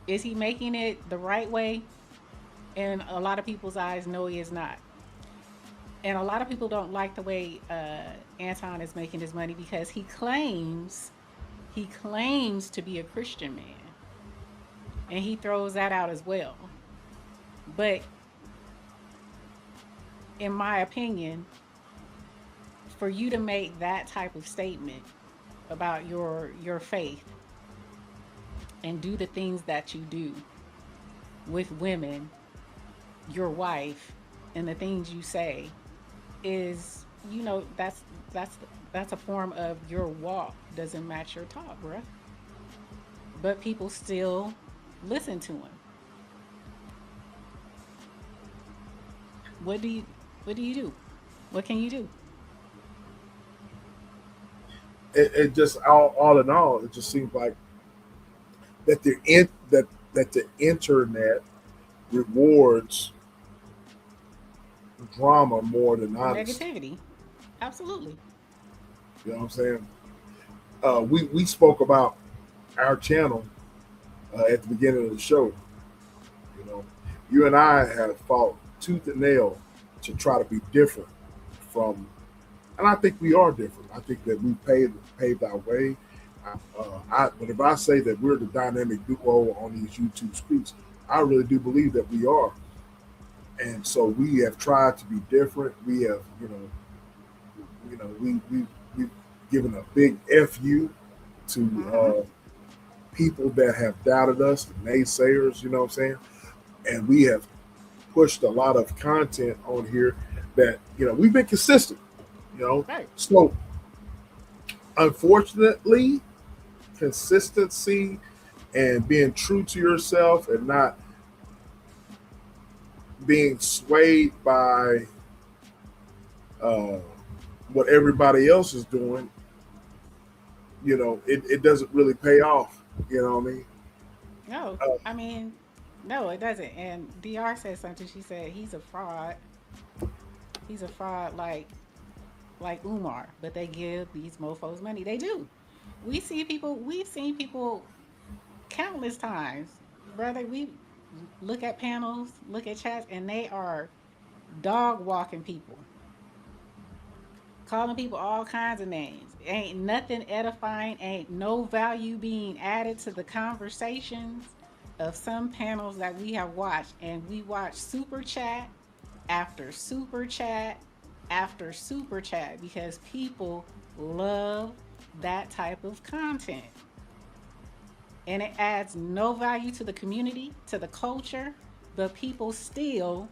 Is he making it the right way? In a lot of people's eyes, no, he is not. And a lot of people don't like the way Anton is making his money because he claims to be a Christian man, and he throws that out as well. But in my opinion, for you to make that type of statement about your faith and do the things that you do with women, your wife, and the things you say is, you know, that's that's a form of your walk doesn't match your talk, bruh. But people still listen to him. What do you what do you do? What can you do? It just all in all, it just seems like that the internet rewards drama more than honesty. Negativity. Absolutely. You know what I'm saying? We spoke about our channel at the beginning of the show. You know, you and I have fought tooth and nail to try to be different from, and I think we are different. I think that we paved our way. But if I say that we're the dynamic duo on these YouTube streets, I really do believe that we are. And so we have tried to be different. We have, we've given a big fu to people that have doubted us, the naysayers. You know what I'm saying? And we have pushed a lot of content on here that we've been consistent. Right. So unfortunately, consistency and being true to yourself and not being swayed by uh, what everybody else is doing, it doesn't really pay off. You know what I mean? No, Uh, I mean, no, it doesn't. And DR said something. She said he's a fraud. He's a fraud like Umar, but they give these mofos money. They do. We've seen people countless times, brother. We look at panels, look at chats, and they are dog walking people, calling people all kinds of names. Ain't nothing edifying, ain't no value being added to the conversations of some panels that we have watched. And we watch super chat after super chat after super chat because people love that type of content. And it adds no value to the community, to the culture, but people still,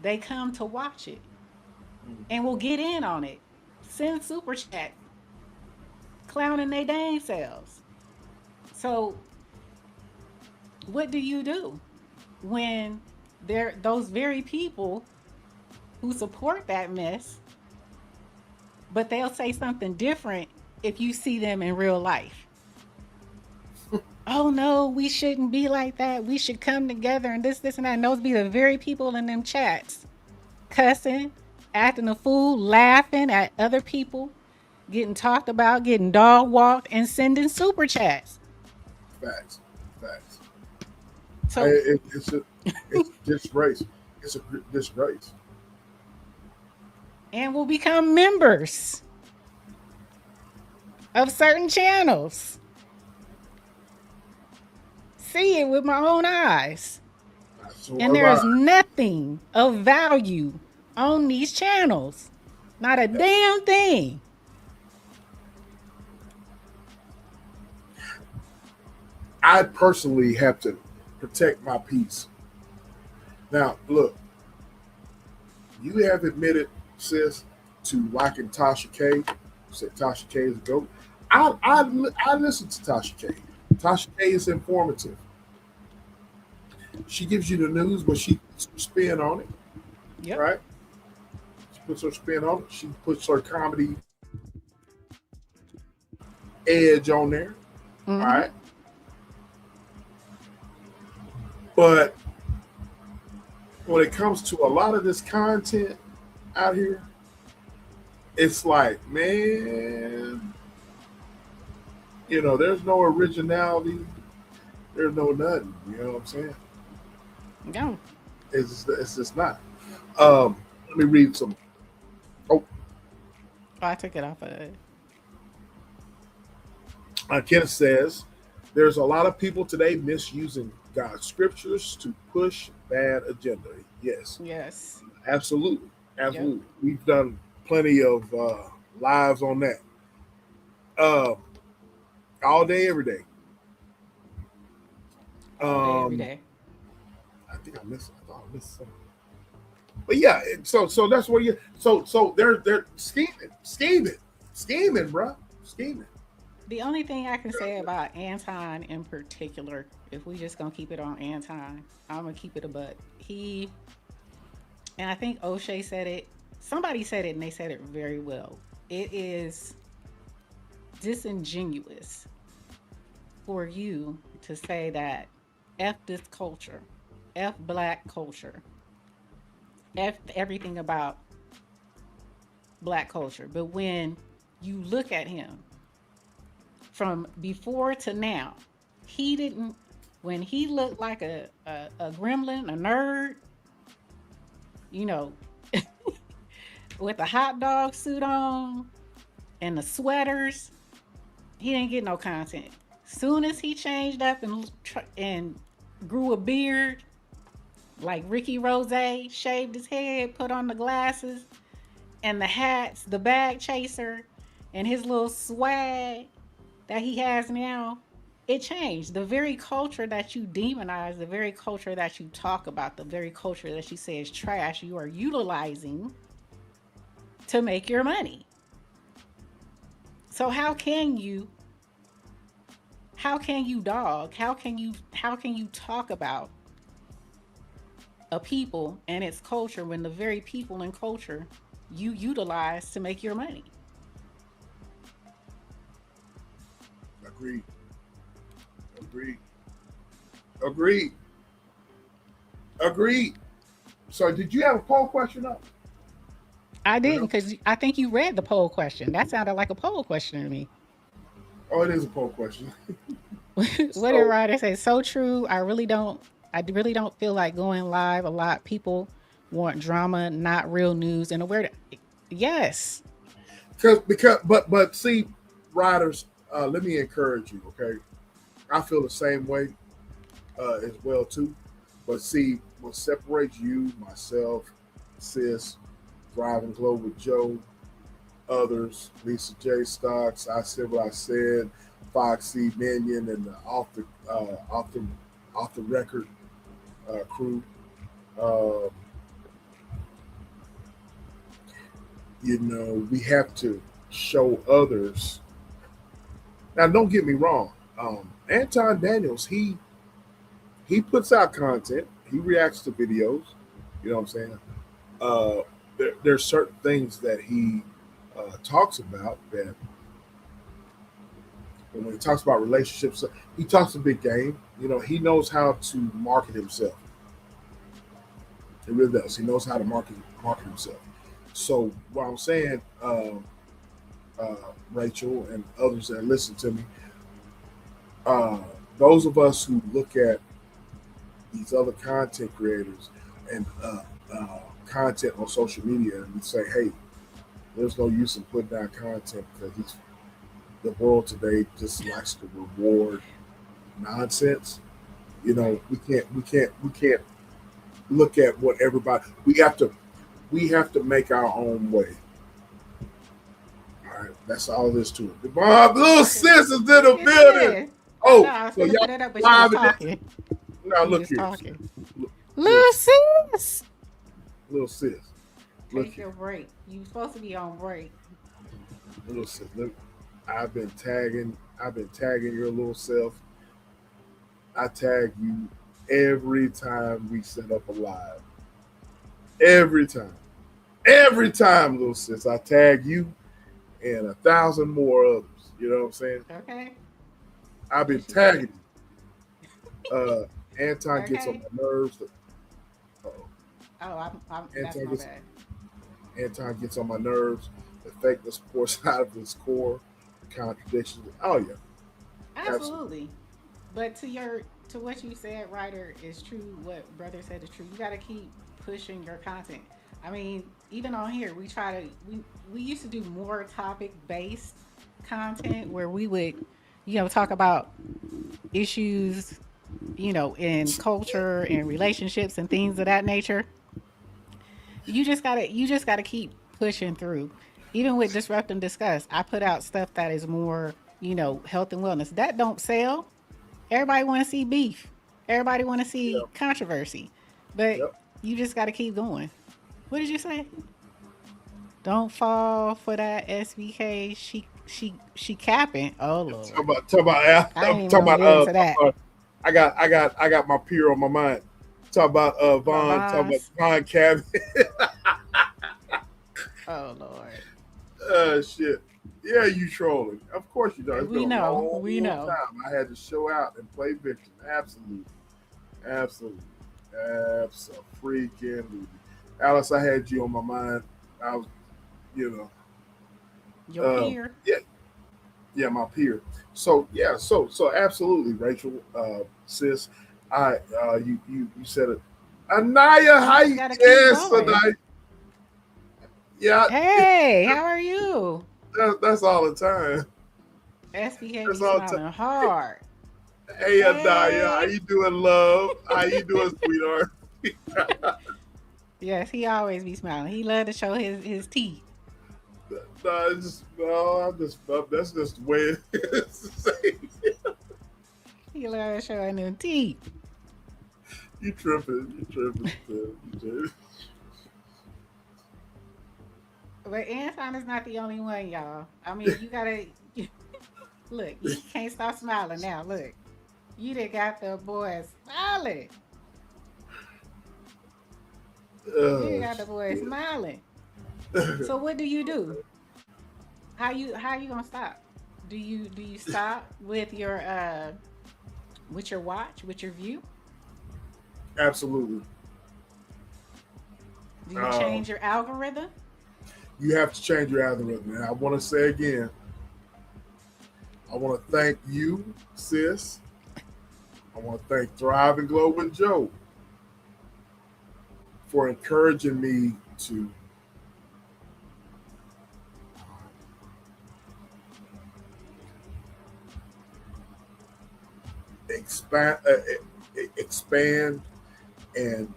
they come to watch it and will get in on it. Send super chat, clowning their dang selves. So, what do you do when those very people who support that mess, but they'll say something different if you see them in real life? Oh no, we shouldn't be like that. We should come together and this, and that. And those be the very people in them chats cussing, acting a fool, laughing at other people, getting talked about, getting dog walked, and sending super chats. Facts. So it's a disgrace. It's a disgrace. And will become members of certain channels. See it with my own eyes. And there is nothing of value on these channels. Not a damn thing. I personally have to protect my peace. Now, look, you have admitted, sis, to liking Tasha K. You said Tasha K is a goat. I listen to Tasha K. Tasha K is informative. She gives you the news, but she puts her spin on it. Yep. Right? She puts her spin on it. She puts her comedy edge on there. Mm-hmm. All right. But when it comes to a lot of this content out here, it's like, man, there's no originality. There's no nothing. You know what I'm saying? No. It's just not. Let me read some. Oh, I took it off of it. Kenneth says, there's a lot of people today misusing God's scriptures to push bad agenda. Yes. Absolutely. Yep. We've done plenty of lives on that. All day, every day. Every day. I think I missed something. But yeah, so that's what you. So they're scheming, bro, scheming. The only thing I can say about Anton in particular, if we just gonna keep it on Anton, I'm gonna keep it a butt. And I think O'Shea said it. Somebody said it, and they said it very well. It is disingenuous for you to say that F this culture, F black culture, F everything about black culture. But when you look at him from before to now, when he looked like a gremlin, a nerd, with a hot dog suit on and the sweaters, he didn't get no content. Soon as he changed up and grew a beard like Ricky Rose, shaved his head, put on the glasses and the hats, the bag chaser, and his little swag that he has now, it changed. The very culture that you demonize, the very culture that you talk about, the very culture that you say is trash, you are utilizing to make your money. So how can you dog? How can you talk about a people and its culture when the very people and culture you utilize to make your money? Agreed. So did you have a poll question up? I didn't, because I think you read the poll question. That sounded like a poll question to me. Oh, it is a poll question. What did Ryder say? So true. I really don't I really don't feel like going live a lot. People want drama, not real news. And yes. But see, riders, let me encourage you, okay? I feel the same way as well too. But see, what separates you, myself, Sis, Driving Glow with Joe, others, Lisa J. Stocks, I Said What I Said, Foxy, Minion, and the off the record crew. Uh, we have to show others. Now, don't get me wrong. Anton Daniels, he puts out content. He reacts to videos. You know what I'm saying? There's certain things that he talks about that when he talks about relationships, he talks a big game. He knows how to market himself. He really does. He knows how to market himself. So what I'm saying, Rachel and others that listen to me, those of us who look at these other content creators and content on social media and we say, hey, there's no use in putting out content because the world today just likes to reward nonsense. We can't look at what everybody. We have to make our own way. All right, that's all there is to it. My little sis is in the building. Oh, so y'all live talking. Now look here, little sis. Little sis. Take your break. You supposed to be on break. Little sis, look. I've been tagging your little self. I tag you every time we set up a live. Every time, little sis, I tag you and 1,000 more others. You know what I'm saying? Okay. I've been tagging you. Anton gets on my nerves. That's my bad. Anton gets on my nerves. The fakeness pours out of his core. The contradictions. Oh yeah. Absolutely. But to what you said, Ryder, is true. What brother said is true. You got to keep pushing your content. I mean, even on here, we used to do more topic based content where we would, talk about issues, in culture and relationships and things of that nature. You just gotta keep pushing through. Even with Disrupt and Discuss, I put out stuff that is more, health and wellness. That don't sell. Everybody want to see beef. Everybody want to see controversy. But you just got to keep going. What did you say? Don't fall for that SBK. She capping. Oh Lord. Talk about that. I got my peer on my mind. Talk about Vaughn. Talk about Vaughn Cabin. Oh Lord. Shit. Yeah, you trolling. Of course you know. It's we been know. A long, we long know. Time. I had to show out and play victim. Absolutely. Freaking. Alice, I had you on my mind. I was, Your peer. Yeah, my peer. So yeah, so absolutely, Rachel, sis. You said it. Anaya, hi, yes, Anaya. Yeah. Hey, how are you? That's all the time. SBK be smiling hard. Hey, Anaya, how you doing, love? How you doing, sweetheart? Yes, he always be smiling. He love to show his teeth. That's just the way it is. He love to show them teeth. You tripping. But Anton is not the only one, y'all. I mean, you gotta look. You can't stop smiling now. Look, you done got the boys smiling. You got the boys smiling. So what do you do? How you gonna stop? Do you stop with your watch, with your view? Absolutely. Do you change your algorithm? You have to change your algorithm. And I want to say again, I want to thank you, sis, I want to thank Thrive and Glow with Joe for encouraging me to expand, and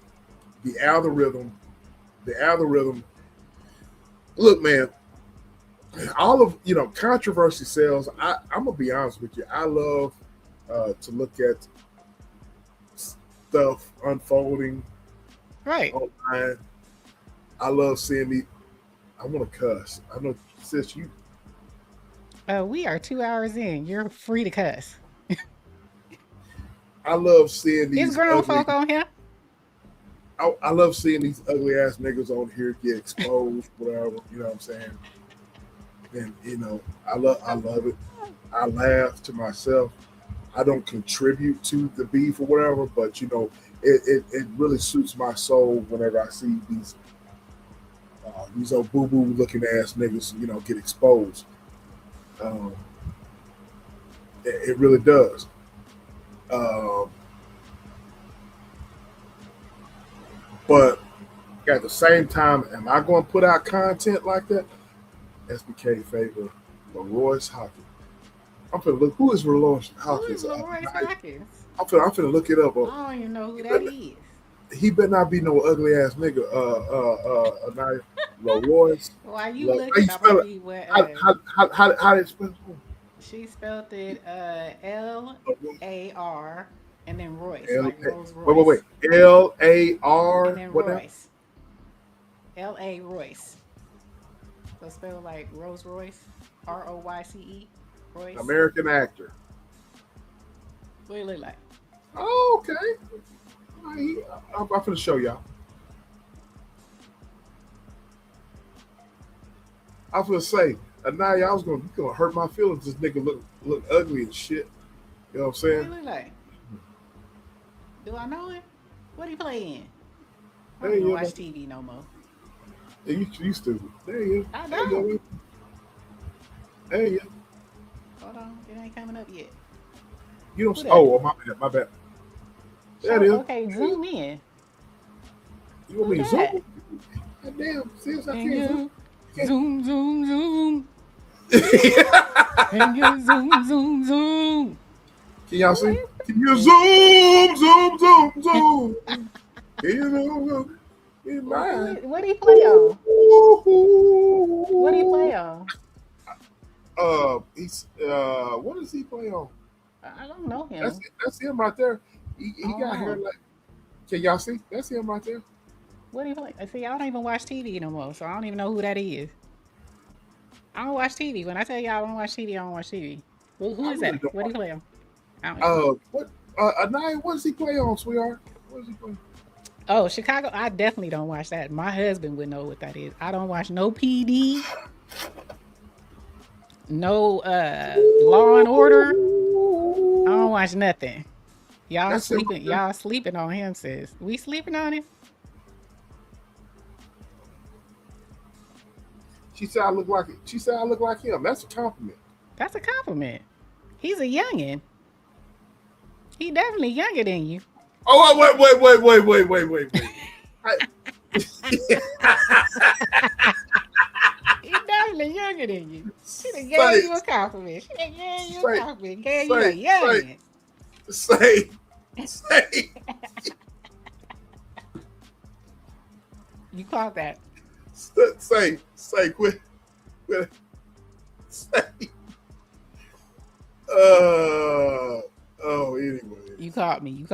the algorithm. Look, man, all of controversy sells. I'm gonna be honest with you. I love to look at stuff unfolding right online. I love seeing me. I want to cuss. I know, sis, you. We are 2 hours in. You're free to cuss. I love seeing these. Is grown folk on here? I love seeing these ugly ass niggas on here get exposed, whatever. You know what I'm saying? And I love it. I laugh to myself. I don't contribute to the beef or whatever, but it really suits my soul whenever I see these old boo boo looking ass niggas, get exposed. It really does. But at the same time, am I going to put out content like that? SBK favor Leroyce Hawkins. I'm finna look. Who is Leroyce Hawkins? Who is Leroyce Hawkins? I'm finna look it up. I don't even know who that is. He better not be no ugly ass nigga. Leroyce. Why you looking? How did you spell it? She spelled it L-A-R and then Royce, like Rolls Royce. Wait. L-A-R. And then Royce. L-A Royce. So spell like Rolls Royce. R-O-Y-C-E. Royce. American actor. What do you look like? Oh, okay. I'm finna show y'all. I was gonna say, Anaya, I was gonna hurt my feelings. This nigga look ugly and shit. You know what I'm saying? What do you look like? Do I know him? What he play in? I don't watch TV no more. Yeah, you stupid. There you go. I don't. There you go. Hold on, it ain't coming up yet. You don't. Oh, my bad. There it is. Okay, zoom in. You want me to zoom? God damn, sis, I can't zoom. Zoom. Can you zoom? Can y'all see? Can you zoom? Can you zoom? What do you play on? What do you play on? He's what does he play on? I don't know him. That's him right there. He got hair like. Can y'all see? That's him right there. What do you play? See, I don't even watch TV no more, so I don't even know who that is. I don't watch TV. When I tell y'all I don't watch TV, I don't watch TV. Well, who is that? What do you play on? What? Anaya, what does he play on, sweetheart? What does he play? Oh, Chicago. I definitely don't watch that. My husband would know what that is. I don't watch no PD. No Law and Order. I don't watch nothing. Y'all sleeping on him, sis. We sleeping on him? She said I look like him. That's a compliment. That's a compliment. He's a youngin'. He definitely younger than you. Oh, wait. He's definitely younger than you. She done gave you a compliment. She done gave you a compliment. Gave you a youngin'. Say. You caught that. Say, quit. Say. Anyway. You caught me.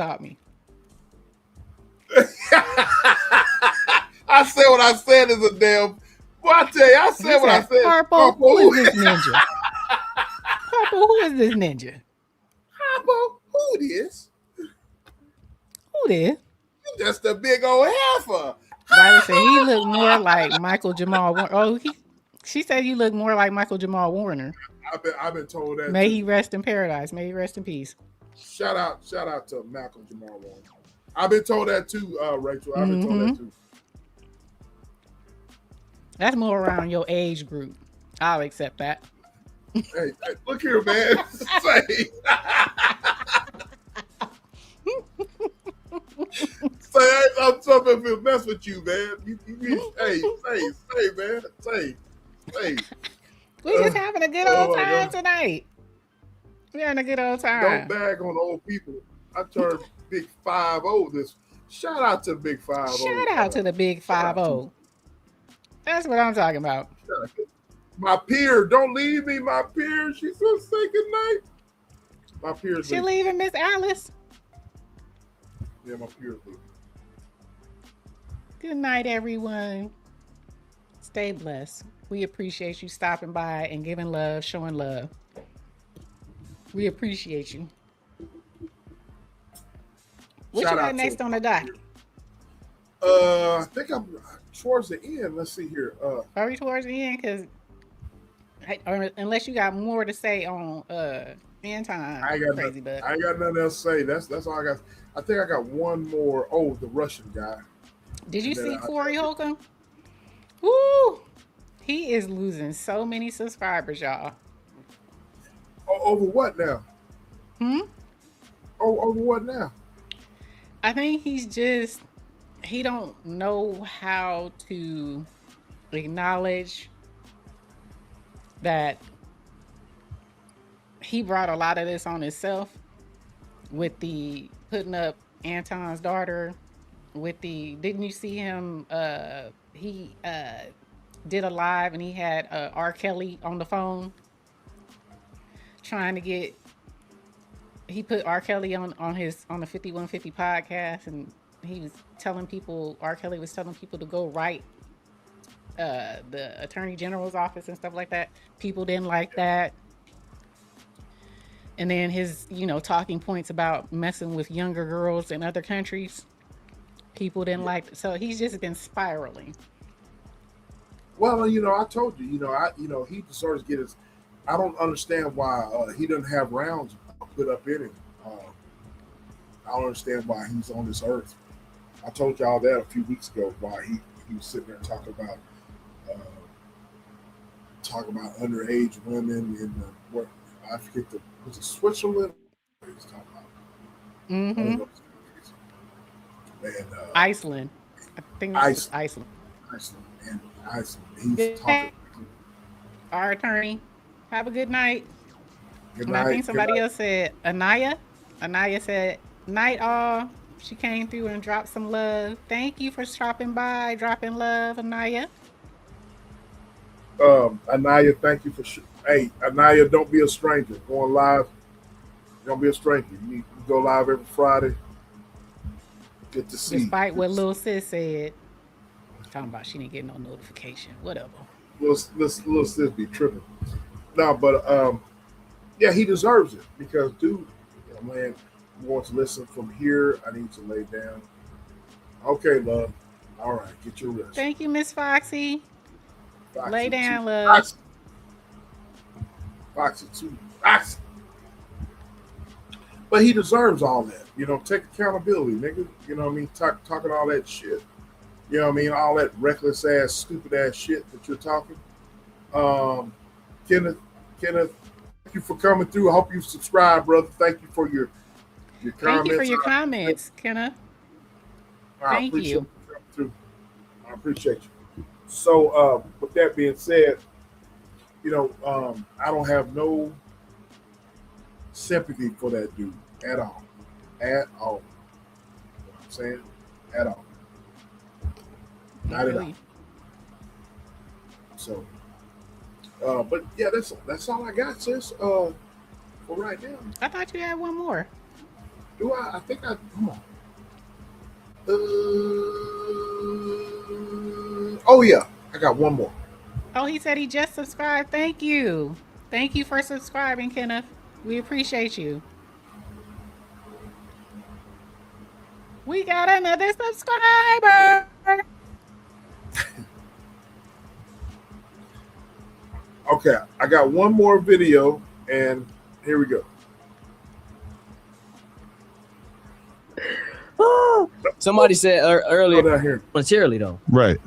I said what I said is a damn. Boy, I tell you, I said what I said. Purple, who is this ninja? Purple, who is this ninja? Purple, who this? Who this? You just a big old heifer. Riley said he looked more like Michael Jamal Warner. Oh, she said you look more like Michael Jamal Warner. I've been told that. May he rest in paradise. May he rest in peace. Shout out to Malcolm Jamal Warner. I've been told that too, Rachel. I've been told that too. That's more around your age group. I'll accept that. Hey, look here, man. I'm something to mess with you, man. Hey, man. Say. We just having a good old time tonight. We're having a good old time. Don't bag on old people. I turned big 5-0 this. Shout out to Big 5-0. Shout out to the Big 5-0. That's what I'm talking about. My peer, don't leave me, my peer. She said say goodnight. My peer's She leaving, Miss Alice. Yeah, my peer's leaving. Good night, everyone. Stay blessed. We appreciate you stopping by and giving love, showing love. We appreciate you. What you got next on the dock? I think I'm towards the end. Let's see here. Are we towards the end? Because unless you got more to say on Anton, I ain't got nothing else to say. That's all I got. I think I got one more. Oh, the Russian guy. Did you see Corey Holcomb? Woo! He is losing so many subscribers, y'all. Over what now? Over what now? I think he don't know how to acknowledge that he brought a lot of this on himself with the putting up Anton's daughter with the, didn't you see him? He did a live and he had R. Kelly on the phone trying to get, he put R. Kelly on the 5150 podcast, and he was telling people, R. Kelly was telling people to go write the Attorney General's office and stuff like that. People didn't like that. And then his, talking points about messing with younger girls in other countries. People didn't like it. So he's just been spiraling. Well, I told you, he deserves to get his. I don't understand why he doesn't have rounds put up in him. I don't understand why he's on this earth. I told y'all that a few weeks ago. Why he was sitting there talking about underage women in what I forget was it Switzerland? He was talking about. And, Iceland. I think it's Iceland. Iceland. He's talking. Our attorney. Have a good night. Good and night. I think somebody else said Anaya. Anaya said, night all. She came through and dropped some love. Thank you for stopping by, dropping love, Anaya. Anaya, thank you for. Hey, Anaya, don't be a stranger. Going live. Don't be a stranger. You go live every Friday. Good to see. Despite what Lil Sis said, talking about she didn't get no notification. Whatever. Lil Sis be tripping. No, but yeah, he deserves it because, dude, man, wants to listen from here. I need to lay down. Okay, love. All right, get your rest. Thank you, Miss Foxy. Lay down, love. Foxy too. Foxy. But he deserves all that. Take accountability, nigga. You know what I mean? Talking all that shit. You know what I mean? All that reckless ass, stupid ass shit that you're talking. Kenneth, thank you for coming through. I hope you subscribe, brother. Thank you for your comments. Thank you for your comments, Kenneth. Thank you. I appreciate you. So, with that being said, I don't have no sympathy for that dude at all. At all. You know what I'm saying? At all. Not at all. So, but yeah, that's all I got, sis. For right now. I thought you had one more. Do I? I think I. Come on. Oh yeah, I got one more. Oh, he said he just subscribed. Thank you. Thank you for subscribing, Kenneth. We appreciate you. We got another subscriber. Okay, I got one more video, and here we go. Somebody said earlier voluntarily though. Right.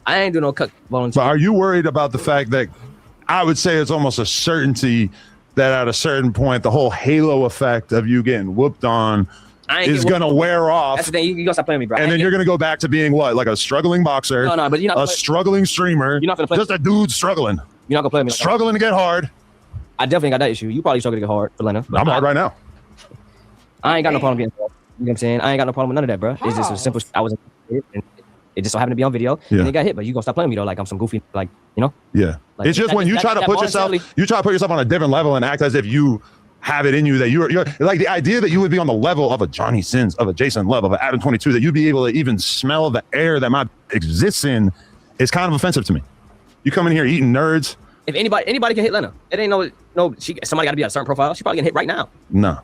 I ain't do no volunteer. But are you worried about the fact that I would say it's almost a certainty that at a certain point the whole halo effect of you getting whooped on is gonna wear off. That's the thing. You gonna stop playing me, bro. And then you're gonna go back to being what, like a struggling boxer? No, but you're not a struggling streamer. You're not gonna play. Just a dude struggling. You're not gonna play me. Struggling to get hard. I definitely got that issue. You probably struggle to get hard, Elena. I'm hard right now. I ain't got no problem getting hard. You know what I'm saying? I ain't got no problem with none of that, bro. It's just a simple. I was, and it just so happened to be on video. Yeah. And it got hit, but you gonna stop playing me though? Like I'm some goofy, like you know? Yeah. Like, It's just when you try to put yourself, on a different level and act as if you have it in you, that you're like the idea that you would be on the level of a Johnny Sins, of a Jason Love, of an Adam 22, that you'd be able to even smell the air that my exists in is kind of offensive to me. You come in here eating nerds. If anybody can hit Lena, it ain't somebody got to be at a certain profile. She probably getting hit right now. No.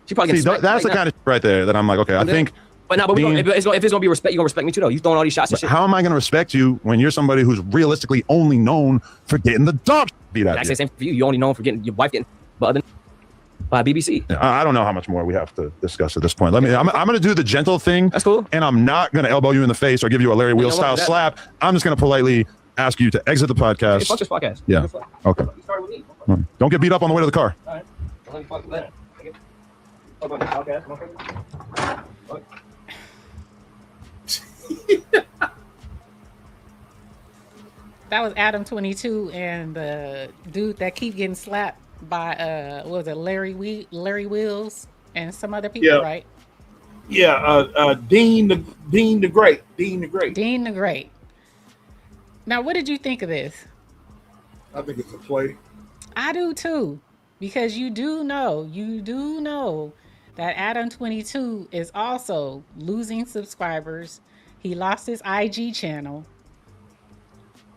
She probably See, that's the kind of right there that I'm like, okay, I think. But if it's gonna be respect, you gonna respect me too, though. You throwing all these shots and shit. How am I gonna respect you when you're somebody who's realistically only known for getting the dog beat out of you? That's the same for you. You only known for getting your wife getting by BBC. I don't know how much more we have to discuss at this point. I'm gonna do the gentle thing. That's cool. And I'm not gonna elbow you in the face or give you a Larry Wheels style slap. I'm just gonna politely ask you to exit the podcast. Hey, fuck this podcast. Yeah. Okay. Don't get beat up on the way to the car. All right. Let me fuck Lena. Okay. That was Adam 22 and the dude that keep getting slapped by what was it, Larry Wheels and some other people, right? Yeah, Dean the Great. Now, what did you think of this? I think it's a play. I do too, because you do know that Adam 22 is also losing subscribers. He lost his IG channel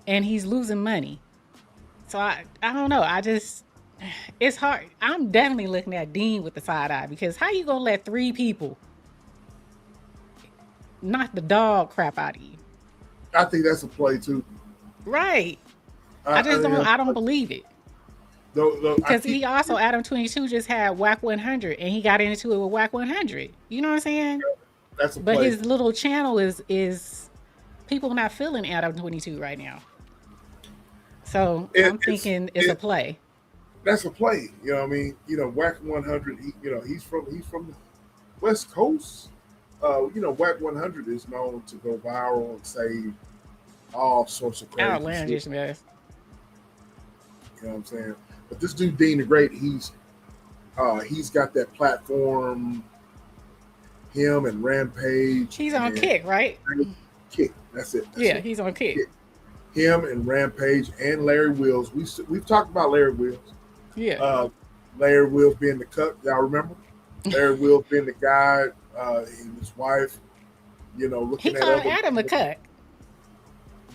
and he's losing money. So I don't know. It's hard. I'm definitely looking at Dean with the side eye, because how you gonna let 3 people knock the dog crap out of you? I think that's a play too. Right. I don't believe it. Because he also, Adam 22 just had Whack 100 and he got into it with Whack 100. You know what I'm saying? That's a but play. His little channel is people not feeling Adam 22 right now. So I'm thinking it's a play. That's a play. You know what I mean? You know, Whack 100, he's from the West Coast. Whack 100 is known to go viral and save all sorts of crazy outlandish shit. Mess. You know what I'm saying? But this dude Dean the Great, he's got that platform. Him and Rampage. He's on Kick, right? Kick. That's it. He's on Kick. Him and Rampage and Larry Wheels. We've talked about Larry Wheels. Yeah. Larry Wheels being the cuck. Y'all remember? Larry Wheels being the guy and his wife. Looking he at called Adam a cuck.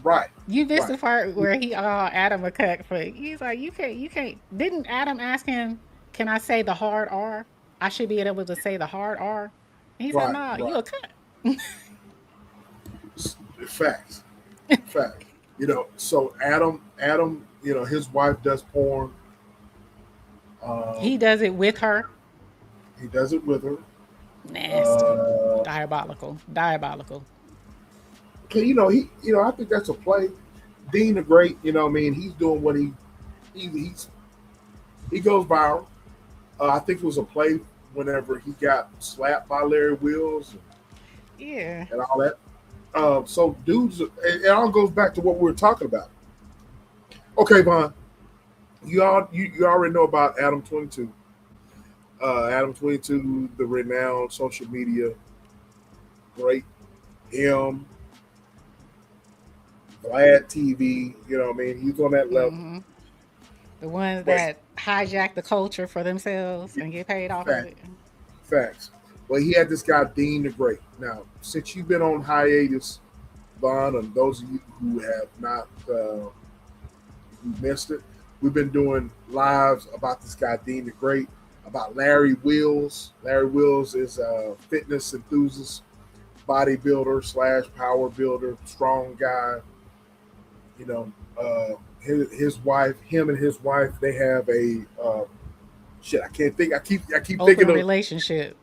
Right. You missed the part where he Adam a cuck for. He's like, you can't. Didn't Adam ask him, can I say the hard R? I should be able to say the hard R. And he said, no, you a cuck. Facts. Fact. So Adam, his wife does porn. He does it with her. He does it with her. Nasty. Diabolical. Okay, I think that's a play. Dean the Great, he's doing what he goes viral. I think it was a play whenever he got slapped by Larry Wheels and all that. So dudes, it all goes back to what we were talking about. Okay, Vaughn, you already know about Adam 22. Adam 22, the renowned social media great. Him, Vlad TV, he's on that level. Mm-hmm. The ones that hijack the culture for themselves and get paid off of it. Facts. Well, he had this guy, Dean the Great. Now, since you've been on hiatus, Vaughn, and those of you who have not who missed it, we've been doing lives about this guy, Dean the Great, about Larry Wheels. Larry Wheels is a fitness enthusiast, bodybuilder / power builder, strong guy. His wife, him and his wife, they have a I can't think. I keep open thinking of relationship.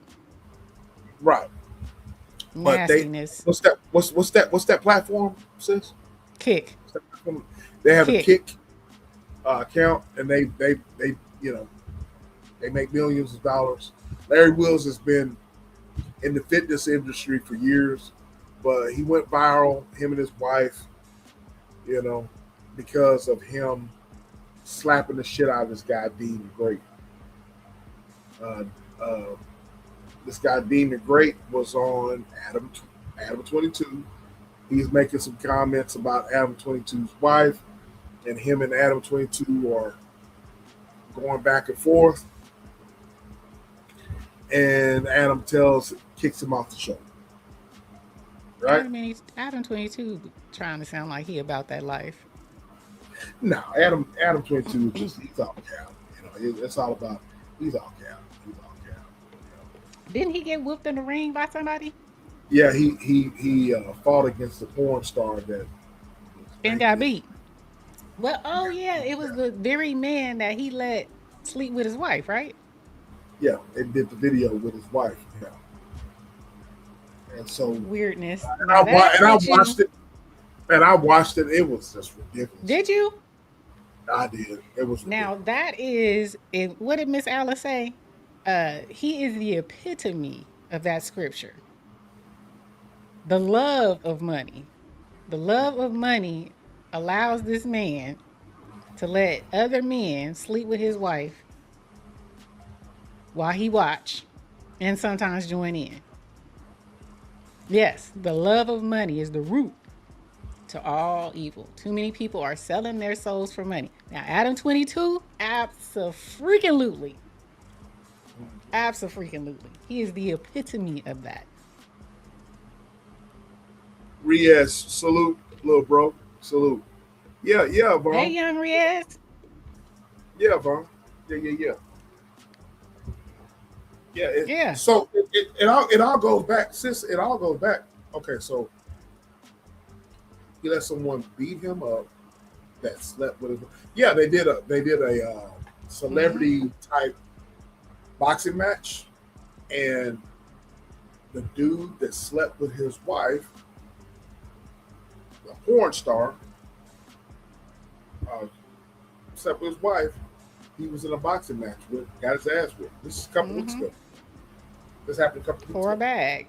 Right. Nastiness. But what's that platform, sis? Kick. They have a Kick account, and they make millions of dollars. Larry Wheels has been in the fitness industry for years, but he went viral, him and his wife, you know, because of him slapping the shit out of this guy, Dean the Great. Uh, uh, this guy, Dean the Great, was on Adam 22. He's making some comments about Adam 22's wife, and him and Adam 22 are going back and forth. And Adam kicks him off the show. Right? Adam 22 trying to sound like he about that life. No, Adam 22 he's all cap. You know, it's all about he's all cap. He's all cap. Didn't he get whooped in the ring by somebody? Yeah, he fought against the porn star that and got beat. Well, oh yeah, it was the very man that he let sleep with his wife, right? Yeah, and did the video with his wife. Yeah. And so weirdness. I watched it. And I watched it. It was just ridiculous. Did you? I did. It was ridiculous. Now that is what did Miss Alice say? He is the epitome of that scripture. The love of money. The love of money allows this man to let other men sleep with his wife while he watch and sometimes join in. Yes, the love of money is the root to all evil. Too many people are selling their souls for money. Now, Adam 22, abso-freaking-lutely. Abso-freaking-lutely. He is the epitome of that. Riaz, salute, little bro. Salute. Yeah, Vaughn. Hey, young Riaz. Yeah, Vaughn. Yeah. Yeah. So it all goes back, sis. It all goes back. Okay, so he let someone beat him up that slept with him. Yeah, they did a celebrity type boxing match, and the dude that slept with his wife, the porn star, slept with his wife. He was in a boxing match with, got his ass whipped. This is a couple weeks ago. This happened a couple weeks ago. For a bag.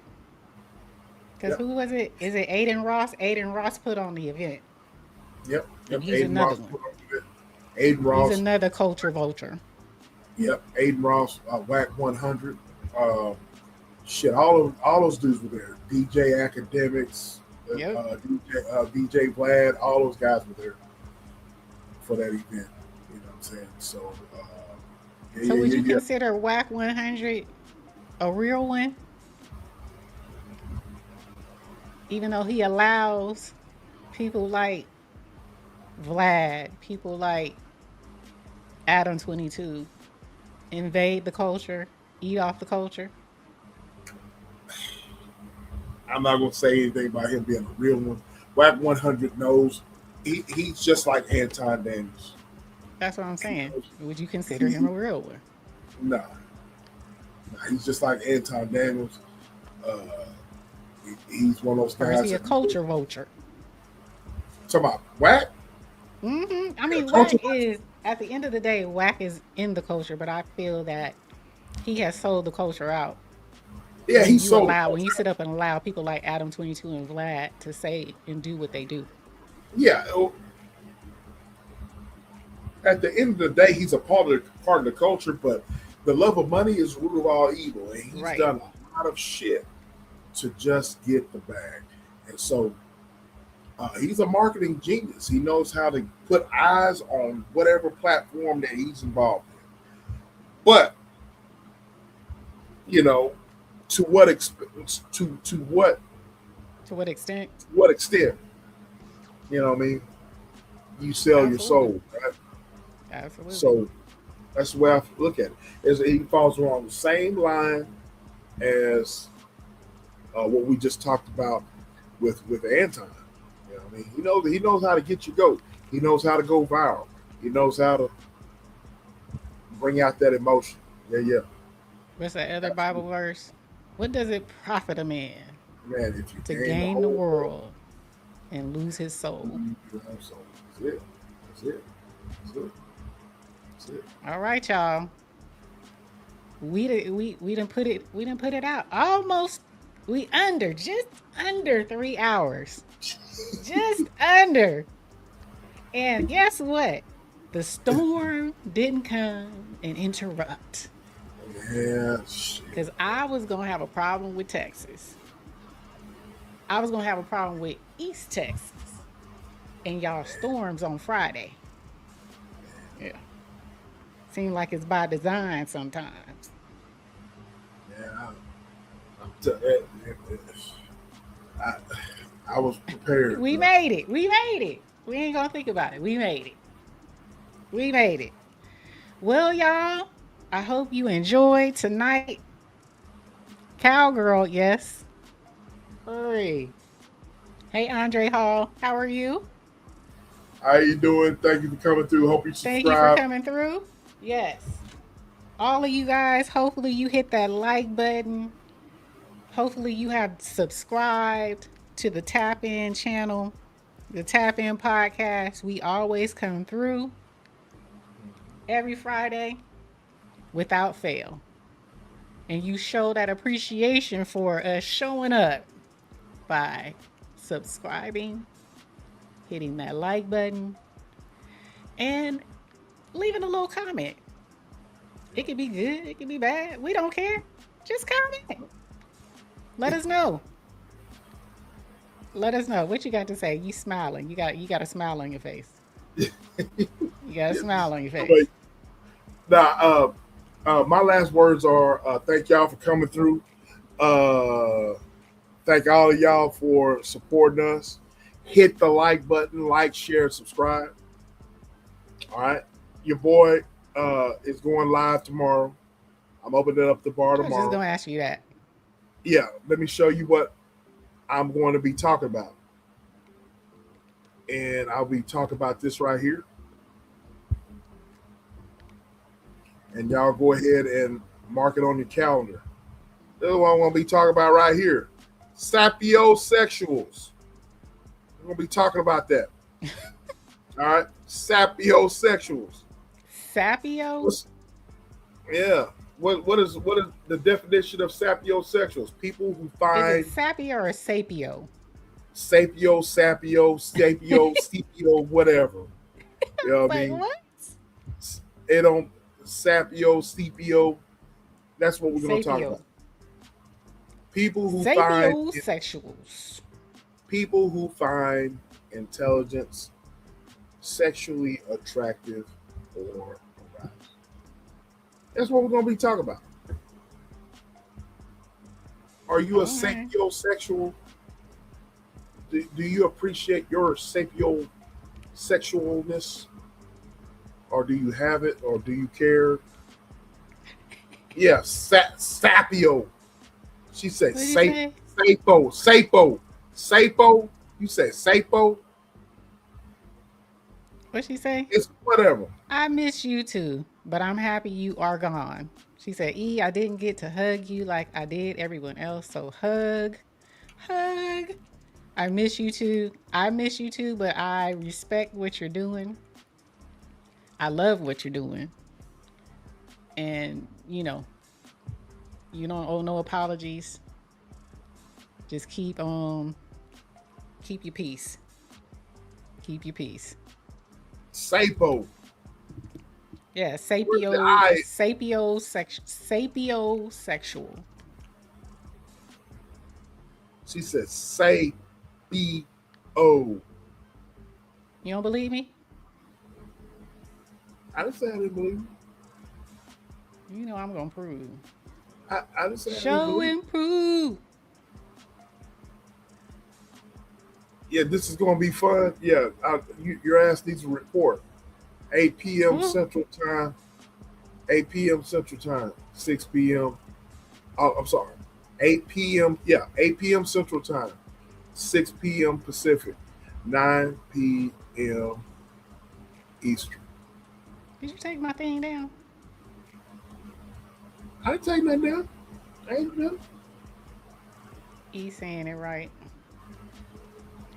Because who was it? Is it Aiden Ross? Aiden Ross put on the event. Yep. He's another one. Aiden Ross. He's another culture vulture. Yep. Aiden Ross, WAC 100. Shit, all those dudes were there. DJ Academics, DJ Vlad, all those guys were there for that event. You know what I'm saying? So, would you consider WAC 100 a real one? Even though he allows people like Vlad, people like Adam 22 invade the culture, eat off the culture. I'm not going to say anything about him being a real one. WAC 100 knows he's just like Anton Daniels. That's what I'm saying. Would you consider him a real one? No. He's just like Anton Daniels. He's one of those guys. Or is he a culture vulture? Talking about WAC? Mm-hmm. I mean, WAC is, at the end of the day, WAC is in the culture, but I feel that he has sold the culture out. Yeah, he sold. When you sit up and allow people like Adam 22 and Vlad to say and do what they do. Yeah. At the end of the day, he's a part of the culture, but the love of money is the root of all evil, and he's done a lot of shit to just get the bag. And so he's a marketing genius. He knows how to put eyes on whatever platform that he's involved in. But you know, to what extent? You know what I mean? You sell your soul, right? Absolutely. So that's the way I look at it. He falls along the same line as what we just talked about with Anton. You know what I mean? He knows how to get you go. He knows how to go viral. He knows how to bring out that emotion. Yeah. What's that other Bible verse? What does it profit a man if you to gain the world and lose his soul? That's it. All right, y'all. We didn't put it out almost. Just under 3 hours. Just under. And guess what? The storm didn't come and interrupt. Yeah. Because I was going to have a problem with Texas. I was going to have a problem with East Texas. And y'all storms on Friday. Yeah. Seems like it's by design sometimes. Yeah. I was prepared. We made it. We ain't going to think about it. We made it. Well, y'all, I hope you enjoyed tonight. Cowgirl, yes. Hey, Andre Hall, how are you? How you doing? Thank you for coming through. Hope you subscribe. Thank you for coming through. Yes. All of you guys, hopefully you hit that like button. Hopefully you have subscribed to the Tap In channel, the Tap In podcast. We always come through every Friday without fail. And you show that appreciation for us showing up by subscribing, hitting that like button, and leaving a little comment. It could be good, it could be bad. We don't care. Just comment. Let us know. Let us know what you got to say. You smiling. You got a smile on your face. You got a smile on your face. Now, my last words are thank y'all for coming through. Thank all of y'all for supporting us. Hit the like button, like, share, subscribe. All right. Your boy is going live tomorrow. I'm opening up the bar tomorrow. I was just going to ask you that. Yeah. Let me show you what I'm going to be talking about. And I'll be talking about this right here. And y'all go ahead and mark it on your calendar. This is what I'm going to be talking about right here. Sapiosexuals. We're going to be talking about that. All right? Sapiosexuals. Sapios? Yeah. What is the definition of sapiosexuals? People who find... Is it sapio or sapio? Sapio, sepio, whatever. You know what I mean? What? It don't... Sapio, sepio. That's what we're going to talk about. People who Sapiosexuals. People who find intelligence sexually attractive or arousing. That's what we're going to be talking about. Are you a sapiosexual? Do you appreciate your sapiosexualness? Or do you have it? Or do you care? Yeah, sapio. She said sapo. You said sapo. What'd she say? It's whatever. I miss you too, but I'm happy you are gone. She said, I didn't get to hug you like I did everyone else, so hug. I miss you too, but I respect what you're doing. I love what you're doing. And, you don't owe no apologies. Just keep your peace. Keep your peace. Sapo. Yeah, sapiosexual. She said sapio. You don't believe me? I didn't say I didn't believe you. You know I'm gonna prove. I didn't say Show and prove. Yeah, this is gonna be fun. Yeah, your ass needs to report. 8 p.m. Central Time. 8 p.m. Central Time. 6 p.m. Oh, I'm sorry. 8 p.m. Yeah, 8 p.m. Central Time. 6 p.m. Pacific. 9 p.m. Eastern. Did you take my thing down? I didn't take that down. I ain't down. He's saying it right.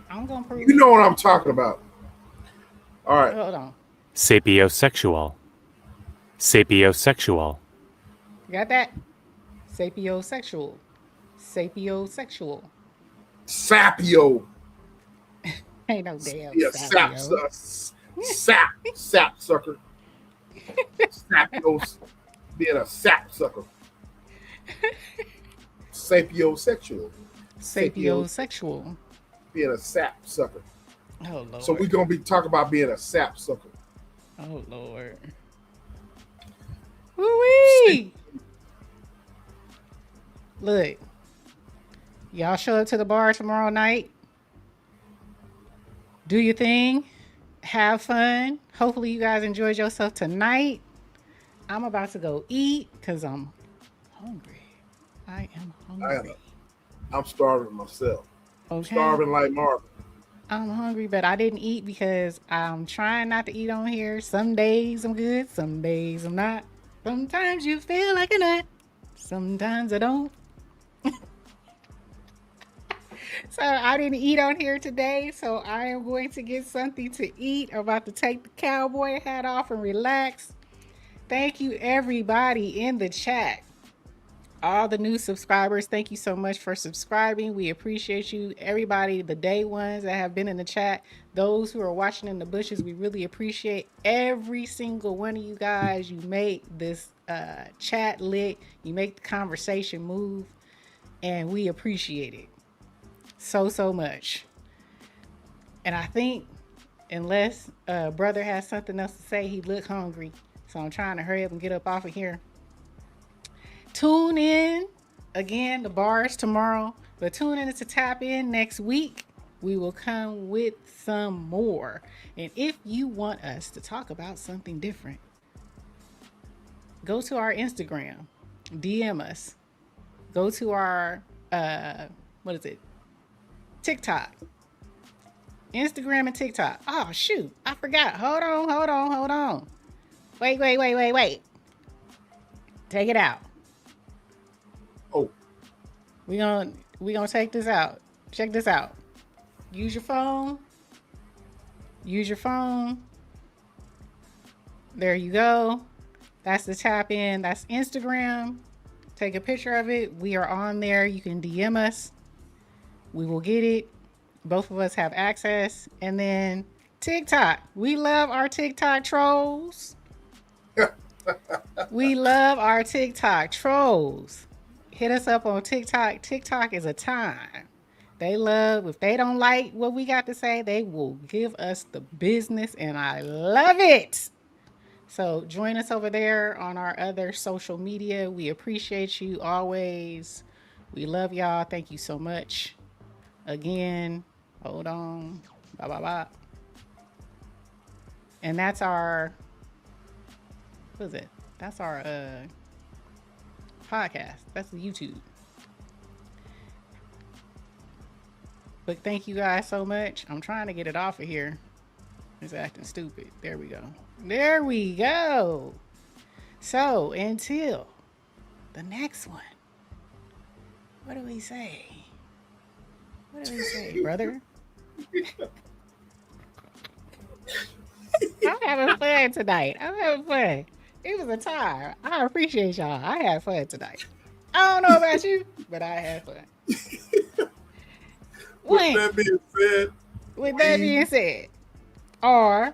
I'm gonna prove. You know what I'm talking about. All right. Hold on. Sapiosexual. Got that? Sapiosexual. Sapiosexual. Sapio. Ain't no damn Yeah, sap sucker. Sapios being a sap sucker. Sapiosexual. Sapiosexual. Being a sap sucker. Oh Lord. So we're gonna be talking about being a sap sucker. Oh Lord. Woo-wee! Look, y'all show up to the bar tomorrow night. Do your thing. Have fun. Hopefully you guys enjoyed yourself tonight. I'm about to go eat because I'm hungry. I am hungry. I'm starving myself. Okay. Starving like Marvin. I'm hungry, but I didn't eat because I'm trying not to eat on here. Some days I'm good, some days I'm not. Sometimes you feel like a nut. Sometimes I don't. So I didn't eat on here today, so I am going to get something to eat. I'm about to take the cowboy hat off and relax. Thank you everybody in the chat. All the new subscribers, thank you so much for subscribing. We appreciate you. Everybody, the day ones that have been in the chat, those who are watching in the bushes, we really appreciate every single one of you guys. You make this chat lit. You make the conversation move, and we appreciate it so much. And I think unless brother has something else to say, he look hungry. So I'm trying to hurry up and get up off of here. Tune in again, the bars tomorrow, but tune in to tap in next week. We will come with some more. And if you want us to talk about something different, go to our Instagram, DM us, go to our TikTok, Instagram and TikTok. Oh shoot, I forgot. Hold on. Wait. Take it out. Oh. We gonna take this out. Check this out. Use your phone. There you go. That's the tap in. That's Instagram. Take a picture of it. We are on there. You can DM us. We will get it. Both of us have access. And then TikTok. We love our TikTok trolls. We love our TikTok trolls. Hit us up on TikTok. TikTok is a time. They love, if they don't like what we got to say, they will give us the business, and I love it. So join us over there on our other social media. We appreciate you always. We love y'all. Thank you so much. Again, hold on. Bye. And that's our, what is it? That's our podcast. That's the YouTube. But thank you guys so much. I'm trying to get it off of here. It's acting stupid. There we go. So until the next one, what do we say? Brother? I'm having fun tonight. It was a time. I appreciate y'all. I had fun tonight. I don't know about you, but I had fun. With that being said, our